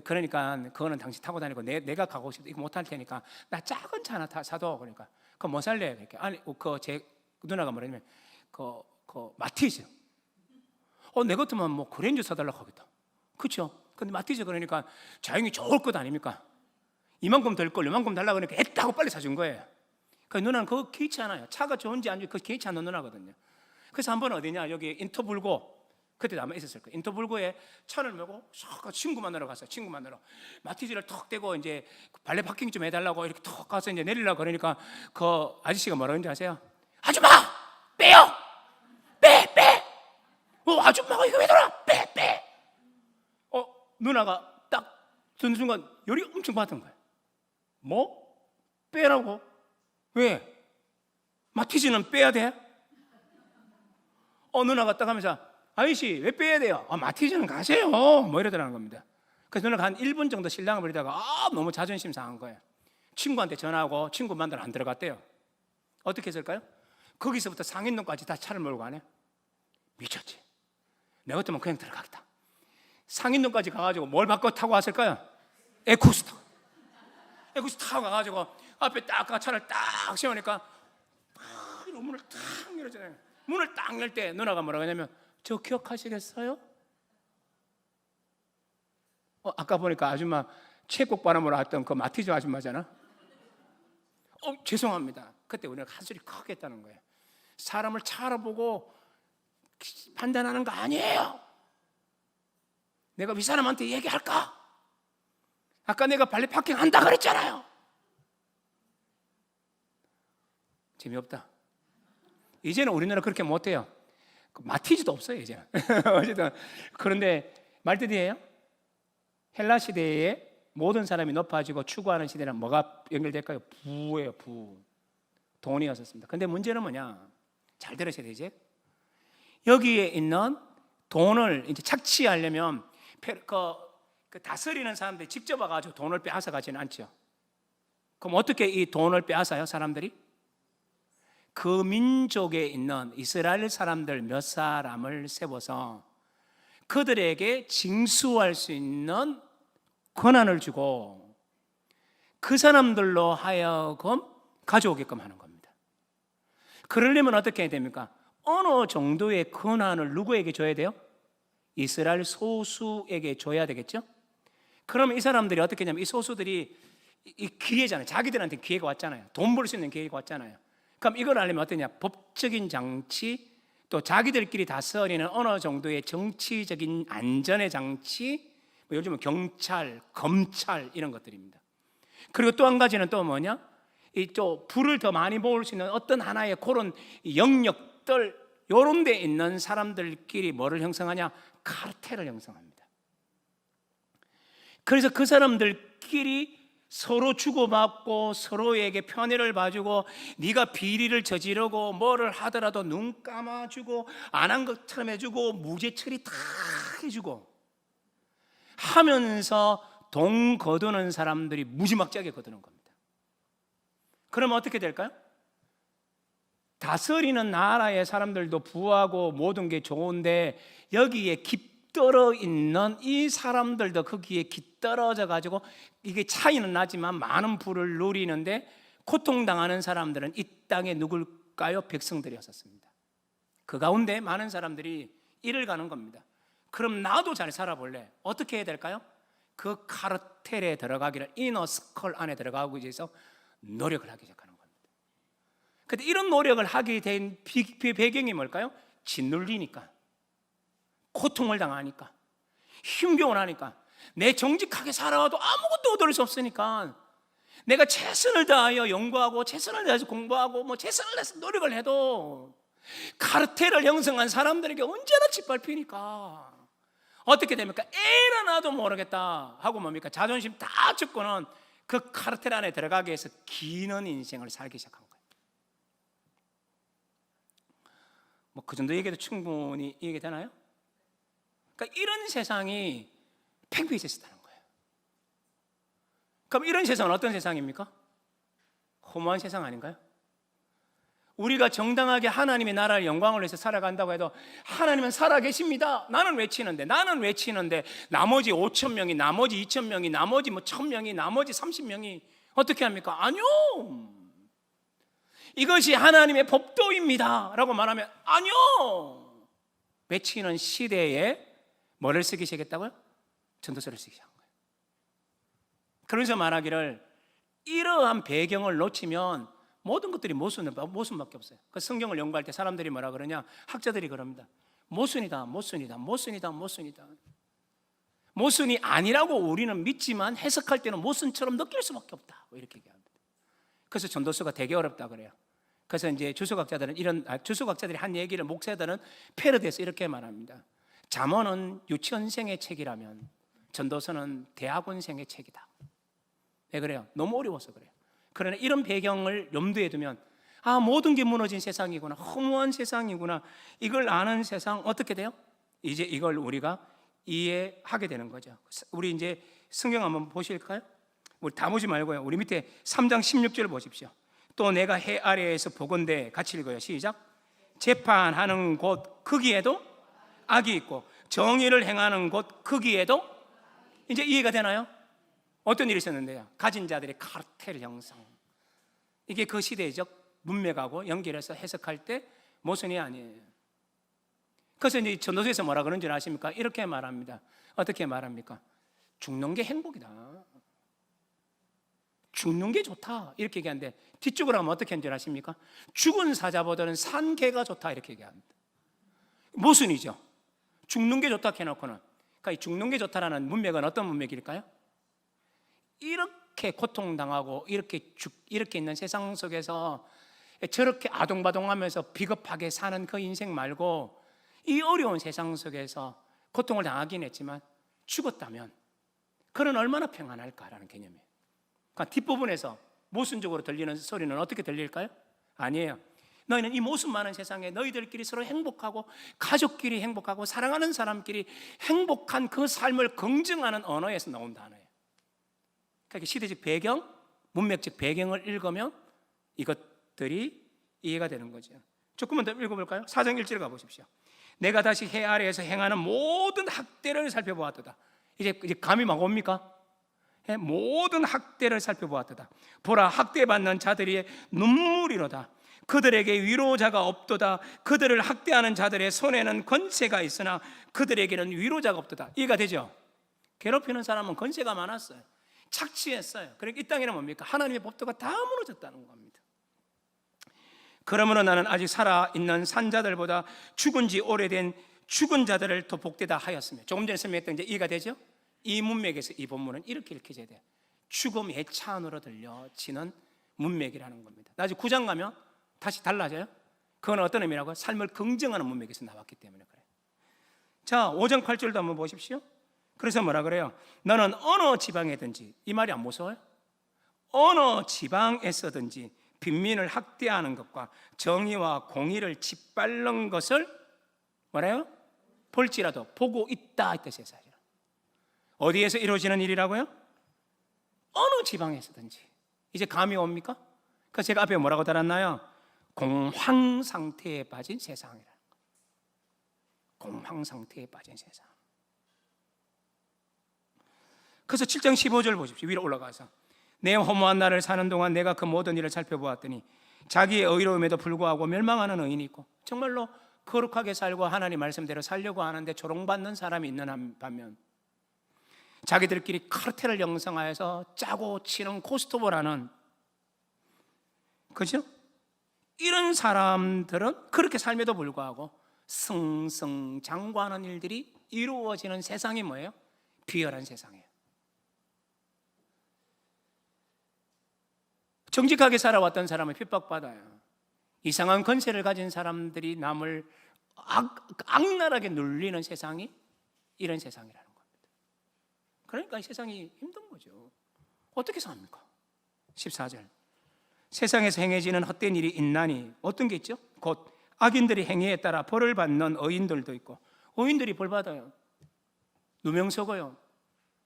그러니까 그거는 당신 타고 다니고 내가 가고 싶다. 이거 못 할 테니까 나 작은 차 하나 사도. 그러니까 그거 뭐 살래? 이렇게. 아니 제 누나가 뭐냐면 마티즈. 내 같으면 뭐 그랜저 사달라고 하겠다. 그렇죠? 근데 마티즈 그러니까 자영이 좋을 것 아닙니까? 이만큼 될 걸 이만큼 달라고 그러니까 애따고 빨리 사준 거예요. 그 누나는 그거 개의치 않아요. 차가 좋은지 안 좋은지 그 개의치 않는 누나거든요. 그래서 한 번 어디냐, 여기 인터불고, 그때도 아마 있었을 거예요. 인터불고에 차를 메고 친구 만나러 갔어요. 친구 만나러 마티즈를 턱 대고 이제 발레 파킹 좀 해달라고 이렇게 턱 가서 이제 내리려고 그러니까 그 아저씨가 뭐라 그런지 아세요? 아줌마 빼요, 빼. 아줌마가 이거 왜 돌아? 빼. 누나가 딱 듣는 순간 열이 엄청 받은 거예요. 뭐? 빼라고? 왜? 마티즈는 빼야 돼? 누나가 딱 하면서 아저씨 왜 빼야 돼요? 마티즈는 가세요. 뭐 이러더라는 겁니다. 그래서 누나가 한 1분 정도 실랑을 벌이다가 너무 자존심 상한 거예요. 친구한테 전화하고 친구 만나러 안 들어갔대요. 어떻게 했을까요? 거기서부터 상인동까지 다 차를 몰고 가네. 미쳤지. 내 같으면 그냥 들어가겠다. 상인동까지 가가지고 뭘 바꿔 타고 왔을까요? 에쿠스 타고 가가지고 앞에 딱 차를 딱 세우니까 문을 딱 열었잖아요. 문을 딱 열 때 누나가 뭐라고 하냐면 저 기억하시겠어요? 아까 보니까 아줌마 최국 바람으로 왔던 그 마티즈 아줌마잖아. 죄송합니다. 그때 우리가 한 소리 크게 했다는 거예요. 사람을 차로 보고 판단하는 거 아니에요. 내가 이 사람한테 얘기할까? 아까 내가 발레 파킹 한다 그랬잖아요. 재미없다. 이제는 우리나라 그렇게 못해요. 마티즈도 없어요 이제는. 어쨌든 그런데 말뜻이에요. 헬라 시대에 모든 사람이 높아지고 추구하는 시대는 뭐가 연결될까요? 부예요. 부. 돈이었었습니다. 근데 문제는 뭐냐? 잘 들으셔야 되지. 여기에 있는 돈을 이제 착취하려면 그 다스리는 사람들이 직접 와가지고 돈을 빼앗아 가지는 않죠. 그럼 어떻게 이 돈을 빼앗아요? 사람들이? 그 민족에 있는 이스라엘 사람들 몇 사람을 세워서 그들에게 징수할 수 있는 권한을 주고 그 사람들로 하여금 가져오게끔 하는 겁니다. 그러려면 어떻게 해야 됩니까? 어느 정도의 권한을 누구에게 줘야 돼요? 이스라엘 소수에게 줘야 되겠죠? 그러면 이 사람들이 어떻게 하냐면 이 소수들이 이 기회잖아요. 자기들한테 기회가 왔잖아요. 돈 벌 수 있는 기회가 왔잖아요. 그럼 이걸 알려면 어떠냐? 법적인 장치, 또 자기들끼리 다스리는 어느 정도의 정치적인 안전의 장치, 뭐 요즘은 경찰, 검찰 이런 것들입니다. 그리고 또 한 가지는 또 뭐냐? 이 또 불을 더 많이 모을 수 있는 어떤 하나의 그런 영역들, 요런 데 있는 사람들끼리 뭐를 형성하냐? 카르텔을 형성합니다. 그래서 그 사람들끼리 서로 주고받고 서로에게 편의를 봐주고, 네가 비리를 저지르고 뭐를 하더라도 눈 감아주고 안 한 것처럼 해주고 무죄 처리 다 해주고 하면서 돈 거두는 사람들이 무지막지하게 거두는 겁니다. 그러면 어떻게 될까요? 다스리는 나라의 사람들도 부하고 모든 게 좋은데 여기에 깃들어 있는 이 사람들도 거기에 깃들어져 가지고 이게 차이는 나지만 많은 부를 누리는데 고통당하는 사람들은 이 땅에 누굴까요? 백성들이었었습니다. 그 가운데 많은 사람들이 이를 가는 겁니다. 그럼 나도 잘 살아볼래. 어떻게 해야 될까요? 그 카르텔에 들어가기를, 이너 스컬 안에 들어가기 위해서 노력을 하기 시작하는 겁니다. 근데 이런 노력을 하게 된 배경이 뭘까요? 짓눌리니까, 고통을 당하니까, 힘겨운 하니까, 내 정직하게 살아와도 아무것도 얻을 수 없으니까 내가 최선을 다하여 연구하고 최선을 다해서 공부하고 뭐 최선을 다해서 노력을 해도 카르텔을 형성한 사람들에게 언제나 짓밟히니까 어떻게 됩니까? 에라나도 모르겠다 하고 뭡니까? 자존심 다 죽고는 그 카르텔 안에 들어가기 위해서 기는 인생을 살기 시작한 거예요. 뭐 그 정도 얘기도 충분히 이해가 되나요? 그러니까 이런 세상이 팽팽해졌다는 거예요. 그럼 이런 세상은 어떤 세상입니까? 허무한 세상 아닌가요? 우리가 정당하게 하나님의 나라를 영광을 위해서 살아간다고 해도 하나님은 살아계십니다. 나는 외치는데 나머지 5천 명이, 나머지 2천 명이, 나머지 뭐 1,000명이, 나머지 30명이 어떻게 합니까? 아니요. 이것이 하나님의 법도입니다 라고 말하면 아니요. 외치는 시대에 뭐를 쓰기 시작했다고요? 전도서를 쓰기 시작한 거예요. 그러면서 말하기를 이러한 배경을 놓치면 모든 것들이 모순밖에 없어요. 그 성경을 연구할 때 사람들이 뭐라 그러냐? 학자들이 그럽니다. 모순이다. 모순이 아니라고 우리는 믿지만 해석할 때는 모순처럼 느낄 수밖에 없다. 이렇게 얘기합니다. 그래서 전도서가 되게 어렵다 그래요. 그래서 이제 주석학자들이 한 얘기를 목사들은 패러디해서 이렇게 말합니다. 잠언은 유치원생의 책이라면 전도서는 대학원생의 책이다. 왜 그래요? 너무 어려워서 그래요. 그러나 이런 배경을 염두에 두면 모든 게 무너진 세상이구나, 허무한 세상이구나, 이걸 아는 세상 어떻게 돼요? 이제 이걸 우리가 이해하게 되는 거죠. 우리 이제 성경 한번 보실까요? 우리 다 보지 말고요. 우리 밑에 3장 16절 보십시오. 또 내가 해 아래에서 보건대, 같이 읽어요. 시작. 재판하는 곳 거기에도 악이 있고 정의를 행하는 곳 거기에도, 이제 이해가 되나요? 어떤 일이 있었는데요? 가진 자들의 카르텔 형성. 이게 그 시대적 문맥하고 연결해서 해석할 때 모순이 아니에요. 그래서 이제 전도서에서 뭐라 그런 줄 아십니까? 이렇게 말합니다. 어떻게 말합니까? 죽는 게 행복이다, 죽는 게 좋다, 이렇게 얘기하는데 뒤쪽으로 하면 어떻게 하는 줄 아십니까? 죽은 사자보다는 산 개가 좋다, 이렇게 얘기합니다. 모순이죠. 죽는 게 좋다 해놓고는, 그러니까 이 죽는 게 좋다라는 문맥은 어떤 문맥일까요? 이렇게 고통당하고 이렇게 있는 세상 속에서 저렇게 아동바동하면서 비겁하게 사는 그 인생 말고 이 어려운 세상 속에서 고통을 당하긴 했지만 죽었다면 그는 얼마나 평안할까라는 개념이에요. 그러니까 뒷부분에서 모순적으로 들리는 소리는 어떻게 들릴까요? 아니에요. 너희는 이 모순 많은 세상에 너희들끼리 서로 행복하고 가족끼리 행복하고 사랑하는 사람끼리 행복한 그 삶을 긍정하는 언어에서 나온 단어예요. 그러니까 시대적 배경, 문맥적 배경을 읽으면 이것들이 이해가 되는 거죠. 조금만 더 읽어볼까요? 4장 1절 가보십시오. 내가 다시 해 아래에서 행하는 모든 학대를 살펴보았도다. 이제 감이 막 옵니까? 모든 학대를 살펴보았도다. 보라, 학대받는 자들이 눈물이로다. 그들에게 위로자가 없도다. 그들을 학대하는 자들의 손에는 권세가 있으나 그들에게는 위로자가 없도다. 이해가 되죠? 괴롭히는 사람은 권세가 많았어요. 착취했어요. 그러니까 이 땅에는 뭡니까? 하나님의 법도가 다 무너졌다는 겁니다. 그러므로 나는 아직 살아있는 산자들보다 죽은 지 오래된 죽은 자들을 더 복되다 하였으며, 조금 전에 설명했던 이제 이해가 되죠? 이 문맥에서 이 본문은 이렇게 읽혀져야 돼요. 죽음의 찬으로 들려지는 문맥이라는 겁니다. 나중에 9장 가면 다시 달라져요. 그건 어떤 의미라고요? 삶을 긍정하는 문맥에서 나왔기 때문에 그래요. 자, 5장 8절도 한번 보십시오. 그래서 뭐라 그래요? 너는 어느 지방에든지, 이 말이 안 무서워요? 어느 지방에서든지 빈민을 학대하는 것과 정의와 공의를 짓밟는 것을 뭐래요? 볼지라도 보고 있다, 이 뜻이에요. 어디에서 이루어지는 일이라고요? 어느 지방에서든지. 이제 감이 옵니까? 그래서 제가 앞에 뭐라고 달았나요? 공황 상태에 빠진 세상이라는 거. 공황 상태에 빠진 세상. 그래서 7장 15절 보십시오. 위로 올라가서 내 허무한 날을 사는 동안 내가 그 모든 일을 살펴보았더니 자기의 의로움에도 불구하고 멸망하는 의인이 있고, 정말로 거룩하게 살고 하나님 말씀대로 살려고 하는데 조롱받는 사람이 있는 반면, 자기들끼리 카르텔을 형성하여서 짜고 치는 고스톱을 그죠? 이런 사람들은 그렇게 삶에도 불구하고 승승장구하는 일들이 이루어지는 세상이 뭐예요? 비열한 세상이에요. 정직하게 살아왔던 사람은 핍박받아요. 이상한 권세를 가진 사람들이 남을 악랄하게 눌리는 세상이 이런 세상이라는 겁니다. 그러니까 이 세상이 힘든 거죠. 어떻게 삽니까? 14절, 세상에서 행해지는 헛된 일이 있나니, 어떤 게 있죠? 곧 악인들이 행위에 따라 벌을 받는 의인들도 있고, 의인들이 벌 받아요. 누명 서고요,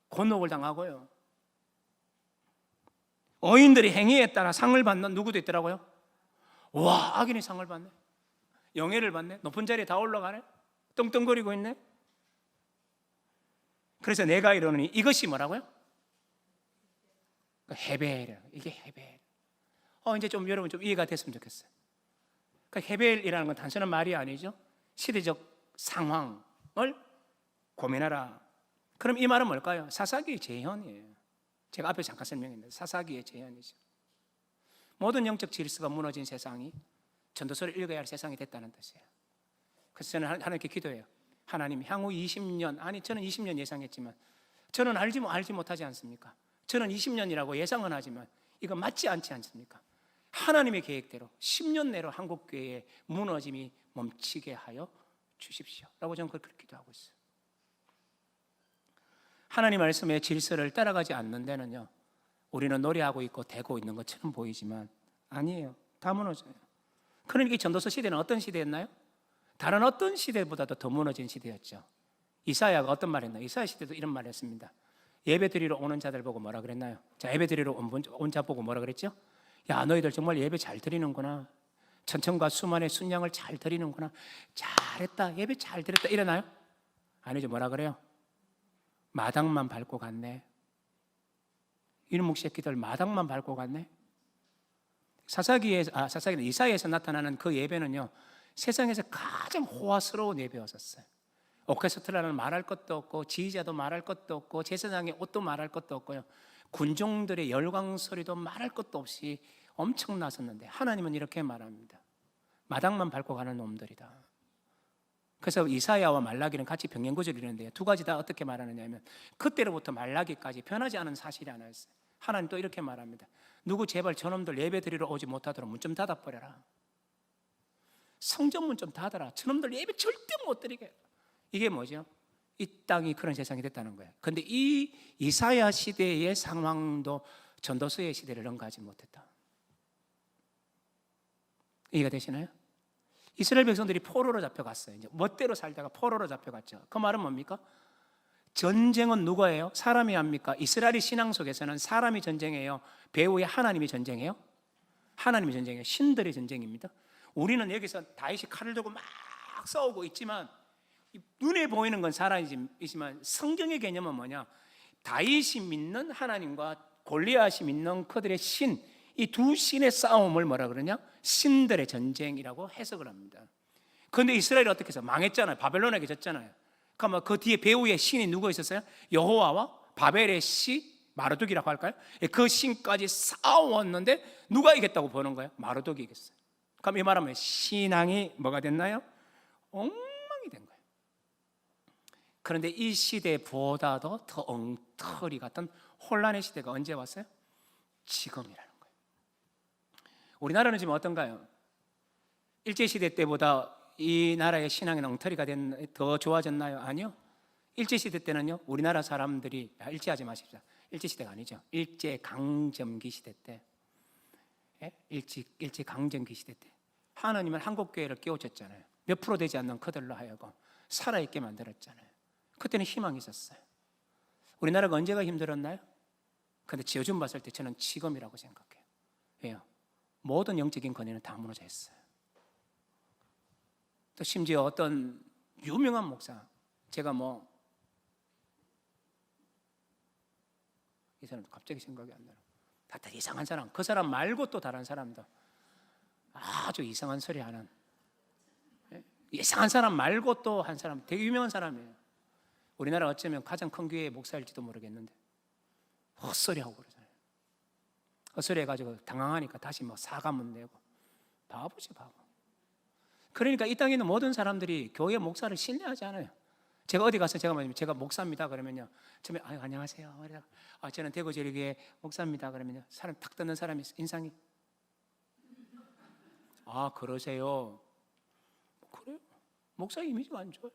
곤혹을 당하고요. 의인들이 행위에 따라 상을 받는 누구도 있더라고요. 와, 악인이 상을 받네, 영예를 받네, 높은 자리에 다 올라가네, 떵떵거리고 있네. 그래서 내가 이러느니 이것이 뭐라고요? 헤벨이에요. 이게 헤벨. 이제 좀 여러분 좀 이해가 됐으면 좋겠어요. 그러니까 헤벨이라는 건 단순한 말이 아니죠. 시대적 상황을 고민하라. 그럼 이 말은 뭘까요? 사사기의 재현이에요. 제가 앞에 잠깐 설명했는데 사사기의 재현이죠. 모든 영적 질서가 무너진 세상이 전도서를 읽어야 할 세상이 됐다는 뜻이에요. 그래서 저는 하나님께 기도해요. 하나님, 향후 20년, 아니 저는 20년 예상했지만, 저는 알지 못하지 않습니까? 저는 20년이라고 예상은 하지만 이거 맞지 않지 않습니까? 하나님의 계획대로 10년 내로 한국교회의 무너짐이 멈추게 하여 주십시오 라고 저는 그렇게 기도하고 있어요. 하나님 말씀의 질서를 따라가지 않는 데는요, 우리는 노래하고 있고 되고 있는 것처럼 보이지만 아니에요. 다 무너져요. 그러니까 전도서 시대는 어떤 시대였나요? 다른 어떤 시대보다도 더 무너진 시대였죠. 이사야가 어떤 말 했나요? 이사야 시대도 이런 말 했습니다. 예배 드리러 오는 자들 보고 뭐라 그랬나요? 자, 예배 드리러 온 자 보고 뭐라 그랬죠? 야, 너희들 정말 예배 잘 드리는구나. 천천과 수만의 순양을 잘 드리는구나. 잘했다. 예배 잘 드렸다. 이러나요? 아니죠. 뭐라 그래요? 마당만 밟고 갔네. 이놈의 새끼들 마당만 밟고 갔네. 사사기는 이사야에서 나타나는 그 예배는요, 세상에서 가장 호화스러운 예배였었어요. 오케스트라는 말할 것도 없고, 지휘자도 말할 것도 없고, 제사장의 옷도 말할 것도 없고요, 군종들의 열광 소리도 말할 것도 없이 엄청났었는데, 하나님은 이렇게 말합니다. 마당만 밟고 가는 놈들이다. 그래서 이사야와 말라기는 같이 병행구절을 이루는데요, 두 가지 다 어떻게 말하느냐 하면, 그때로부터 말라기까지 변하지 않은 사실이 하나 있어요. 하나님 또 이렇게 말합니다. 누구 제발 저놈들 예배 드리러 오지 못하도록 문 좀 닫아버려라. 성전 문 좀 닫아라. 저놈들 예배 절대 못 드리게. 이게 뭐죠? 이 땅이 그런 세상이 됐다는 거예요. 그런데 이 이사야 시대의 상황도 전도서의 시대를 능가하지 못했다. 이해가 되시나요? 이스라엘 백성들이 포로로 잡혀갔어요. 이제 멋대로 살다가 포로로 잡혀갔죠. 그 말은 뭡니까? 전쟁은 누구예요? 사람이 합니까? 이스라엘의 신앙 속에서는 사람이 전쟁해요? 배후에 하나님이 전쟁해요? 하나님이 전쟁해요. 신들의 전쟁입니다. 우리는 여기서 다윗이 칼을 들고 막 싸우고 있지만 눈에 보이는 건 살아있지만 성경의 개념은 뭐냐? 다윗이 믿는 하나님과 골리앗이 믿는 그들의 신, 이 두 신의 싸움을 뭐라 그러냐? 신들의 전쟁이라고 해석을 합니다. 그런데 이스라엘이 어떻게 해서 망했잖아요. 바벨론에게 졌잖아요. 그러면 그 뒤에 배후에 신이 누구 있었어요? 여호와와 바벨의 시 마르독이라고 할까요? 그 신까지 싸웠는데 누가 이겼다고 보는 거예요? 마르독이 이겼어요. 그럼 이 말하면 신앙이 뭐가 됐나요? 엉망이 된 거예요. 그런데 이 시대보다도 더 엉터리 같은 혼란의 시대가 언제 왔어요? 지금이라는 거예요. 우리나라는 지금 어떤가요? 일제시대 때보다 이 나라의 신앙의 엉터리가 더 좋아졌나요? 아니요. 일제시대 때는요, 우리나라 사람들이, 일제하지 마십시오. 일제시대가 아니죠. 일제강점기 시대 때, 일제강점기 시대 때 하나님은 한국교회를 깨우쳤잖아요. 몇 프로 되지 않는 그들로 하여금 살아있게 만들었잖아요. 그때는 희망이 있었어요. 우리나라가 언제가 힘들었나요? 근데 요즘 봤을 때 저는 지금이라고 생각해요. 왜요? 모든 영적인 권위는 다 무너져 있어요. 또 심지어 어떤 유명한 목사, 제가 이 사람 갑자기 생각이 안 나요. 다들 이상한 사람, 그 사람 말고 또 다른 사람도 아주 이상한 소리 하는, 이상한 사람 말고 또 한 사람, 되게 유명한 사람이에요. 우리나라 어쩌면 가장 큰 교회의 목사일지도 모르겠는데 헛소리하고 그러잖아요. 헛소리 해가지고 당황하니까 다시 사과문 내고, 바보지 바보. 그러니까 이 땅에 있는 모든 사람들이 교회 목사를 신뢰하지 않아요. 제가 어디 가서 제가 목사입니다 그러면요, 처음에 안녕하세요. 저는 대구제일교회 목사입니다 그러면요, 사람 탁 듣는 사람이 인상이 그러세요. 그래요? 목사 이미지가 안 좋아요.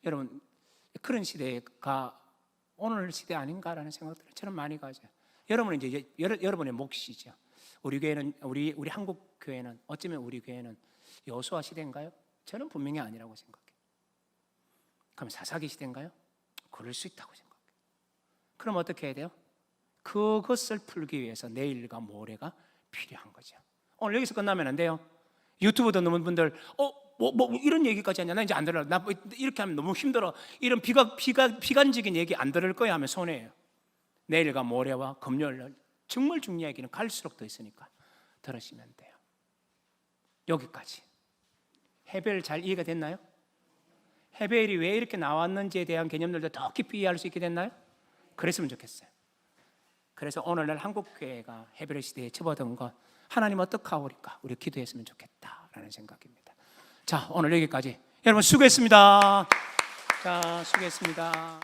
여러분, 그런 시대가 오늘 시대 아닌가라는 생각들을 저는 많이 가져요. 여러분은 이제 여러분의 몫이죠. 우리 교회는 우리 한국 교회는 어쩌면 우리 교회는 여호수아 시대인가요? 저는 분명히 아니라고 생각해요. 그럼 사사기 시대인가요? 그럴 수 있다고 생각해요. 그럼 어떻게 해야 돼요? 그것을 풀기 위해서 내일과 모레가 필요한 거죠. 오늘 여기서 끝나면 안 돼요. 유튜브 듣는 분들 이런 얘기까지 하냐? 나 이제 안 들어. 나 이렇게 하면 너무 힘들어. 이런 비관적인 얘기 안 들을 거야 하면 손해예요. 내일과 모레와 금요일 정말 중요한 얘기는 갈수록 더 있으니까 들으시면 돼요. 여기까지. 헤벨 잘 이해가 됐나요? 헤벨이 왜 이렇게 나왔는지에 대한 개념들도 더 깊이 이해할 수 있게 됐나요? 그랬으면 좋겠어요. 그래서 오늘날 한국교회가 헤벨의 시대에 접어든 것, 하나님 어떡하오리까? 우리 기도했으면 좋겠다라는 생각입니다. 자, 오늘 여기까지. 여러분 수고했습니다. 자, 수고했습니다.